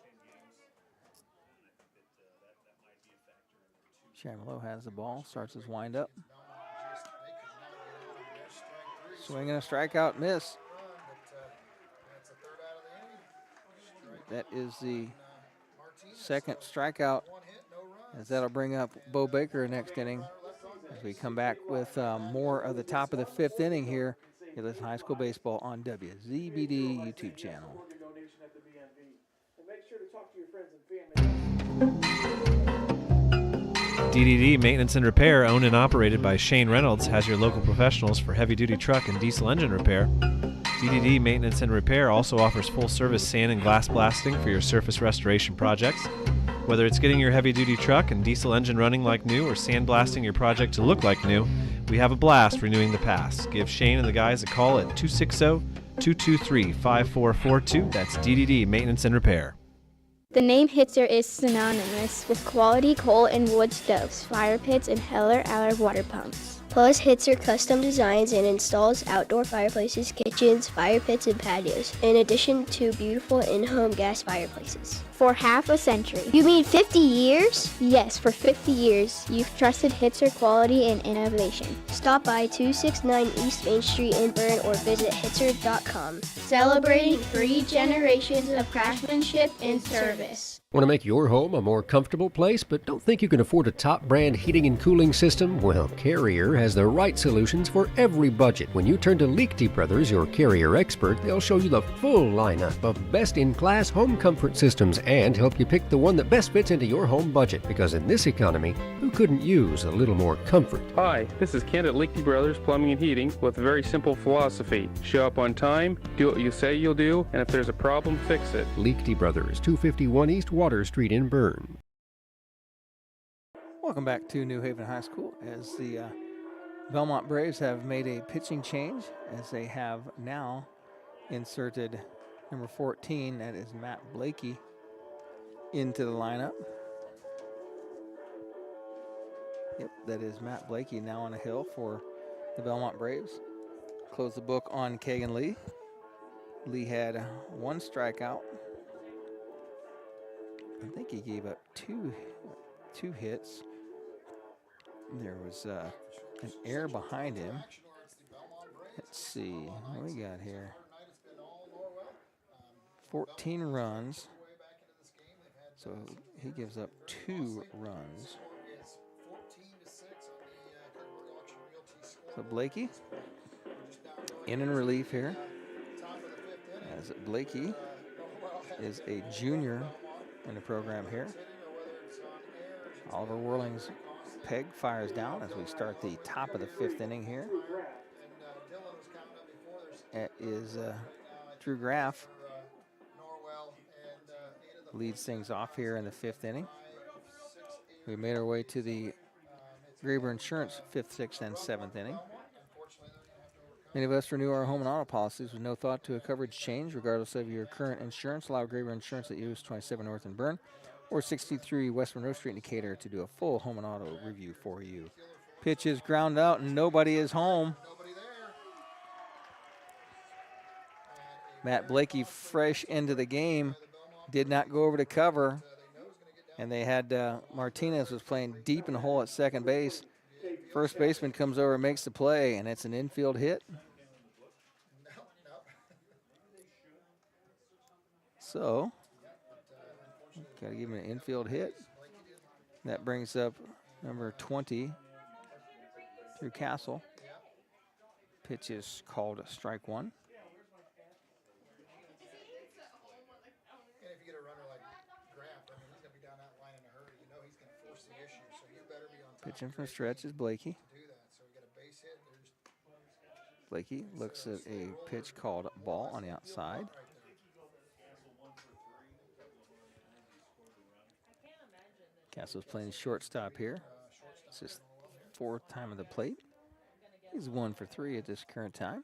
Speaker 1: Shamalo has the ball, starts his windup. Swing and a strikeout, miss. That is the 2nd strikeout, as that'll bring up Bo Baker next inning. As we come back with more of the top of the 5th inning here. You listen to High School Baseball on WZBD YouTube channel.
Speaker 14: DDD Maintenance and Repair, owned and operated by Shane Reynolds, has your local professionals for heavy-duty truck and diesel engine repair. DDD Maintenance and Repair also offers full-service sand and glass blasting for your surface restoration projects. Whether it's getting your heavy-duty truck and diesel engine running like new or sandblasting your project to look like new, we have a blast renewing the past. Give Shane and the guys a call at 260-223-5442. That's DDD Maintenance and Repair.
Speaker 18: The name Hitzer is synonymous with quality coal and wood stoves, fire pits, and Heller-Aller water pumps. Plus, Hitzer custom designs and installs outdoor fireplaces, kitchens, fire pits, and patios, in addition to beautiful in-home gas fireplaces. For half a century. You mean 50 years? Yes, for 50 years, you've trusted Hitzer quality and innovation. Stop by 269 East Main Street in Bern or visit hitzer.com. Celebrating 3 generations of craftsmanship and service.
Speaker 12: Want to make your home a more comfortable place, but don't think you can afford a top brand heating and cooling system? Well, Carrier has the right solutions for every budget. When you turn to Liechty Brothers, your Carrier expert, they'll show you the full lineup of best-in-class home comfort systems and help you pick the one that best fits into your home budget. Because in this economy, who couldn't use a little more comfort?
Speaker 21: Hi, this is Kent at Liechty Brothers Plumbing and Heating with a very simple philosophy. Show up on time, do what you say you'll do, and if there's a problem, fix it.
Speaker 12: Liechty Brothers, 251 East Water Street in Bern.
Speaker 1: Welcome back to New Haven High School, as the Bellmont Braves have made a pitching change, as they have now inserted number 14, that is Matt Blakey, into the lineup. Yep, that is Matt Blakey now on a hill for the Bellmont Braves. Close the book on Kagan Lee. Lee had 1 strikeout. I think he gave up two hits. There was an error behind him. Let's see what we got here. 14 runs. So he gives up 2 runs. So Blakey in relief here, as Blakey is a junior in the program here. Oliver Whirling's peg fires down as we start the top of the 5th inning here. It is Drew Graff leads things off here in the 5th inning. We made our way to the Graber Insurance 5th, 6th, and 7th inning. Many of us renew our home and auto policies with no thought to a coverage change, regardless of your current insurance. Allow Graber Insurance at US 27 North and Bern or 63 West Monroe Street in Decatur to do a full home and auto review for you. Pitch is ground out and nobody is home. Matt Blakey, fresh into the game, did not go over to cover. And they had Martinez was playing deep in the hole at second base. First baseman comes over and makes the play, and it's an infield hit. So, got to give him an infield hit. That brings up number 20, Drew Castle. Pitch is called a strike one. Pitching from stretch is Blakey. Blakey looks at a pitch called ball on the outside. Castle's playing shortstop here. It's his 4th time at the plate. He's 1 for 3 at this current time.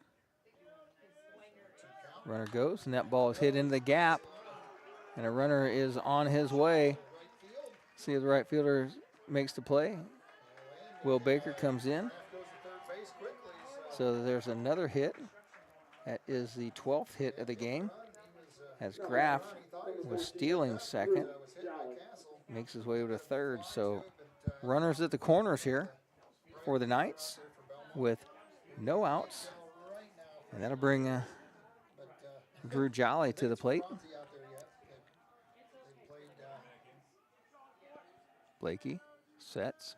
Speaker 1: Runner goes, and that ball is hit into the gap. And a runner is on his way. See if the right fielder makes the play. Will Baker comes in. So there's another hit. That is the 12th hit of the game. As Graff was stealing second. Makes his way to third. So runners at the corners here for the Knights with no outs. And that'll bring Drew Jolly to the plate. Blakey sets.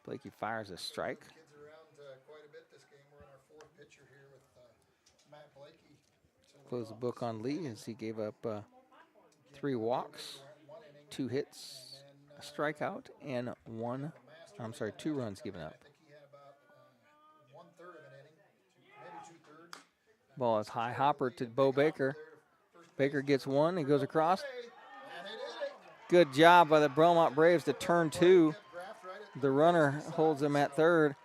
Speaker 1: Blakey fires a strike. Close the book on Lee as he gave up 3 walks, 2 hits, a strikeout, and 2 runs given up. Ball is high hopper to Bo Baker. Baker gets 1, he goes across. Good job by the Bellmont Braves to turn 2. The runner holds him at third,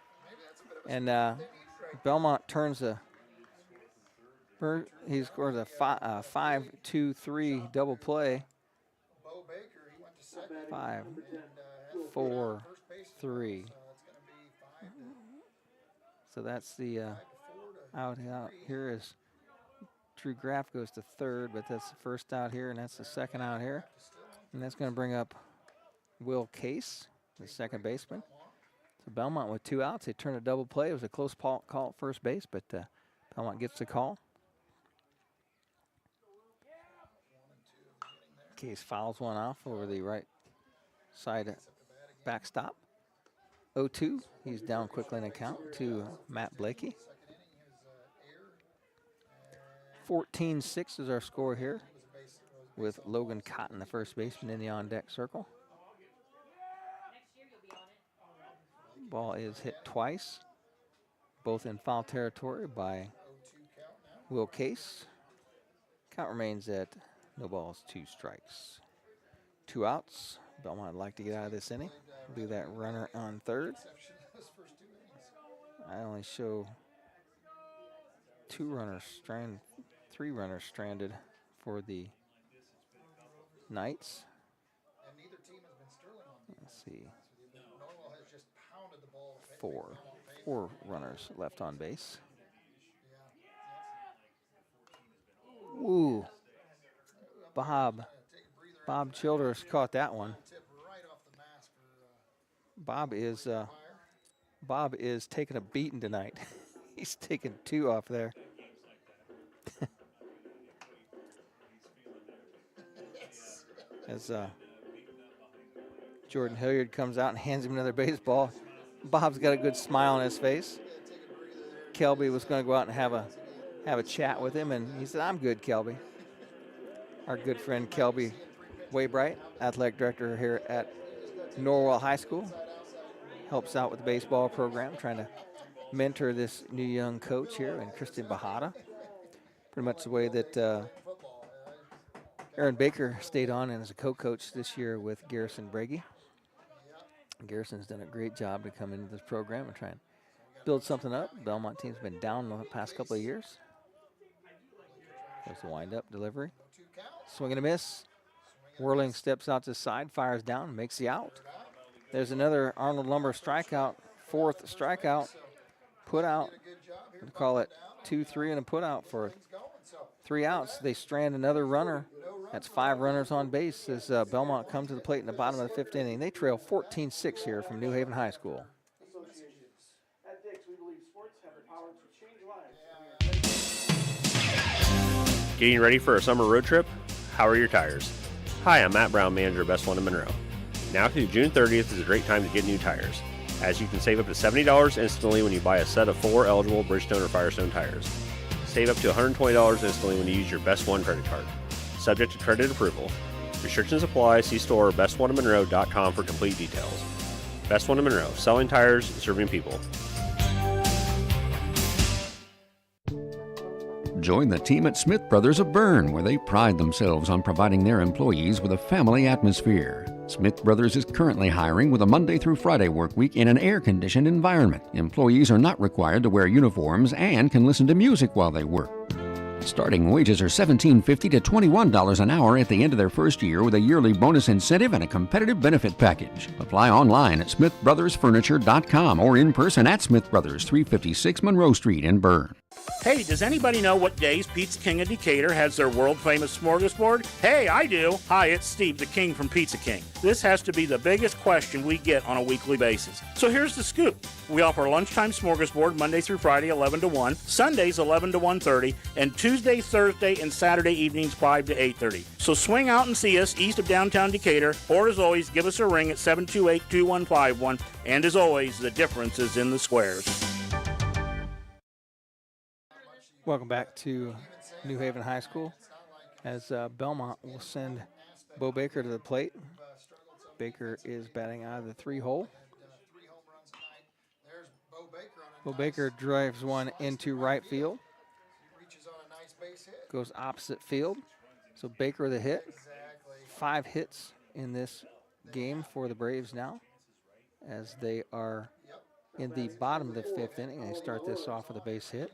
Speaker 1: and Bellmont turns he scores a 5-2-3 double play. 5, 4, 3. So that's the out here is Drew Graff goes to third, but that's the first out here, and that's the second out here. And that's going to bring up Will Case, the second baseman. So Bellmont with 2 outs. They turned a double play. It was a close call at first base, but Bellmont gets the call. Case fouls one off over the right side backstop. 0-2. He's down quickly in the count to Matt Blakey. 14-6 is our score here, with Logan Cotton, the first baseman, in the on-deck circle. Ball is hit twice, both in foul territory by Will Case. Count remains at no balls, 2 strikes. 2 outs. Bellmont would like to get out of this inning. Do that runner on third. I only show 3 runners stranded for the Knights. Let's see. 4 runners left on base. Ooh. Bob Childers caught that one. Bob is taking a beating tonight. He's taking 2 off there. As Jordan Hilliard comes out and hands him another baseball, Bob's got a good smile on his face. Kelby was going to go out and have a chat with him, and he said, "I'm good, Kelby." Our good friend Kelby Waybright, athletic director here at Norwell High School, helps out with the baseball program, trying to mentor this new young coach here, and Kristen Bahada. Pretty much the way that Aaron Baker stayed on and as a co-coach this year with Garrison Brady. Garrison's done a great job to come into this program and try and build something up. Bellmont team's been down the past couple of years. There's the wind-up delivery. Swing and a miss. Whirling steps out to the side, fires down, makes the out. There's another Arnold Lumber strikeout, fourth strikeout, put out. We'll call it 2-3 and a put out for 3 outs. They strand another runner. That's 5 runners on base as Bellmont comes to the plate in the bottom of the 5th inning. They trail 14-6 here from New Haven High School.
Speaker 4: Getting ready for a summer road trip? How are your tires? Hi, I'm Matt Brown, manager of Best One in Monroe. Now through June 30th is a great time to get new tires, as you can save up to $70 instantly when you buy a set of 4 eligible Bridgestone or Firestone tires. Save up to $120 instantly when you use your Best One credit card. Subject to credit approval. Restrictions apply. See store or bestoneofmonroe.com for complete details. Best One in Monroe, selling tires, serving people.
Speaker 5: Join the team at Smith Brothers of Bern, where they pride themselves on providing their employees with a family atmosphere. Smith Brothers is currently hiring with a Monday through Friday work week in an air-conditioned environment. Employees are not required to wear uniforms and can listen to music while they work. Starting wages are $17.50 to $21 an hour at the end of their first year, with a yearly bonus incentive and a competitive benefit package. Apply online at smithbrothersfurniture.com or in person at Smith Brothers, 356 Monroe Street in Bern.
Speaker 15: Hey, does anybody know what days Pizza King of Decatur has their world-famous smorgasbord? Hey, I do. Hi, it's Steve, the King from Pizza King. This has to be the biggest question we get on a weekly basis. So here's the scoop. We offer a lunchtime smorgasbord Monday through Friday, 11 to 1, Sundays, 11 to 1:30, and Tuesday, Thursday, and Saturday evenings, 5 to 8:30. So swing out and see us east of downtown Decatur, or as always, give us a ring at 728-2151. And as always, the difference is in the squares.
Speaker 1: Welcome back to New Haven High School as Bellmont will send Bo Baker to the plate. Baker is batting out of the 3-hole. Bo Baker drives one into right field. Goes opposite field. So Baker the hit. 5 hits in this game for the Braves now, as they are in the bottom of the 5th inning. They start this off with a base hit.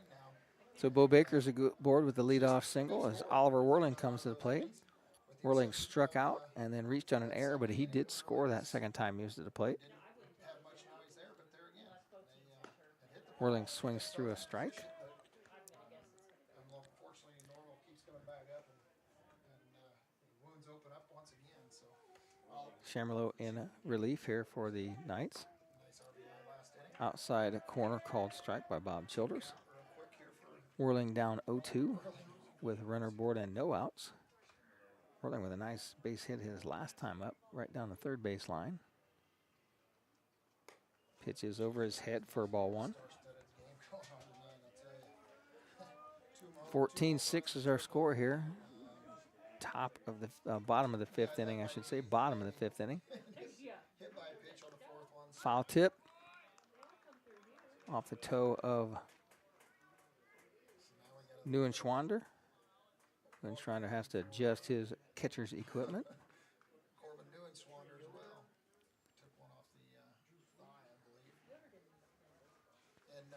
Speaker 1: So Bo Baker's aboard with the leadoff single as Oliver Whirling comes to the plate. Whirling struck out and then reached on an error, but he did score that second time he was at the plate. Whirling swings through a strike. Chamerlo in relief here for the Knights. Outside corner called strike by Bob Childers. Whirling down 0-2 with runner aboard and no outs. Whirling with a nice base hit his last time up, right down the third base line. Pitch is over his head for ball 1. 14-6 is our score here. Top of the bottom of the 5th inning, I should say. Bottom of the 5th inning. Foul tip off the toe of Neuenschwander. Neuenschwander has to adjust his catcher's equipment.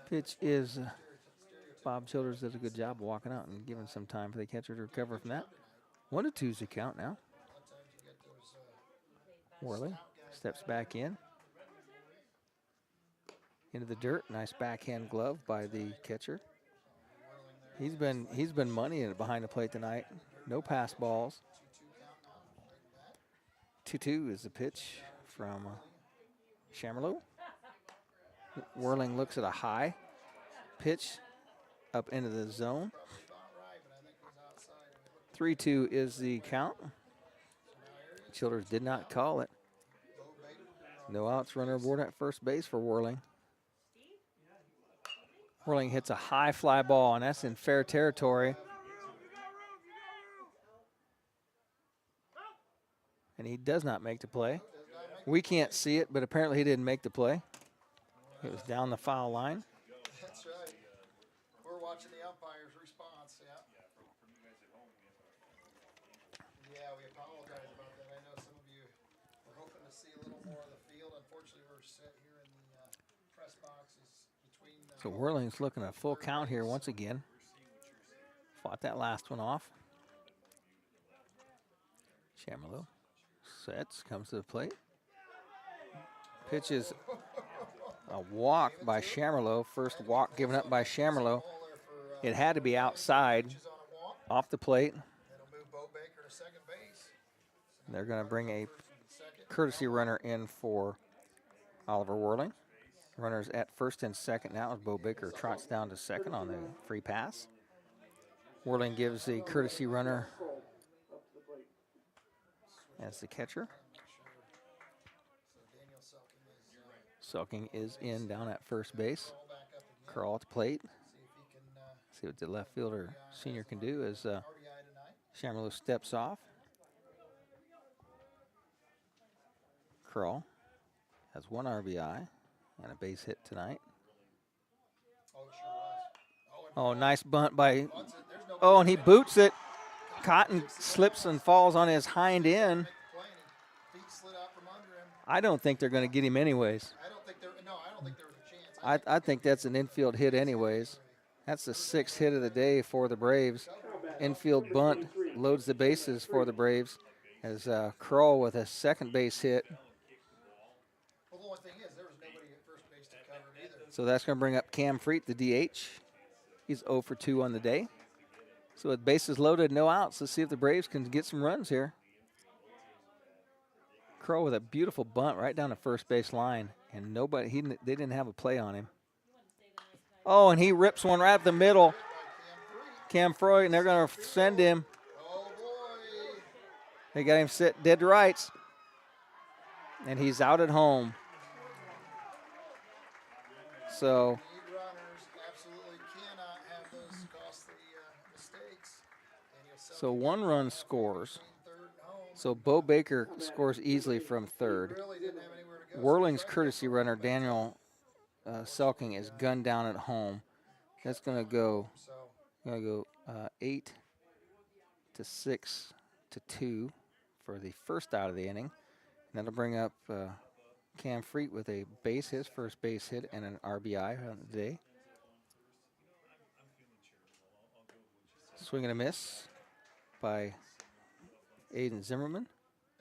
Speaker 1: Pitch is Bob Childers does a good job walking out and giving some time for the catcher to recover from that. 1-2's the count now. Whirling steps back in. Into the dirt. Nice backhand glove by the catcher. He's been moneying it behind the plate tonight. No pass balls. 2-2 is the pitch from Chamerlo. Whirling looks at a high pitch up into the zone. 3-2 is the count. Childers did not call it. No outs, runner aboard at first base for Whirling. Whirling hits a high fly ball, and that's in fair territory. And he does not make the play. We can't see it, but apparently he didn't make the play. It was down the foul line.
Speaker 20: That's right. We're watching the umpire's response, yeah. Yeah, we apologize about that. I know some of you were hoping to see a little more of the field.
Speaker 1: So Whirling's looking at a full count here once again. Fought that last one off. Chamerlow sets, comes to the plate. Pitches a walk by Chamerlow. First walk given up by Chamerlow. It had to be outside, off the plate. They're going to bring a courtesy runner in for Oliver Whirling. Runners at first and second now as Bo Baker trots down to second on the free pass. Whirling gives the courtesy runner as the catcher. Sulking is in down at first base. Curl at the plate. See what the left fielder senior can do as Chamerlow steps off. Curl has one RBI and a base hit tonight. Oh, nice bunt by, oh, and he boots it. Cotton slips and falls on his hind end. I don't think they're going to get him anyways. I think that's an infield hit anyways. That's the 6th hit of the day for the Braves. Infield bunt loads the bases for the Braves as Kroll with a second base hit. So that's going to bring up Cam Freet, the DH. He's 0 for 2 on the day. So with bases loaded, no outs, let's see if the Braves can get some runs here. Crow with a beautiful bunt right down the first base line, and they didn't have a play on him. Oh, and he rips one right up the middle. Cam Freud, and they're going to send him. They got him set dead to rights, and he's out at home. So one run scores. So Bo Baker scores easily from third. Whirling's courtesy runner, Daniel Selking, is gunned down at home. That's going to go 8 to 6 to 2 for the first out of the inning. And that'll bring up Cam Freet with a base hit, first base hit, and an RBI on the day. Swing and a miss by Aiden Zimmerman.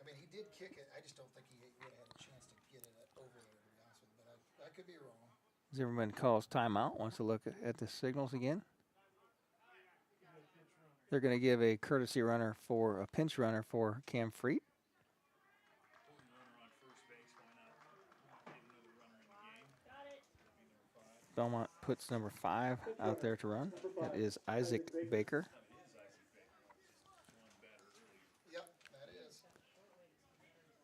Speaker 20: I mean, he did kick it. I just don't think he would have had a chance to get it over there, to be honest with you. But I could be wrong.
Speaker 1: Zimmerman calls timeout, wants to look at the signals again. They're going to give a courtesy runner for a pinch runner for Cam Freet. Bellmont puts number 5 out there to run. That is Isaac Baker.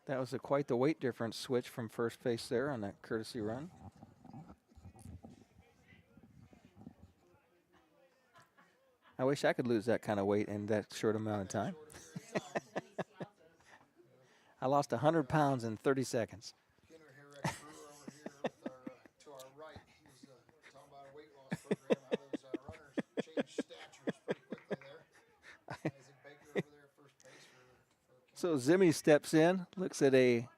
Speaker 1: That was quite the weight difference switch from first base there on that courtesy run. I wish I could lose that kind of weight in that short amount of time. I lost 100 pounds in 30 seconds. So Zimmy steps in, looks at a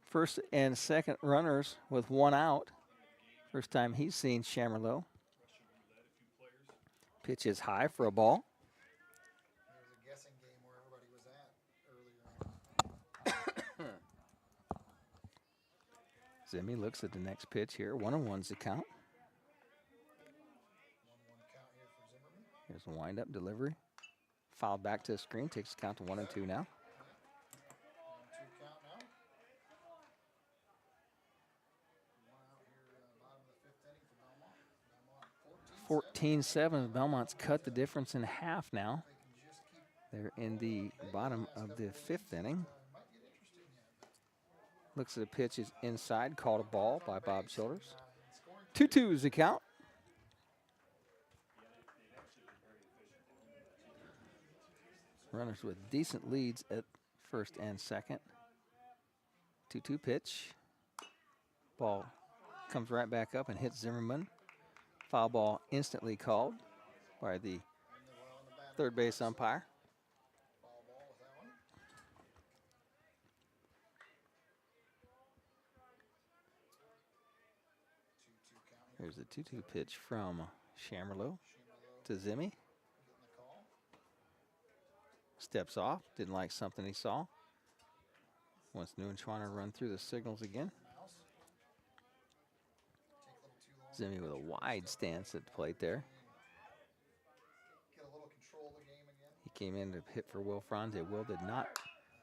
Speaker 1: first and second runners with one out. First time he's seen Chamerlow. Pitch is high for a ball.
Speaker 20: There was a guessing game where everybody was at earlier.
Speaker 1: Zimmy looks at the next pitch here. 1-1's the count.
Speaker 20: 1-1 count here for Zimmerman.
Speaker 1: Here's the windup delivery. Fouled back to the screen, takes the count to 1-2 now.
Speaker 20: 1-2 count now. 1 out here, bottom of the 5th inning for Bellmont.
Speaker 1: 14-7. Belmont's cut the difference in half now. They're in the bottom of the 5th inning. Looks at the pitch is inside, called a ball by Bob Childers. 2-2 is the count. Runners with decent leads at first and second. 2-2 pitch. Ball comes right back up and hits Zimmerman. Foul ball instantly called by the third base umpire. Here's the 2-2 pitch from Shamerlow to Zimmy. Steps off, didn't like something he saw. Wants Neuenschwander to run through the signals again. Zimmy with a wide stance at the plate there. He came in to hit for Will Franze. Will did not.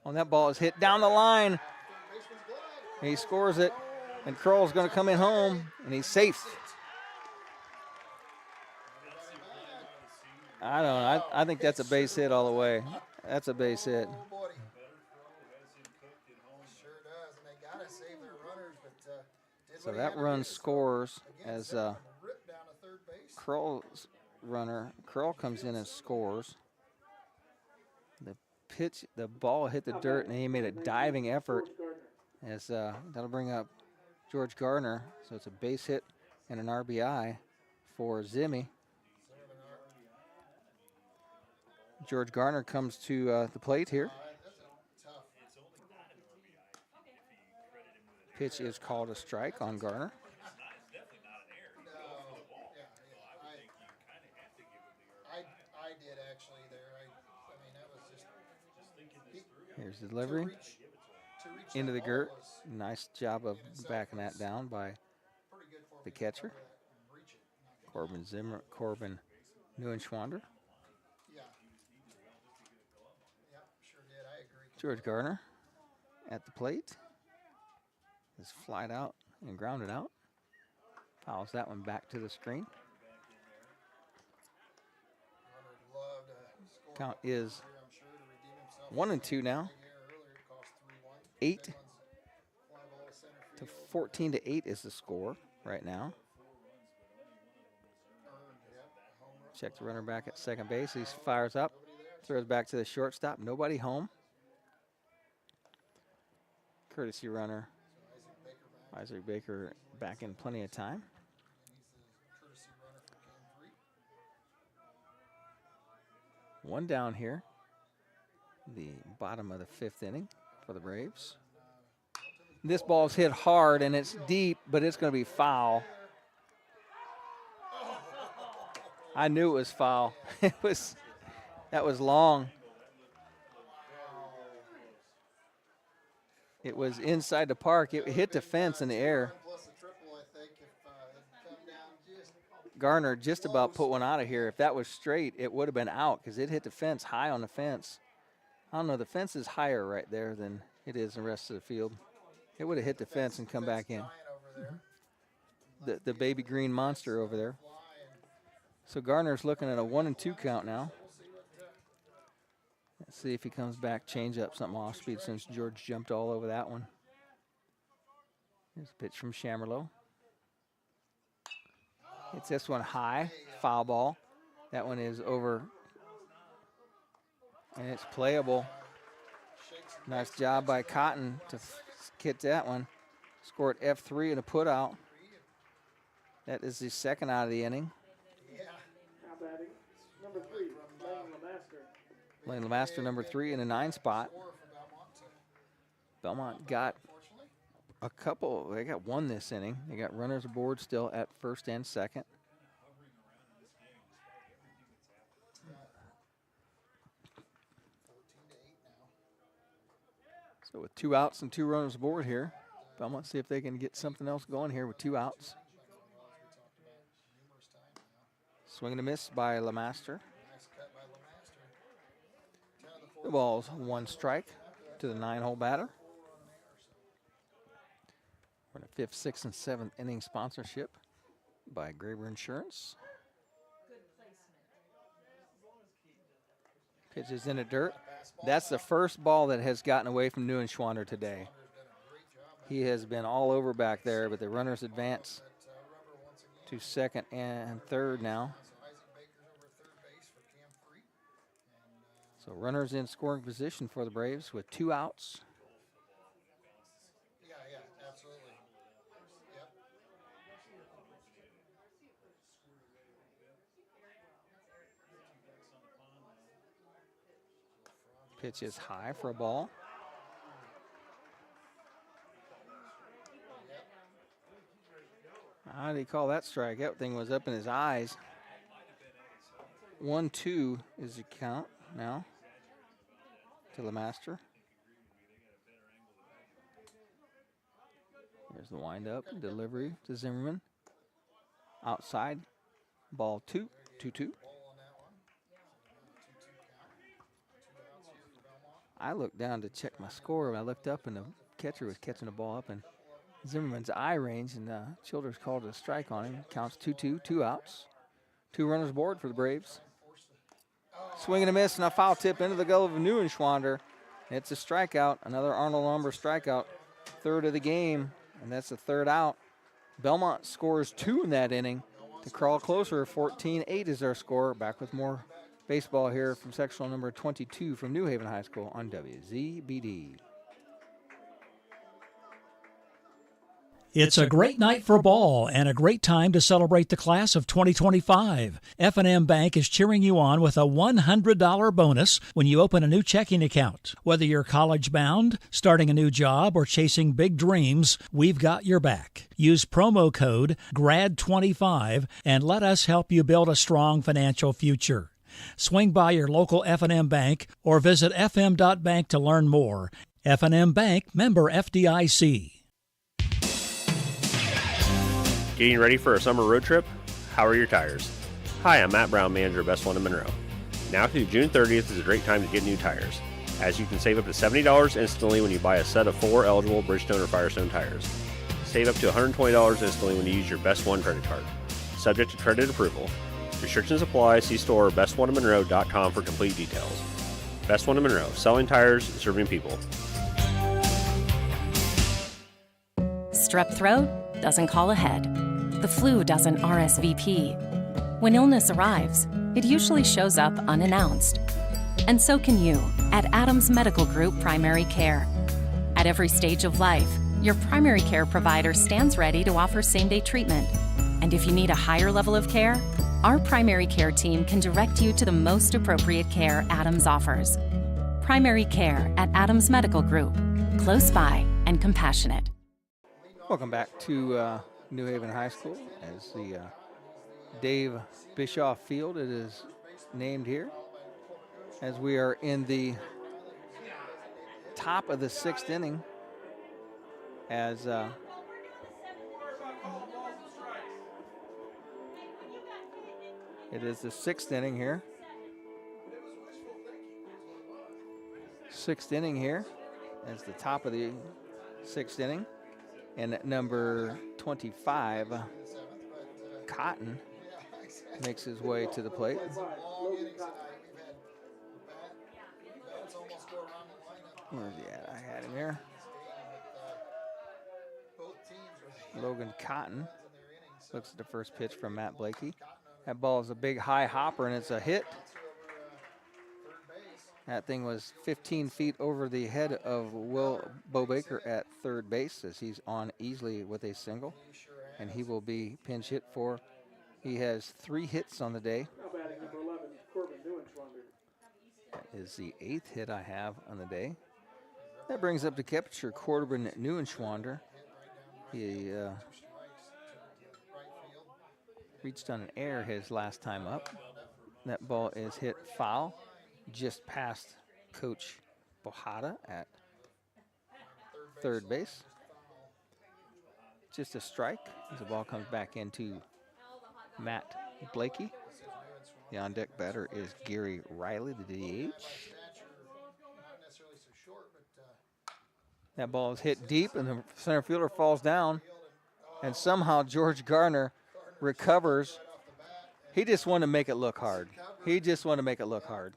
Speaker 1: On that ball is hit down the line. And he scores it. And Kroll's going to come in home, and he's safe. I don't know. I think that's a base hit all the way. That's a base hit. So that run scores as Kroll's runner. Kroll comes in and scores. The pitch, the ball hit the dirt, and he made a diving effort. As that'll bring up George Gardner. So it's a base hit and an RBI for Zimmy. George Gardner comes to the plate here. Pitch is called a strike on Gardner.
Speaker 20: I did actually there. I mean, that was just thinking.
Speaker 1: Here's the delivery. Into the girt. Nice job of backing that down by the catcher. Corbin Neuenschwander. George Gardner at the plate. Is flied out and grounded out. Fouls that one back to the screen. Count is 1-2 now. 14-8 is the score right now. Check the runner back at second base. He fires up, throws back to the shortstop. Nobody home. Courtesy runner. Isaac Baker back in plenty of time. One down here. The bottom of the fifth inning for the Braves. This ball's hit hard and it's deep, but it's going to be foul. I knew it was foul. That was long. It was inside the park. It hit the fence in the air. Garner just about put one out of here. If that was straight, it would have been out because it hit the fence, high on the fence. I don't know, the fence is higher right there than it is in the rest of the field. It would have hit the fence and come back in. The baby green monster over there. So Garner's looking at a 1-2 count now. Let's see if he comes back, change up something off speed since George jumped all over that one. Here's a pitch from Shamerlow. Hits this one high, foul ball. That one is over, and it's playable. Nice job by Cotton to hit that one. Scored F3 and a put out. That is the second out of the inning.
Speaker 3: Number 3,
Speaker 1: Lane Lemaster, number 3 in the 9 spot. Bellmont got a couple. They got one this inning. They got runners aboard still at first and second. So with 2 outs and 2 runners aboard here, Bellmont see if they can get something else going here with 2 outs. Swing and a miss by Lemaster. The ball's 1 strike to the 9-hole batter. We're in a 5th, 6th, and 7th inning sponsorship by Brewer Insurance. Pitches in the dirt. That's the first ball that has gotten away from Neuenschwander today. He has been all over back there, but the runners advance to second and third now. So runners in scoring position for the Braves with 2 outs.
Speaker 20: Yeah, absolutely. Yep.
Speaker 1: Pitch is high for a ball. How did he call that strike? That thing was up in his eyes. 1-2 is the count now to the master. Here's the windup, delivery to Zimmerman. Outside, ball 2-2. I looked down to check my score. I looked up and the catcher was catching the ball up in Zimmerman's eye range, and Childers called a strike on him. Counts 2-2, 2 outs. 2 runners aboard for the Braves. Swing and a miss, and a foul tip into the glove of Neuenschwander. It's a strikeout, another Arnold Lumber strikeout. Third of the game, and that's the third out. Bellmont scores 2 in that inning to crawl closer. 14-8 is our score. Back with more baseball here from sectional number 22 from New Haven High School on WZBD.
Speaker 7: It's a great night for ball and a great time to celebrate the class of 2025. F&M Bank is cheering you on with a $100 bonus when you open a new checking account. Whether you're college-bound, starting a new job, or chasing big dreams, we've got your back. Use promo code GRAD25 and let us help you build a strong financial future. Swing by your local F&M Bank or visit fm.bank to learn more. F&M Bank, member FDIC.
Speaker 4: Getting ready for a summer road trip? How are your tires? Hi, I'm Matt Brown, manager of Best One in Monroe. Now through June 30th is a great time to get new tires, as you can save up to $70 instantly when you buy a set of 4 eligible Bridgestone or Firestone tires. Save up to $120 instantly when you use your Best One credit card. Subject to credit approval. Restrictions apply. See store or bestoneofmonroe.com for complete details. Best One in Monroe, selling tires, serving people.
Speaker 22: Strep throat doesn't call ahead. The flu doesn't RSVP. When illness arrives, it usually shows up unannounced. And so can you at Adams Medical Group Primary Care. At every stage of life, your primary care provider stands ready to offer same-day treatment. And if you need a higher level of care, our primary care team can direct you to the most appropriate care Adams offers. Primary care at Adams Medical Group. Close by and compassionate.
Speaker 1: Welcome back to New Haven High School as the Dave Bischoff Field, it is named here, as we are in the top of the 6th inning as it is the 6th inning here. 6th inning here as the top of the 6th inning. And at number 25, Cotton makes his way to the plate. Where's he at? I had him here. Logan Cotton looks at the first pitch from Matt Blakey. That ball is a big high hopper, and it's a hit. That thing was 15 feet over the head of Will Bobaker at third base, as he's on easily with a single, and he will be pinch hit for. He has 3 hits on the day. That is the 8th hit I have on the day. That brings up the catcher Corbin Neuenschwander. He reached on an error his last time up. That ball is hit foul, just past Coach Bohada at third base. Just a strike as the ball comes back into Matt Blakey. The on-deck batter is Gary Riley, the DH. That ball is hit deep, and the center fielder falls down, and somehow George Garner recovers. He just wanted to make it look hard. He just wanted to make it look hard.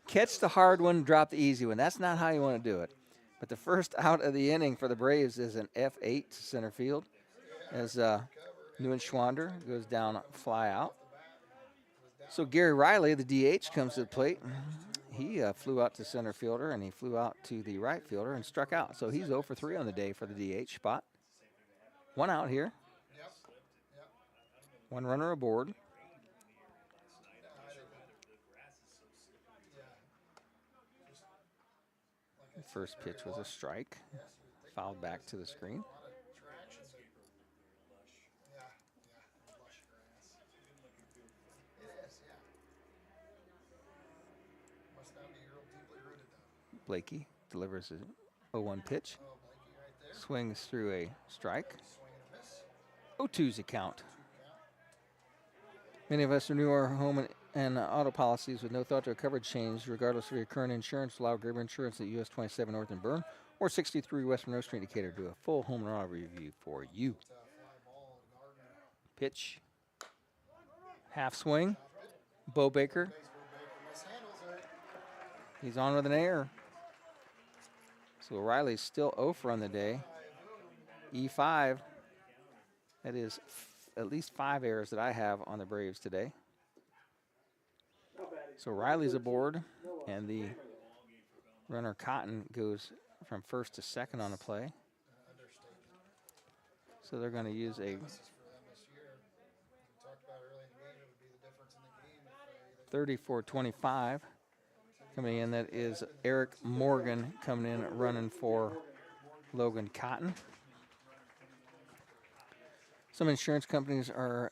Speaker 1: Catch the hard one, drop the easy one. That's not how you want to do it. But the first out of the inning for the Braves is an F8 center field as Neuenschwander goes down, fly out. So Gary Riley, the DH, comes to the plate. He flew out to center fielder, and he flew out to the right fielder and struck out. So he's 0 for 3 on the day for the DH spot. 1 out here. 1 runner aboard. The first pitch was a strike. Fouled back to the screen. Blakey delivers a 0-1 pitch. Swings through a strike. 0-2's the count. Many of us renew our home and auto policies with no thought to a coverage change, regardless of your current insurance. Allow Graber Insurance at US 27 North and Byrne or 63 West Monroe Street, Decatur to do a full home and auto review for you. Pitch. Half swing. Bo Baker. He's on with an error. So Riley's still 0 for on the day. E5. That is at least 5 errors that I have on the Braves today. So Riley's aboard, and the runner Cotton goes from first to second on a play. So they're going to use a 34-25 coming in. That is Eric Morgan coming in running for Logan Cotton. Some insurance companies are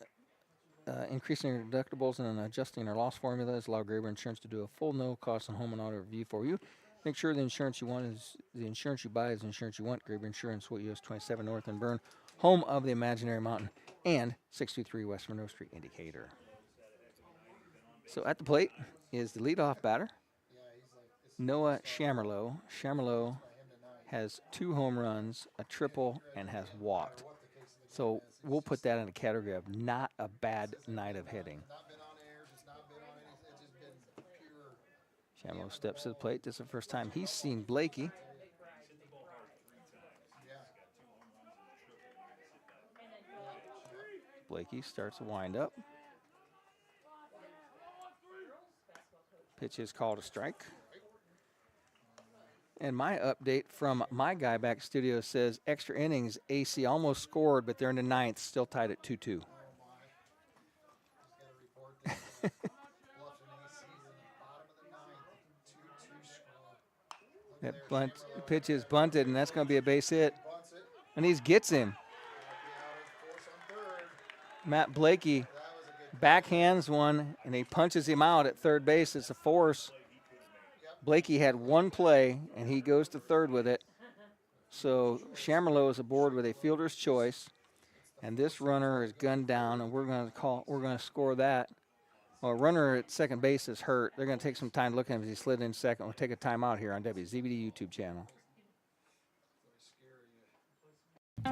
Speaker 1: increasing their deductibles and adjusting their loss formulas. Allow Graber Insurance to do a full no-cost and home and auto review for you. Make sure the insurance you want is the insurance you buy is the insurance you want. Graber Insurance, US 27 North and Byrne, home of the Imaginary Mountain, and 623 West Monroe Street, in Decatur. So at the plate is the leadoff batter, Noah Shamerlow. Shamerlow has 2 home runs, a triple, and has walked. So we'll put that in a category of not a bad night of hitting. Shamerlow steps to the plate. This is the first time he's seen Blakey. Blakey starts to wind up. Pitch is called a strike. And my update from my guy back studio says extra innings, AC almost scored, but they're in the 9th, still tied at 2-2. That pitch is bunted, and that's going to be a base hit. And he gets him. Matt Blakey backhands one, and he punches him out at third base. It's a force. Blakey had one play, and he goes to third with it. So Shamerlow is aboard with a fielder's choice, and this runner is gunned down, and we're going to score that. Well, a runner at second base is hurt. They're going to take some time to look at him as he slid in second. We'll take a timeout here on WZBD YouTube channel.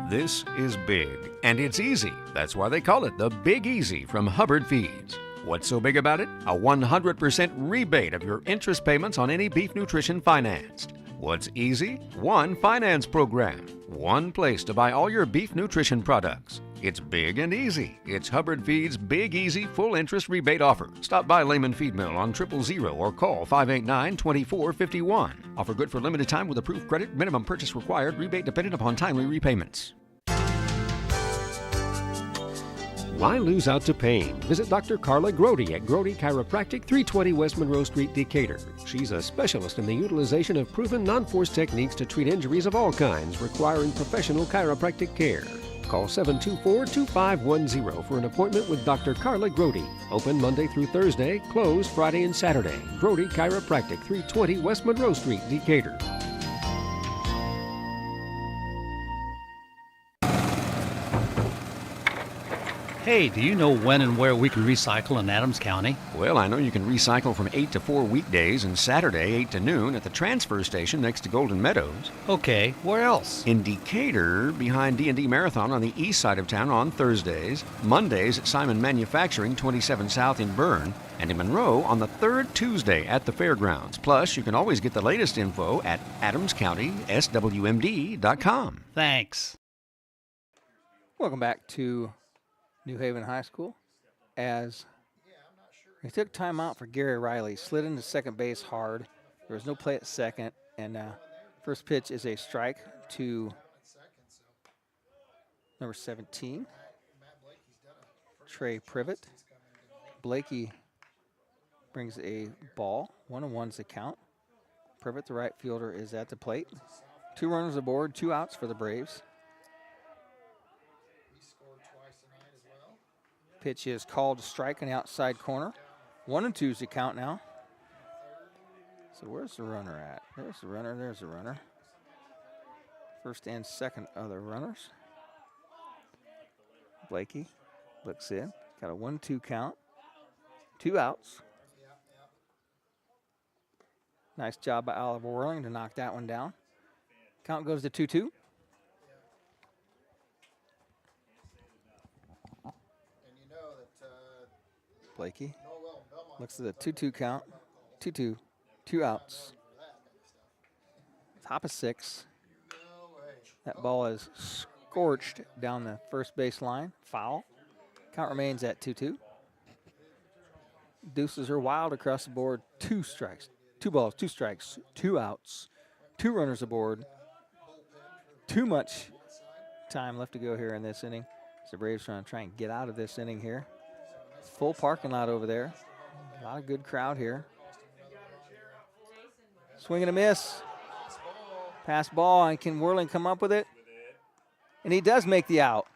Speaker 5: This is big, and it's easy. That's why they call it the Big Easy from Hubbard Feeds. What's so big about it? A 100% rebate of your interest payments on any beef nutrition financed. What's easy? One finance program. One place to buy all your beef nutrition products. It's big and easy. It's Hubbard Feeds' Big Easy Full Interest Rebate Offer. Stop by Lehman Feed Mill on 000 or call 589-2451. Offer good for limited time with approved credit. Minimum purchase required. Rebate dependent upon timely repayments.
Speaker 12: Why lose out to pain? Visit Dr. Carla Grody at Grody Chiropractic, 320 West Monroe Street, Decatur. She's a specialist in the utilization of proven non-force techniques to treat injuries of all kinds requiring professional chiropractic care. Call 724-2510 for an appointment with Dr. Carla Grody. Open Monday through Thursday, closed Friday and Saturday. Grody Chiropractic, 320 West Monroe Street, Decatur.
Speaker 7: Hey, do you know when and where we can recycle in Adams County?
Speaker 5: Well, I know you can recycle from 8 to 4 weekdays and Saturday 8 to noon at the transfer station next to Golden Meadows.
Speaker 7: Okay, where else?
Speaker 5: In Decatur, behind D&D Marathon on the east side of town on Thursdays, Mondays at Simon Manufacturing 27 South in Byrne, and in Monroe on the third Tuesday at the fairgrounds. Plus, you can always get the latest info at adamscountyswmd.com.
Speaker 7: Thanks.
Speaker 1: Welcome back to New Haven High School, as they took time out for Gary Riley. Slid into second base hard. There was no play at second, and first pitch is a strike to number 17, Trey Privet. Blakey brings a ball. 1-1's the count. Privet, the right fielder, is at the plate. 2 runners aboard, 2 outs for the Braves. Pitch is called a strike in the outside corner. 1-2's the count now. So where's the runner at? There's the runner, there's the runner. First and second other runners. Blakey looks in, got a 1-2 count, 2 outs. Nice job by Oliver Whirling to knock that one down. Count goes to 2-2. Blakey looks at the 2-2 count, 2-2, 2 outs. Top of 6. That ball is scorched down the first base line. Foul. Count remains at 2-2. Deuces are wild across the board. 2 strikes, 2 balls, 2 strikes, 2 outs, 2 runners aboard. Too much time left to go here in this inning. So the Braves trying to try and get out of this inning here. Full parking lot over there. A lot of good crowd here. Swing and a miss. Pass ball, and can Whirling come up with it? And he does make the out.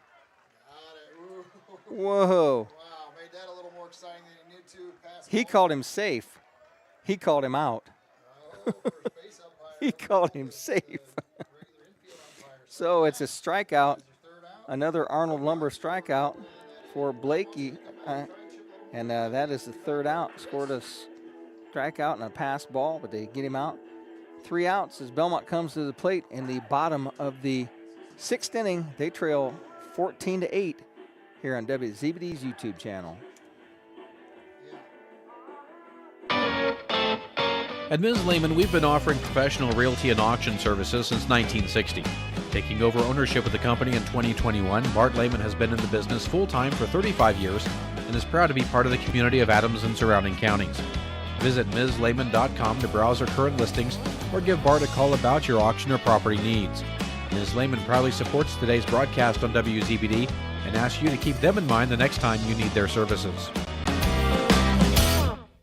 Speaker 1: Whoa.
Speaker 20: Made that a little more exciting than he needed to.
Speaker 1: He called him safe. He called him out. He called him safe. So it's a strikeout. Another Arnold Lumber strikeout for Blakey. And that is the 3rd out. Scored a strikeout and a pass ball, but they get him out. 3 outs as Bellmont comes to the plate in the bottom of the 6th inning. They trail 14-8 here on WZBD's YouTube channel.
Speaker 6: At Ms. Lehman, we've been offering professional realty and auction services since 1960. Taking over ownership of the company in 2021, Bart Lehman has been in the business full-time for 35 years and is proud to be part of the community of Adams and surrounding counties. Visit MsLehman.com to browse our current listings or give Bart a call about your auction or property needs. Ms. Lehman proudly supports today's broadcast on WZBD and asks you to keep them in mind the next time you need their services.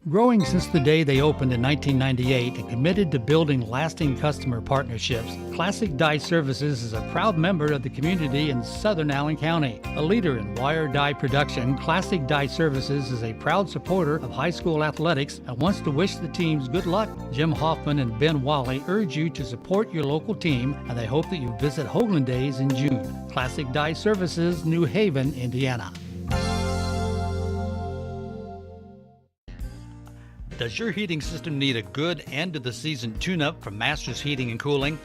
Speaker 7: Growing since the day they opened in 1998 and committed to building lasting customer partnerships, Classic Dye Services is a proud member of the community in southern Allen County. A leader in wire dye production, Classic Dye Services is a proud supporter of high school athletics and wants to wish the teams good luck. Jim Hoffman and Ben Wally urge you to support your local team, and they hope that you visit Hoagland Days in June. Classic Dye Services, New Haven, Indiana. Does your heating system need a good end-of-the-season tune-up from Masters Heating and Cooling?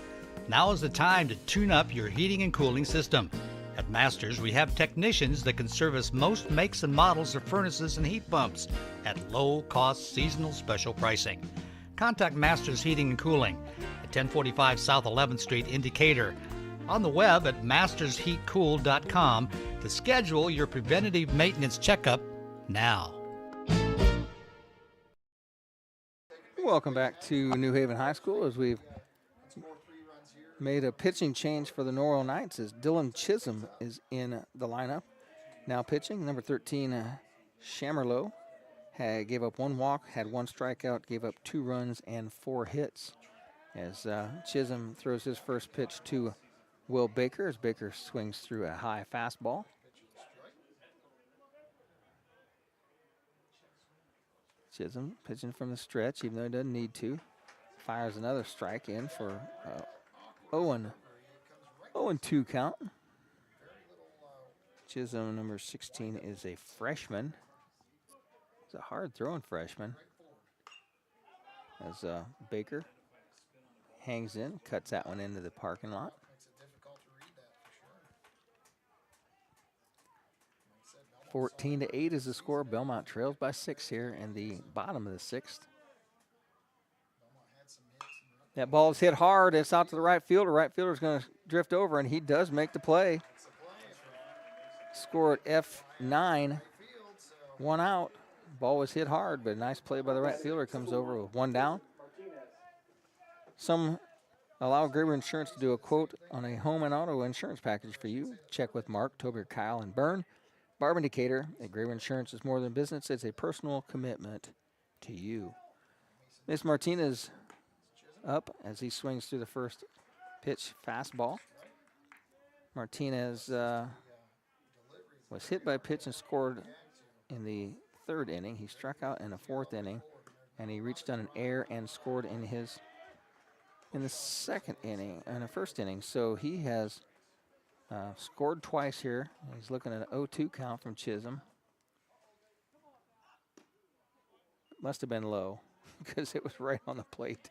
Speaker 7: Now is the time to tune up your heating and cooling system. At Masters, we have technicians that can service most makes and models of furnaces and heat pumps at low-cost seasonal special pricing. Contact Masters Heating and Cooling at 1045 South 11th Street in Decatur. On the web at mastersheatcool.com to schedule your preventative maintenance checkup now.
Speaker 1: Welcome back to New Haven High School as we've made a pitching change for the Norwell Knights as Dylan Chisholm is in the lineup. Now pitching, number 13, Shamerlow gave up 1 walk, had 1 strikeout, gave up 2 runs and 4 hits. As Chisholm throws his first pitch to Will Baker as Baker swings through a high fastball. Chisholm pitching from the stretch, even though he doesn't need to. Fires another strike in for 0-2 count. Chisholm, number 16, is a freshman. He's a hard-throwing freshman. As Baker hangs in, cuts that one into the parking lot. 14-8 is the score. Bellmont trails by 6 here in the bottom of the 6th. That ball is hit hard. It's out to the right fielder. Right fielder's going to drift over, and he does make the play. Score at F9. 1 out. Ball was hit hard, but a nice play by the right fielder. Comes over with 1 down. Some allow Brewer Insurance to do a quote on a home and auto insurance package for you. Check with Mark, Toby, Kyle, and Byrne. Barb Indicator at Brewer Insurance is more than business. It's a personal commitment to you. Miss Martinez up as he swings through the first pitch fastball. Martinez was hit by a pitch and scored in the 3rd inning. He struck out in the 4th inning and he reached on an error and scored in the first inning. So he has scored twice here. He's looking at an 0-2 count from Chisholm. Must have been low because it was right on the plate.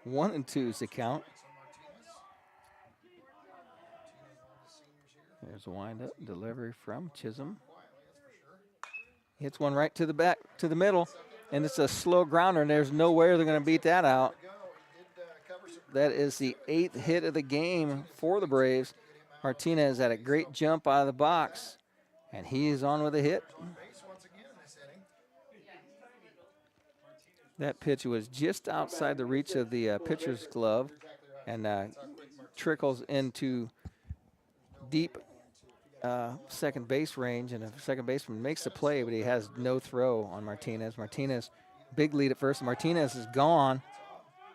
Speaker 1: 1-2 is the count. There's a windup delivery from Chisholm. Hits one right to the back, to the middle, and it's a slow grounder, and there's no way they're going to beat that out. That is the 8th hit of the game for the Braves. Martinez had a great jump out of the box, and he is on with a hit. That pitch was just outside the reach of the pitcher's glove and trickles into deep second base range, and the second baseman makes the play, but he has no throw on Martinez. Martinez, big lead at first. Martinez is gone,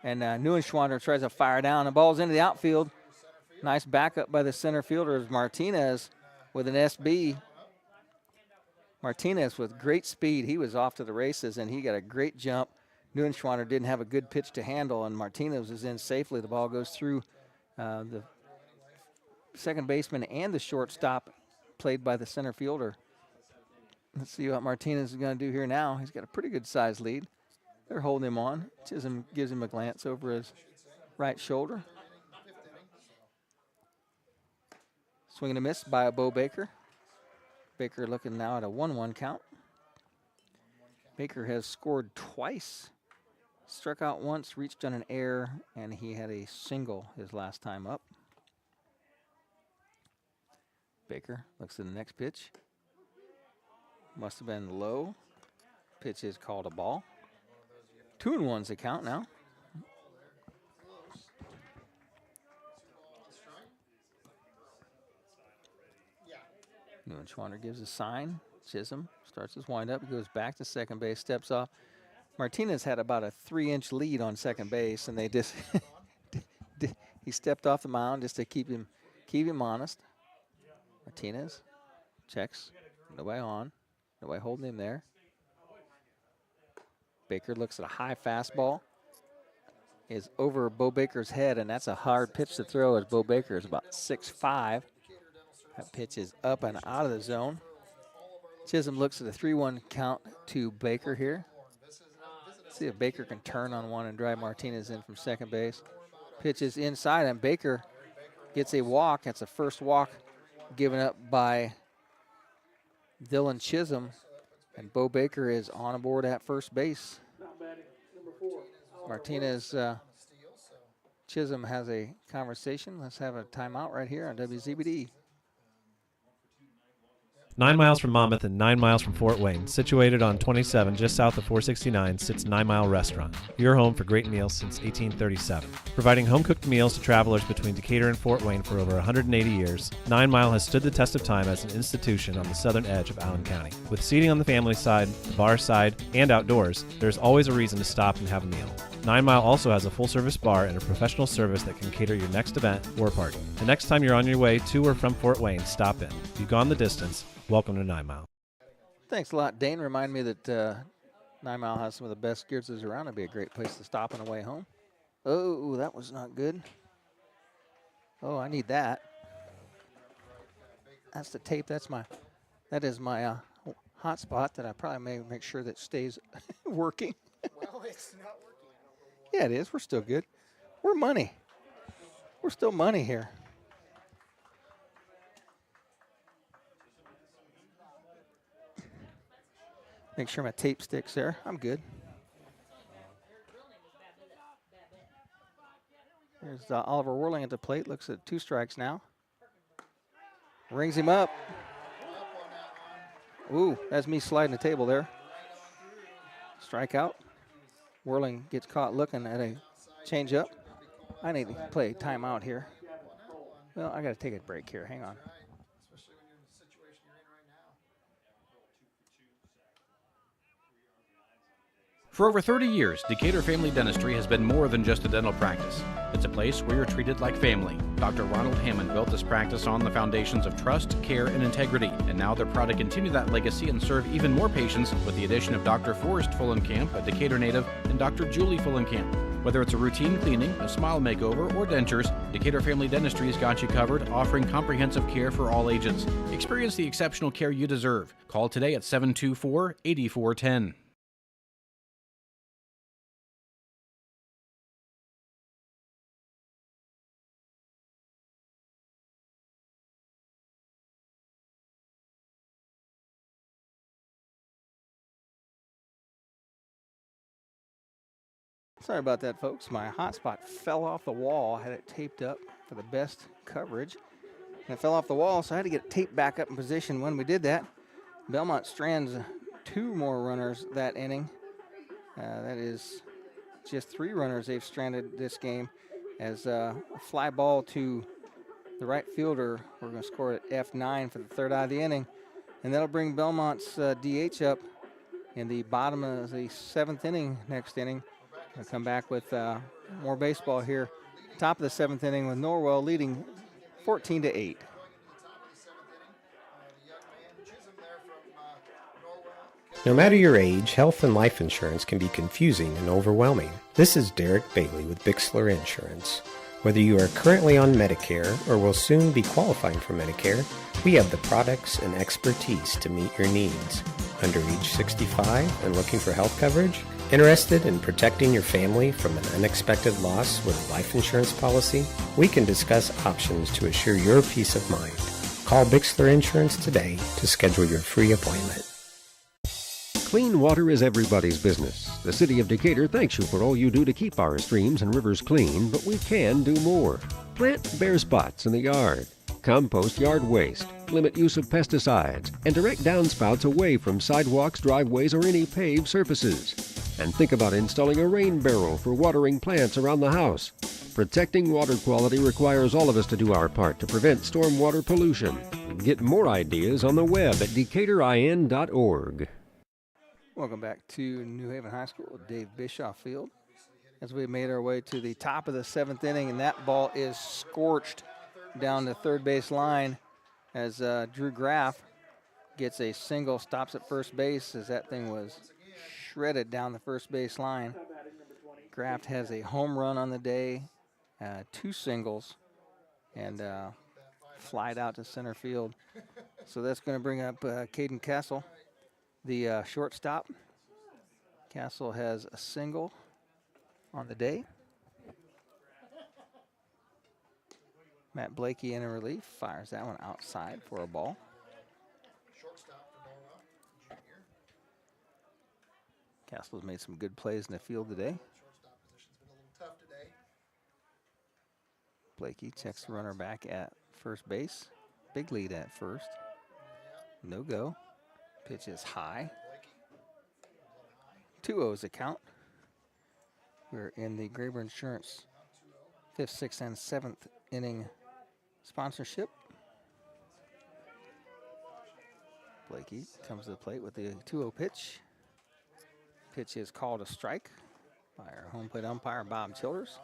Speaker 1: and Neuenschwander tries to fire down. The ball's into the outfield. Nice backup by the center fielder is Martinez with an SB. Martinez with great speed. He was off to the races, and he got a great jump. Neuenschwander didn't have a good pitch to handle, and Martinez is in safely. The ball goes through the second baseman and the shortstop, played by the center fielder. Let's see what Martinez is going to do here now. He's got a pretty good size lead. They're holding him on. Chisholm gives him a glance over his right shoulder. Swing and a miss by Bo Baker. Baker looking now at a 1-1 count. Baker has scored twice. Struck out once, reached on an error, and he had a single his last time up. Baker looks at the next pitch. Must have been low. Pitch is called a ball. 2-1's the count now. Neuenschwander gives a sign. Chisholm starts his windup. He goes back to second base, steps off. Martinez had about a 3-inch lead on second base, and they just he stepped off the mound just to keep him honest. Martinez checks. Nobody on. Nobody holding him there. Baker looks at a high fastball. Is over Bo Baker's head, and that's a hard pitch to throw as Bo Baker is about 6'5". That pitch is up and out of the zone. Chisholm looks at a 3-1 count to Baker here. See if Baker can turn on one and drive Martinez in from second base. Pitch is inside, and Baker gets a walk. That's the first walk given up by Dylan Chisholm, and Bo Baker is on board at first base. Martinez, Chisholm has a conversation. Let's have a timeout right here on WZBD.
Speaker 14: 9 miles from Monmouth and 9 miles from Fort Wayne, situated on 27 just south of 469, sits 9 Mile Restaurant, your home for great meals since 1837. Providing home-cooked meals to travelers between Decatur and Fort Wayne for over 180 years, 9 Mile has stood the test of time as an institution on the southern edge of Allen County. With seating on the family side, the bar side, and outdoors, there's always a reason to stop and have a meal. 9 Mile also has a full-service bar and a professional service that can cater your next event or party. The next time you're on your way to or from Fort Wayne, stop in. If you've gone the distance, welcome to 9 Mile.
Speaker 1: Thanks a lot, Dane. Remind me that 9 Mile has some of the best gizzards around. It'd be a great place to stop on the way home. Oh, that was not good. Oh, I need that. That's the tape. That is my hotspot that I probably may make sure that stays working.
Speaker 20: Well, it's not working.
Speaker 1: Yeah, it is. We're still good. We're money. We're still money here. Make sure my tape sticks there. I'm good. There's Oliver Whirling at the plate. Looks at 2 strikes now. Rings him up. Ooh, that's me sliding the table there. Strikeout. Whirling gets caught looking at a changeup. I need to play timeout here. Well, I got to take a break here. Hang on.
Speaker 6: For over 30 years, Decatur Family Dentistry has been more than just a dental practice. It's It's a place where you're treated like family. Dr. Ronald Hammond built this practice on the foundations of trust, care, and integrity, and now they're proud to continue that legacy and serve even more patients with the addition of Dr. Forrest Fullenkamp, a Decatur native, and Dr. Julie Fullenkamp. Whether it's a routine cleaning, a smile makeover, or dentures, Decatur Family Dentistry has got you covered, offering comprehensive care for all ages. Experience the exceptional care you deserve. Call today at 724-8410.
Speaker 1: Sorry about that, folks. My hotspot fell off the wall. I had it taped up for the best coverage. And it fell off the wall, so I had to get it taped back up in position. When we did that, Bellmont strands 2 more runners that inning. That is just 3 runners they've stranded this game, as a fly ball to the right fielder. We're going to score at F9 for the 3rd out of the inning. And that'll bring Bellmont's DH up in the bottom of the 7th inning next inning. We'll come back with more baseball here. Top of the 7th inning with Norwell leading 14-8.
Speaker 8: No matter your age, health and life insurance can be confusing and overwhelming. This is Derek Bailey with Bixler Insurance. Whether you are currently on Medicare or will soon be qualifying for Medicare, we have the products and expertise to meet your needs. Under age 65 and looking for health coverage? Interested in protecting your family from an unexpected loss with a life insurance policy? We can discuss options to assure your peace of mind. Call Bixler Insurance today to schedule your free appointment.
Speaker 5: Clean water is everybody's business. The City of Decatur thanks you for all you do to keep our streams and rivers clean, but we can do more. Plant bare spots in the yard. Compost yard waste. Limit use of pesticides. And direct downspouts away from sidewalks, driveways, or any paved surfaces. And think about installing a rain barrel for watering plants around the house. Protecting water quality requires all of us to do our part to prevent stormwater pollution. Get more ideas on the web at decaturin.org.
Speaker 1: Welcome back to New Haven High School, Dave Bischoff Field, as we made our way to the top of the 7th inning, and that ball is scorched down the third base line as Drew Graff gets a single, stops at first base as that thing was shredded down the first base line. Graff has a home run on the day, 2 singles, and flied out to center field. So that's going to bring up Caden Castle, the shortstop. Castle has a single on the day. Matt Blakey in a relief, fires that one outside for a ball. Castle's made some good plays in the field today. Blakey checks the runner back at first base. Big lead at first. No go. Pitch is high. 2-0's the count. We're in the Graber Insurance 5th, 6th, and 7th inning sponsorship. Blakey comes to the plate with the 2-0 pitch. Pitch is called a strike by our home plate umpire, Bob Childers.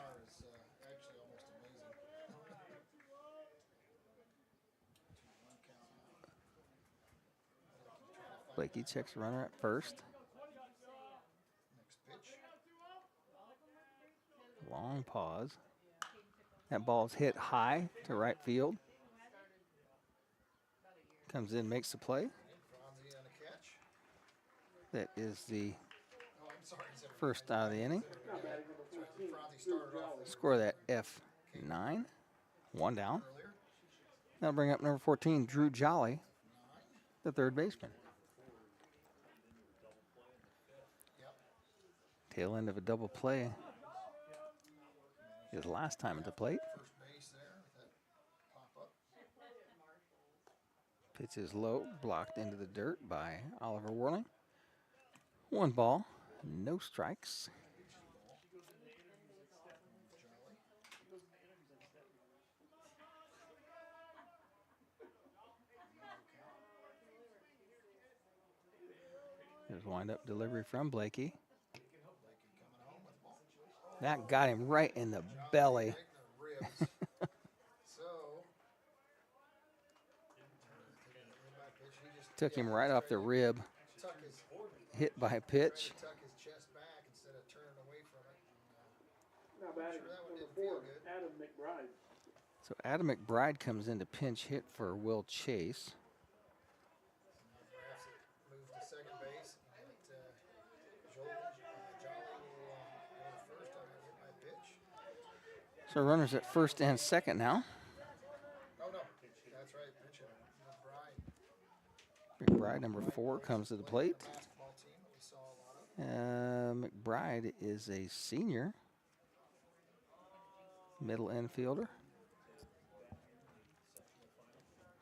Speaker 1: Blakey checks the runner at first. Long pause. That ball's hit high to right field. Comes in, makes the play. That is the first out of the inning. Score that F9. 1 down. That'll bring up number 14, Drew Jolly, the third baseman. Tail end of a double play. His last time at the plate. Pitch is low, blocked into the dirt by Oliver Worling. 1 ball, no strikes. There's wind-up delivery from Blakey. That got him right in the belly Took him right off the rib. Hit by a pitch.
Speaker 20: Tuck his chest back instead of turning away from it.
Speaker 3: Now batting number 4, Adam McBride.
Speaker 1: So Adam McBride comes in to pinch hit for Will Chase.
Speaker 20: Moves to second base. Jolly will go first on that hit by pitch.
Speaker 1: So runners at first and second now.
Speaker 20: Oh, no. That's right. Pitch McBride.
Speaker 1: McBride, number 4, comes to the plate. McBride is a senior. Middle infielder.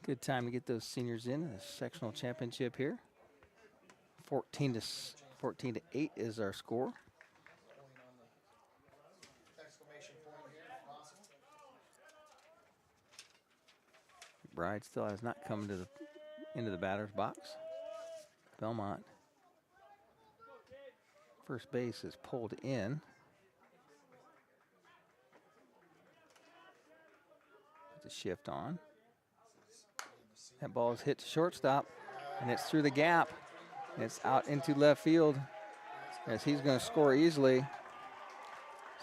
Speaker 1: Good time to get those seniors in the sectional championship here. 14 to 8 is our score. McBride still has not come to into the batter's box. Bellmont. First base is pulled in. Put the shift on. That ball is hit to shortstop, and it's through the gap. And it's out into left field as he's going to score easily.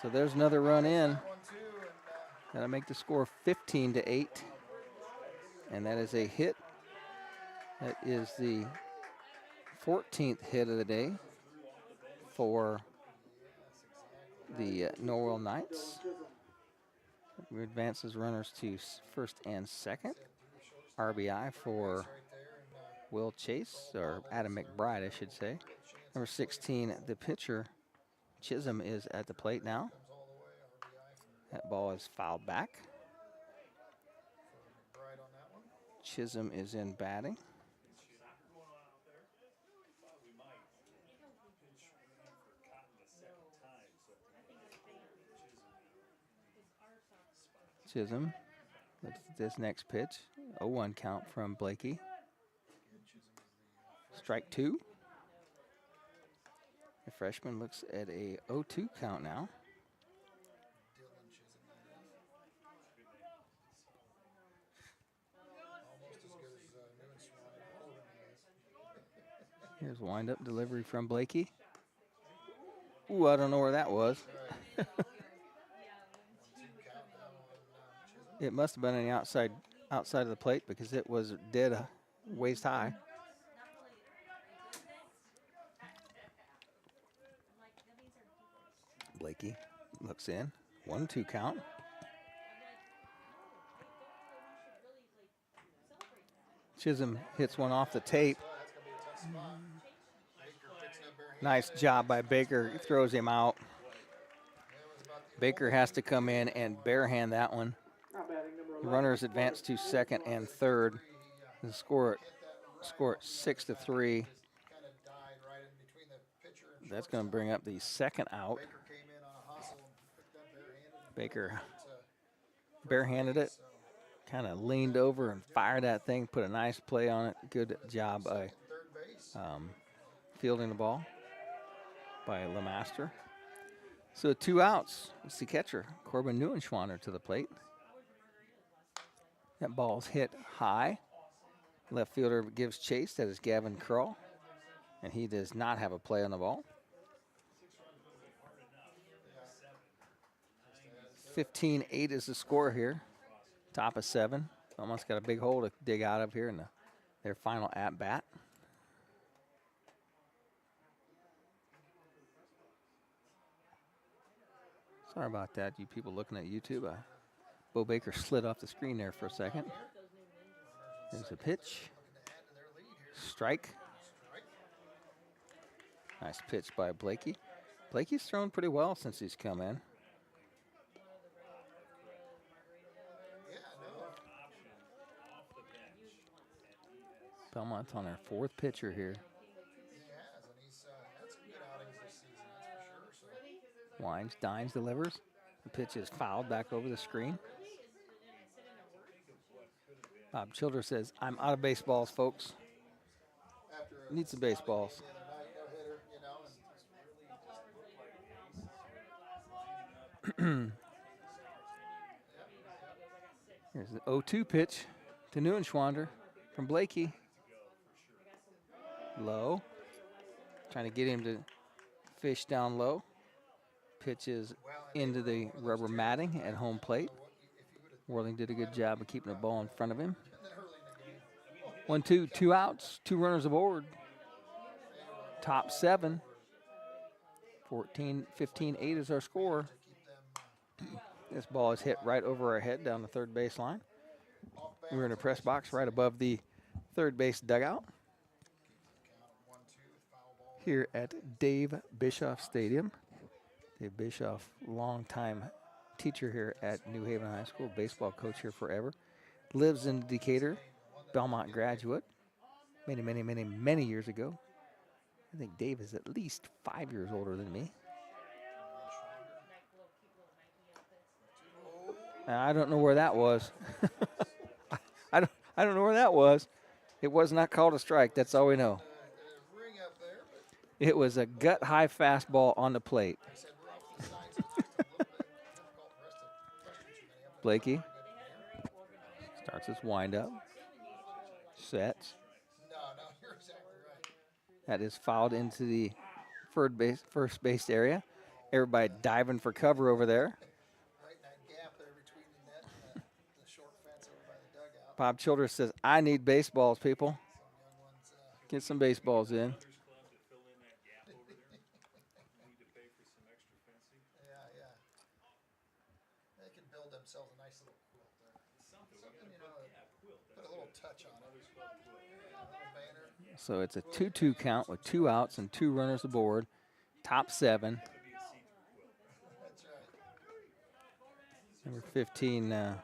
Speaker 1: So there's another run in. That'll make the score 15 to 8. And that is a hit. That is the 14th hit of the day for the Norwell Knights. We advance as runners to first and second. RBI for Will Chase, or Adam McBride, I should say. Number 16, the pitcher, Chisholm, is at the plate now. That ball is fouled back. Chisholm is in batting. Chisholm, this next pitch, 0-1 count from Blakey. Strike 2. The freshman looks at a 0-2 count now. Here's wind-up delivery from Blakey. Ooh, I don't know where that was. It must have been on the outside of the plate because it was dead waist high. Blakey looks in. 1-2 count. Chisholm hits one off the tape. Nice job by Baker. He throws him out. Baker has to come in and barehand that one. The runners advance to second and third. The score at 6-3. That's going to bring up the second out. Baker barehanded it, kind of leaned over and fired that thing, put a nice play on it. Good job by fielding the ball by Lemaster. So 2 outs. It's the catcher, Corbin Neuenschwander, to the plate. That ball's hit high. Left fielder gives chase. That is Gavin Krull. And he does not have a play on the ball. 15-8 is the score here. Top of 7. Almost got a big hole to dig out of here in their final at-bat. Sorry about that, you people looking at YouTube. Bo Baker slid off the screen there for a second. There's a pitch. Strike. Nice pitch by Blakey. Blakey's thrown pretty well since he's come in. Bellmont's on our 4th pitcher here. Winds, dines, delivers. The pitch is fouled back over the screen. Bob Childers says, I'm out of baseballs, folks. Need some baseballs. Here's the 0-2 pitch to Neuenschwander from Blakey. Low. Trying to get him to fish down low. Pitches into the rubber matting at home plate. Worthing did a good job of keeping the ball in front of him. 1-2, 2 outs, 2 runners aboard. Top 7. 15-8 is our score. This ball is hit right over our head down the third base line. We're in a press box right above the third base dugout here at Dave Bischoff Stadium. Dave Bischoff, longtime teacher here at New Haven High School, baseball coach here forever. Lives in Decatur, Bellmont graduate many years ago. I think Dave is at least 5 years older than me. I don't know where that was. I don't know where that was. It was not called a strike. That's all we know. It was a gut-high fastball on the plate. Blakey starts his windup. Sets. That is fouled into the first base area. Everybody diving for cover over there. Bob Childress says, I need baseballs, people. Get some baseballs in.
Speaker 20: They can build themselves a nice little quilt there. Something, you know, put a little touch on it.
Speaker 1: So it's a 2-2 count with 2 outs and 2 runners aboard. Top 7. Number 15,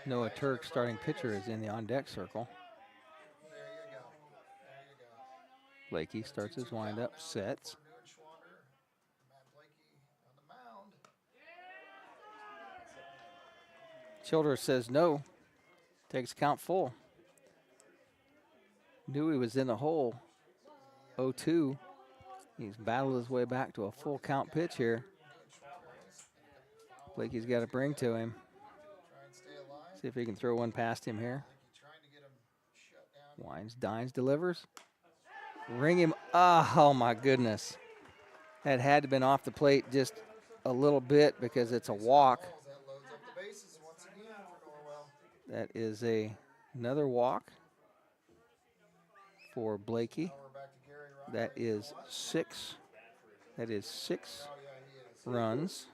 Speaker 1: Noah Turk, starting pitcher, is in the on-deck circle. Blakey starts his windup, sets. Childress says no, takes count full. Knew he was in the hole. 0-2. He's battled his way back to a full count pitch here. Blakey's got to bring to him. See if he can throw one past him here. Winds, dines, delivers. Ring him. Oh my goodness. That had to have been off the plate just a little bit because it's a walk. That is another walk for Blakey. That is 6. That is 6 runs.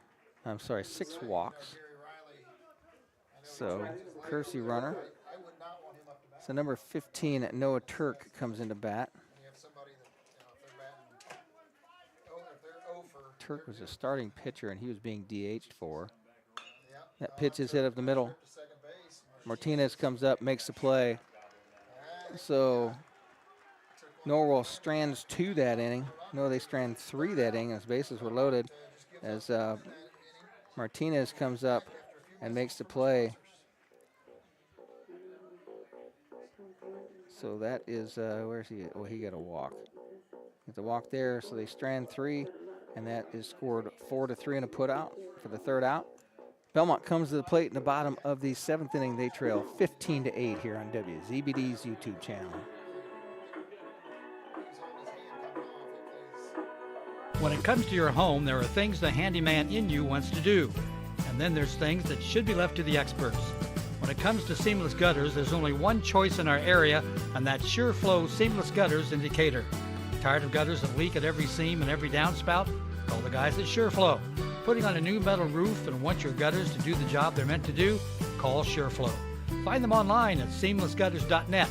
Speaker 1: I'm sorry, 6 walks. So, Kersey runner. So number 15, Noah Turk, comes into bat. Turk was a starting pitcher, and he was being DH'd for. That pitch is hit up the middle. Martinez comes up, makes the play. So Norwell strands 2 that inning. No, they strand 3 that inning as bases were loaded. As Martinez comes up and makes the play. So that is, where's he? Oh, he got a walk. Gets a walk there, so they strand 3, and that is scored 4-3 and a put out for the third out. Bellmont comes to the plate in the bottom of the 7th inning. They trail 15-8 here on WZBD's YouTube channel.
Speaker 7: When it comes to your home, there are things the handyman in you wants to do. And then there's things that should be left to the experts. When it comes to seamless gutters, there's only one choice in our area, and that's SureFlow Seamless Gutters in Decatur. Tired of gutters that leak at every seam and every downspout? Call the guys at SureFlow. Putting on a new metal roof and want your gutters to do the job they're meant to do? Call SureFlow. Find them online at seamlessgutters.net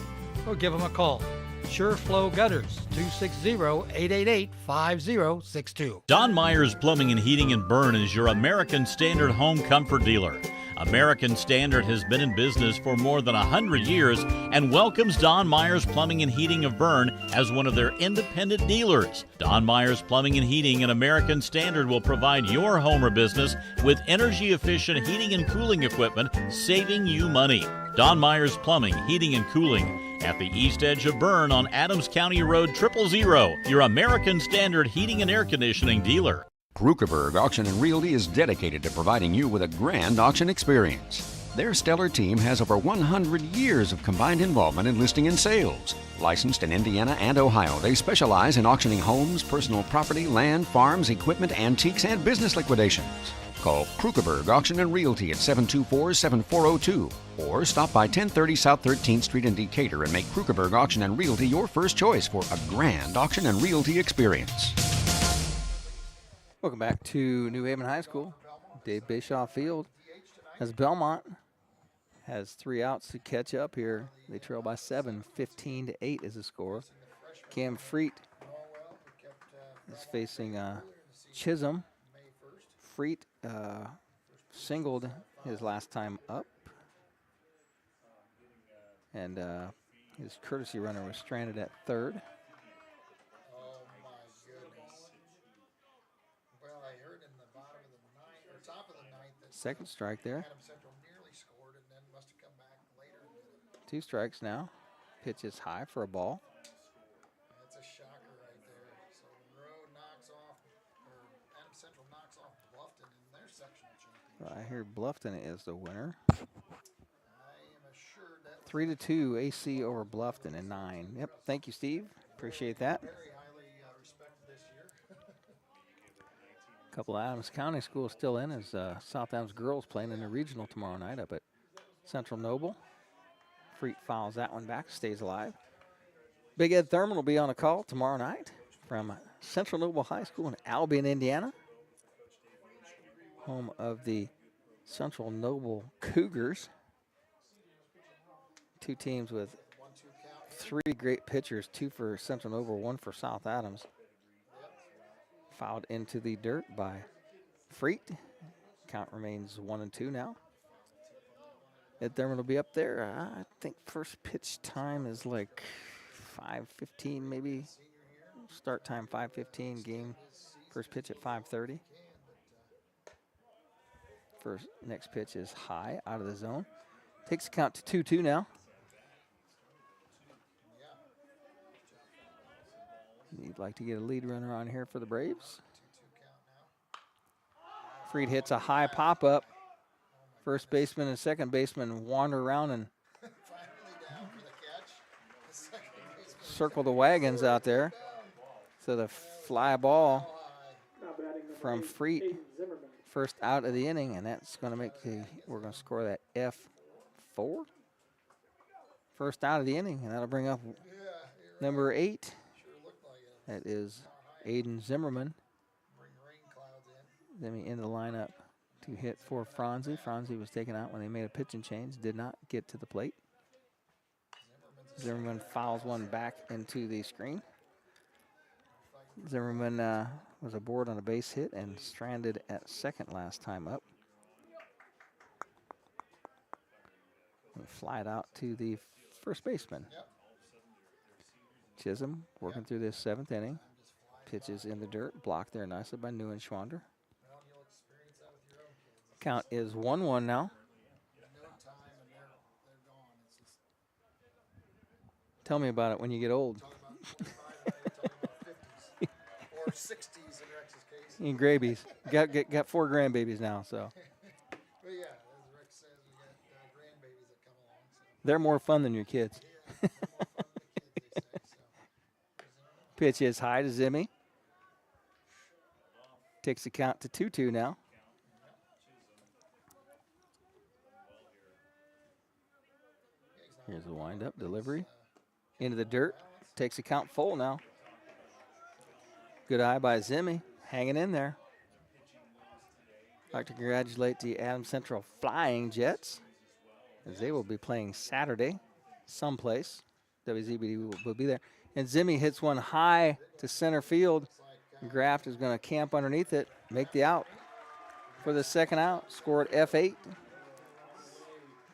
Speaker 7: or give them a call. SureFlow Gutters, 260-888-5062.
Speaker 9: Don Myers Plumbing and Heating in Bern is your American Standard home comfort dealer. American Standard has been in business for more than 100 years and welcomes Don Myers Plumbing and Heating of Bern as one of their independent dealers. Don Myers Plumbing and Heating and American Standard will provide your home or business with energy-efficient heating and cooling equipment, saving you money. Don Myers Plumbing, Heating and Cooling at the east edge of Bern on Adams County Road 000, your American Standard heating and air conditioning dealer.
Speaker 5: Krukeberg Auction and Realty is dedicated to providing you with a grand auction experience. Their stellar team has over 100 years of combined involvement in listing and sales. Licensed in Indiana and Ohio, they specialize in auctioning homes, personal property, land, farms, equipment, antiques, and business liquidations. Call Krukeberg Auction and Realty at 724-7402 or stop by 1030 South 13th Street in Decatur and make Krukeberg Auction and Realty your first choice for a grand auction and realty experience.
Speaker 1: Welcome back to New Haven High School. Dave Bischoff Field as Bellmont has 3 outs to catch up here. They trail by 7, 15-8 is the score. Cam Freet is facing Chisholm. Freet singled his last time up, and his courtesy runner was stranded at third.
Speaker 11: Oh my goodness. Well, I heard in the bottom of the ninth, or top of the ninth, that
Speaker 1: Second strike there.
Speaker 11: Adam Central nearly scored and then must have come back later and did it.
Speaker 1: 2 strikes now. Pitch is high for a ball.
Speaker 11: That's a shocker right there. So Monroe knocks off, or Adam Central knocks off Bluffton in their sectional championship.
Speaker 1: I hear Bluffton is the winner.
Speaker 11: I am assured that
Speaker 1: 3-2 AC over Bluffton in 9. Yep, thank you, Steve. Appreciate that.
Speaker 11: very highly respected this year.
Speaker 1: A couple of Adams County schools still in as South Adams girls playing in the regional tomorrow night up at Central Noble. Freet fouls that one back, stays alive. Big Ed Thurman will be on a call tomorrow night from Central Noble High School in Albion, Indiana, home of the Central Noble Cougars. 2 teams with 3 great pitchers, 2 for Central Noble, 1 for South Adams. Fouled into the dirt by Freet. Count remains 1-2 now. Ed Thurman will be up there. I think first pitch time is like 5:15 maybe. Start time 5:15. Game first pitch at 5:30. First next pitch is high out of the zone. Takes the count to 2-2 now. You'd like to get a lead runner on here for the Braves. Freed hits a high pop-up. First baseman and second baseman wander around and circle the wagons out there. So the fly ball from Freet, first out of the inning, and that's going to make we're going to score that F4. First out of the inning, and that'll bring up number 8. That is Aiden Zimmerman. Then we into the lineup to hit for Franzi. Franzi was taken out when they made a pitching change, did not get to the plate. Zimmerman fouls one back into the screen. Zimmerman was aboard on a base hit and stranded at second last time up. And fly it out to the first baseman. Chisholm working through this 7th inning. Pitches in the dirt, blocked there nicely by Neuenschwander. Count is 1-1 now. Tell me about it when you get old.
Speaker 11: Or 60s in Rex's case.
Speaker 1: And grabies. Got 4 grandbabies now, so.
Speaker 11: But yeah, as Rex says, we got grandbabies that come along. So.
Speaker 1: They're more fun than your kids. Pitch is high to Zimmy. Takes the count to 2-2 now. Here's the windup delivery. Into the dirt. Takes the count full now. Good eye by Zimmy. Hanging in there. I'd like to congratulate the Adams Central Flying Jets, as they will be playing Saturday someplace. WZBD will be there. And Zimmy hits one high to center field. Graft is going to camp underneath it, make the out for the second out. Scored F8.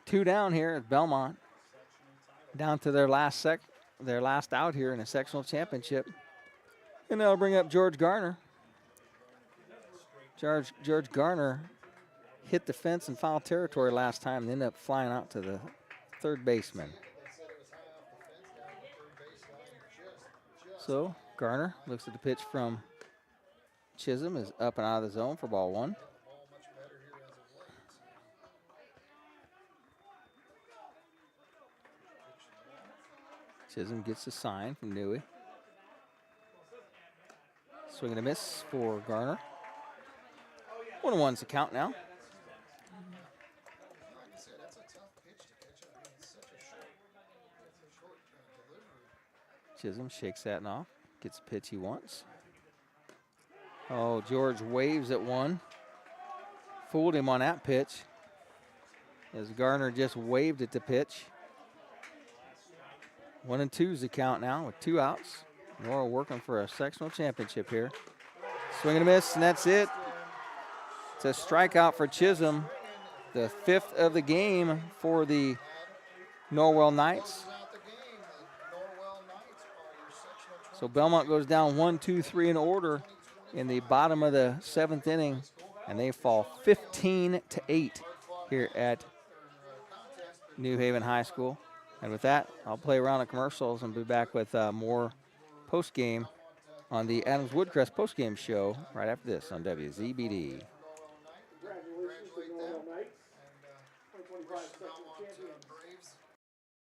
Speaker 1: 2 down here at Bellmont. Down to their last out here in a sectional championship. And that'll bring up George Garner. George Garner hit the fence in foul territory last time and ended up flying out to the third baseman. So Garner looks at the pitch from Chisholm, is up and out of the zone for ball 1. Chisholm gets the sign from Newey. Swing and a miss for Garner. 1-1's the count now. Chisholm shakes that off. Gets the pitch he wants. Oh, George waves at one. Fooled him on that pitch, as Garner just waved at the pitch. 1-2's the count now with 2 outs. Norwell working for a sectional championship here. Swing and a miss, and that's it. It's a strikeout for Chisholm, the 5th of the game for the Norwell Knights. So Bellmont goes down 1-2-3 in order in the bottom of the 7th inning, and they fall 15-8 here at New Haven High School. And with that, I'll play a round of commercials and be back with more post-game on the Adams Woodcrest post-game show right after this on WZBD.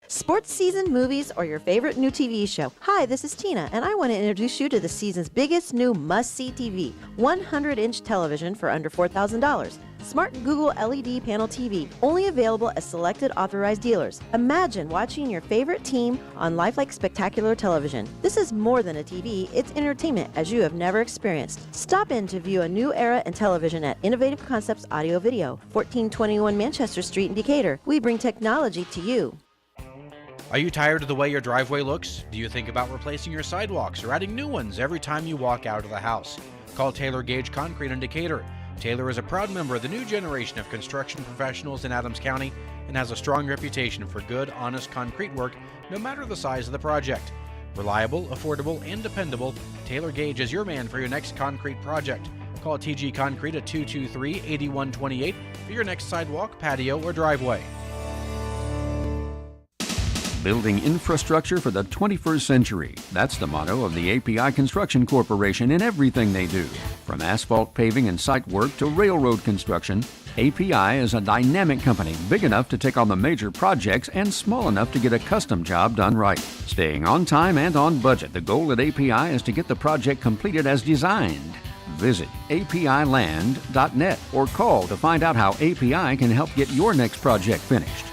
Speaker 13: Sports season, movies, or your favorite new TV show. Hi, this is Tina, and I want to introduce you to the season's biggest new must-see TV, 100-inch television for under $4,000. Smart Google LED panel TV, only available at selected authorized dealers. Imagine watching your favorite team on lifelike spectacular television. This is more than a TV, it's entertainment as you have never experienced. Stop in to view a new era in television at Innovative Concepts Audio Video, 1421 Manchester Street in Decatur. We bring technology to you.
Speaker 6: Are you tired of the way your driveway looks? Do you think about replacing your sidewalks or adding new ones every time you walk out of the house? Call Taylor Gage Concrete in Decatur. Taylor is a proud member of the new generation of construction professionals in Adams County and has a strong reputation for good, honest concrete work, no matter the size of the project. Reliable, affordable, and dependable, Taylor Gage is your man for your next concrete project. Call TG Concrete at 223-8128 for your next sidewalk, patio, or driveway.
Speaker 5: Building infrastructure for the 21st century. That's the motto of the API Construction Corporation in everything they do. From asphalt paving and site work to railroad construction, API is a dynamic company big enough to take on the major projects and small enough to get a custom job done right. Staying on time and on budget, the goal at API is to get the project completed as designed. Visit apiland.net or call to find out how API can help get your next project finished.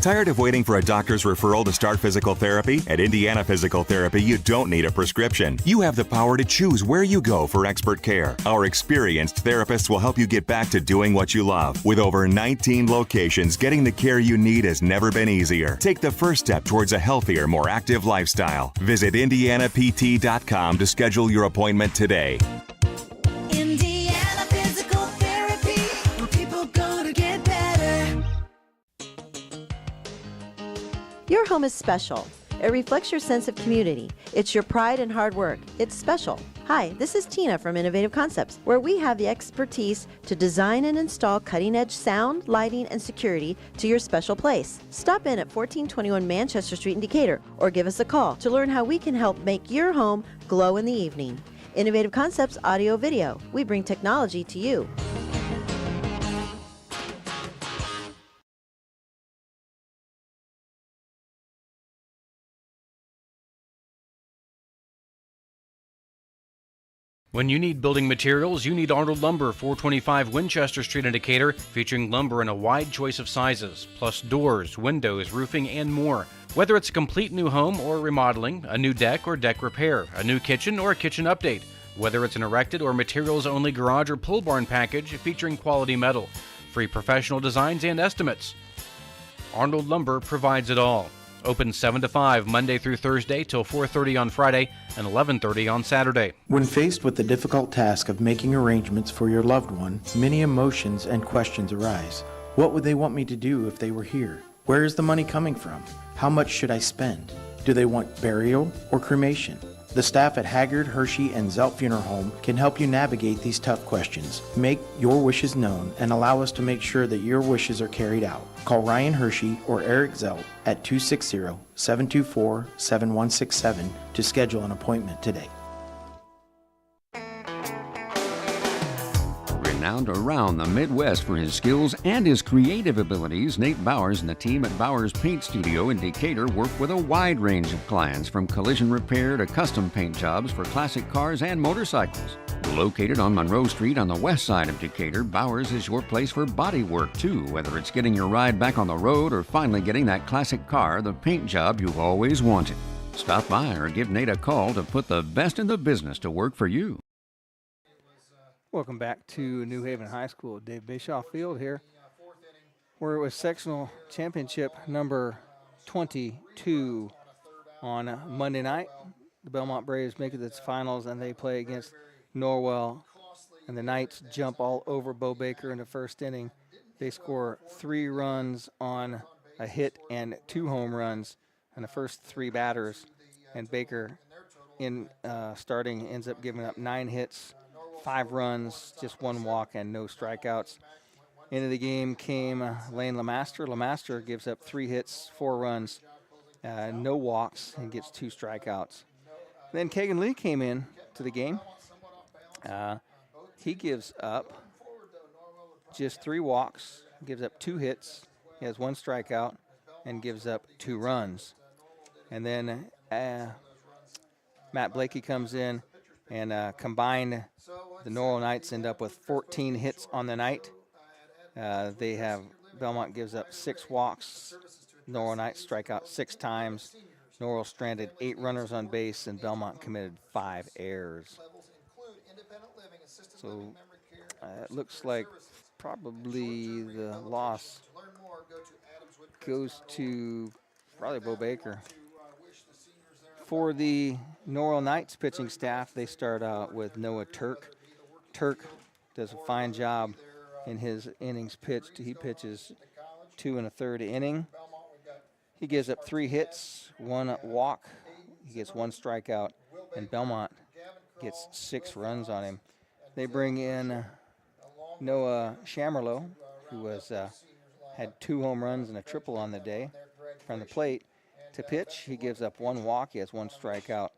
Speaker 2: Tired of waiting for a doctor's referral to start physical therapy? At Indiana Physical Therapy, you don't need a prescription. You have the power to choose where you go for expert care. Our experienced therapists will help you get back to doing what you love. With over 19 locations, getting the care you need has never been easier. Take the first step towards a healthier, more active lifestyle. Visit IndianaPT.com to schedule your appointment today.
Speaker 10: Indiana Physical Therapy, where people go to get better.
Speaker 13: Your home is special. It reflects your sense of community. It's your pride and hard work. It's special. Hi, this is Tina from Innovative Concepts, where we have the expertise to design and install cutting-edge sound, lighting, and security to your special place. Stop in at 1421 Manchester Street in Decatur, or give us a call to learn how we can help make your home glow in the evening. Innovative Concepts Audio Video. We bring technology to you.
Speaker 6: When you need building materials, you need Arnold Lumber, 425 Winchester Street in Decatur, featuring lumber in a wide choice of sizes, plus doors, windows, roofing, and more. Whether it's a complete new home or remodeling, a new deck or deck repair, a new kitchen or a kitchen update, whether it's an erected or materials-only garage or pole barn package featuring quality metal, free professional designs and estimates. Arnold Lumber provides it all. Open 7 to 5 Monday through Thursday till 4:30 on Friday and 11:30 on Saturday.
Speaker 19: When faced with the difficult task of making arrangements for your loved one, many emotions and questions arise. What would they want me to do if they were here? Where is the money coming from? How much should I spend? Do they want burial or cremation? The staff at Haggard, Hershey, and Zelt Funeral Home can help you navigate these tough questions. Make your wishes known and allow us to make sure that your wishes are carried out. Call Ryan Hershey or Eric Zelt at 260-724-7167 to schedule an appointment today.
Speaker 5: Renowned around the Midwest for his skills and his creative abilities, Nate Bowers and the team at Bowers Paint Studio in Decatur work with a wide range of clients, from collision repair to custom paint jobs for classic cars and motorcycles. Located on Monroe Street on the west side of Decatur, Bowers is your place for body work too, whether it's getting your ride back on the road or finally getting that classic car, the paint job you've always wanted. Stop by or give Nate a call to put the best in the business to work for you.
Speaker 1: Welcome back to New Haven High School. Dave Bischoff Field here, where it was sectional championship number 22 on Monday night. The Bellmont Braves make it to its finals, and they play against Norwell, and the Knights jump all over Bo Baker in the first inning. They score 3 runs on a hit and 2 home runs on the first 3 batters, and Baker starting ends up giving up 9 hits, 5 runs, just 1 walk, and no strikeouts. Into the game came Lane Lemaster. Lemaster gives up 3 hits, 4 runs, no walks, and gets 2 strikeouts. Then Kagan Lee came in to the game. He gives up just 3 walks, gives up 2 hits, he has 1 strikeout, and gives up 2 runs. And then Matt Blakey comes in, and combined, the Norwell Knights end up with 14 hits on the night. Bellmont gives up 6 walks. Norwell Knights strike out 6 times. Norwell stranded 8 runners on base, and Bellmont committed 5 errors. So it looks like probably the loss goes to probably Bo Baker. For the Norwell Knights pitching staff, they start out with Noah Turk. Turk does a fine job in his innings pitched. He pitches 2 1/3 inning. He gives up 3 hits, 1 walk. He gets 1 strikeout, and Bellmont gets 6 runs on him. They bring in Noah Shamerlow, who had 2 home runs and a triple on the day from the plate. To pitch, he gives up 1 walk. He has 1 strikeout.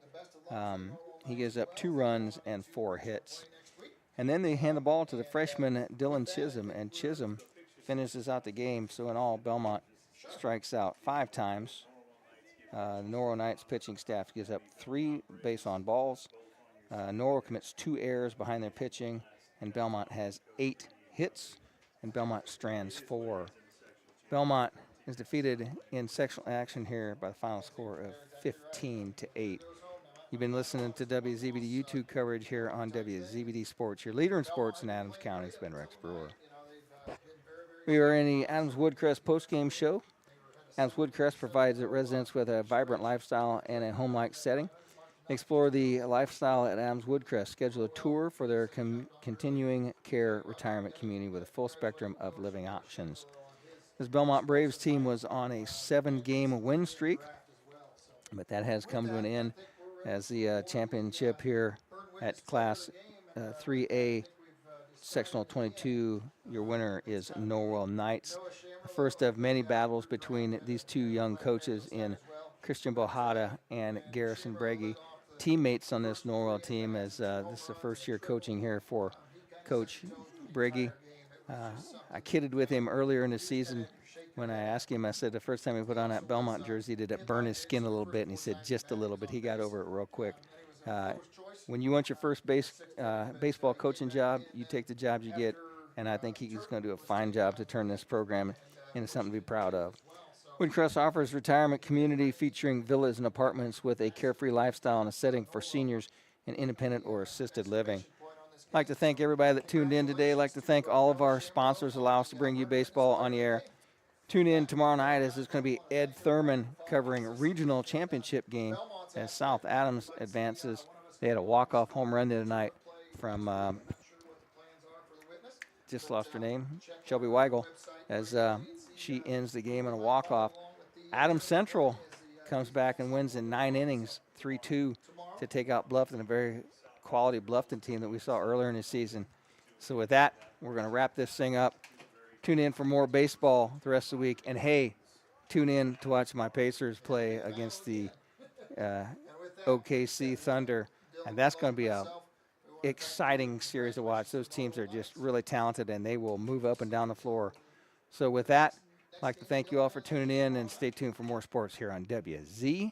Speaker 1: He gives up 2 runs and 4 hits. And then they hand the ball to the freshman Dylan Chisholm, and Chisholm finishes out the game. So in all, Bellmont strikes out 5 times. The Norwell Knights pitching staff gives up 3 base on balls. Norwell commits 2 errors behind their pitching, and Bellmont has 8 hits, and Bellmont strands 4. Bellmont is defeated in sectional action here by the final score of 15-8. You've been listening to WZBD YouTube coverage here on WZBD Sports. Your leader in sports in Adams County has been Rex Brewer. We are in the Adams Woodcrest postgame show. Adams Woodcrest provides residents with a vibrant lifestyle and a home-like setting. Explore the lifestyle at Adams Woodcrest. Schedule a tour for their continuing care retirement community with a full spectrum of living options. This Bellmont Braves team was on a 7-game win streak, but that has come to an end as the championship here at Class 3A Sectional 22. Your winner is Norwell Knights. The first of many battles between these 2 young coaches in Christian Bohada and Garrison Breggy, teammates on this Norwell team, as this is the first year coaching here for Coach Breggy. I kidded with him earlier in the season when I asked him, I said the first time he put on that Bellmont jersey, did it burn his skin a little bit? And he said just a little bit. He got over it real quick. When you want your first baseball coaching job, you take the jobs you get, and I think he's going to do a fine job to turn this program into something to be proud of. Woodcrest offers retirement community featuring villas and apartments with a carefree lifestyle and a setting for seniors in independent or assisted living. I'd like to thank everybody that tuned in today. I'd like to thank all of our sponsors, allow us to bring you baseball on the air. Tune in tomorrow night, as it's going to be Ed Thurman covering regional championship game as South Adams advances. They had a walk-off home run the other night from, just lost her name, Shelby Weigel, as she ends the game in a walk-off. Adams Central comes back and wins in 9 innings, 3-2, to take out Bluffton, a very quality Bluffton team that we saw earlier in the season. So with that, we're going to wrap this thing up. Tune in for more baseball the rest of the week. And, hey, tune in to watch my Pacers play against the OKC Thunder. And that's going to be exciting series to watch. Those teams are just really talented, and they will move up and down the floor. So with that, I'd like to thank you all for tuning in, and stay tuned for more sports here on WZBD.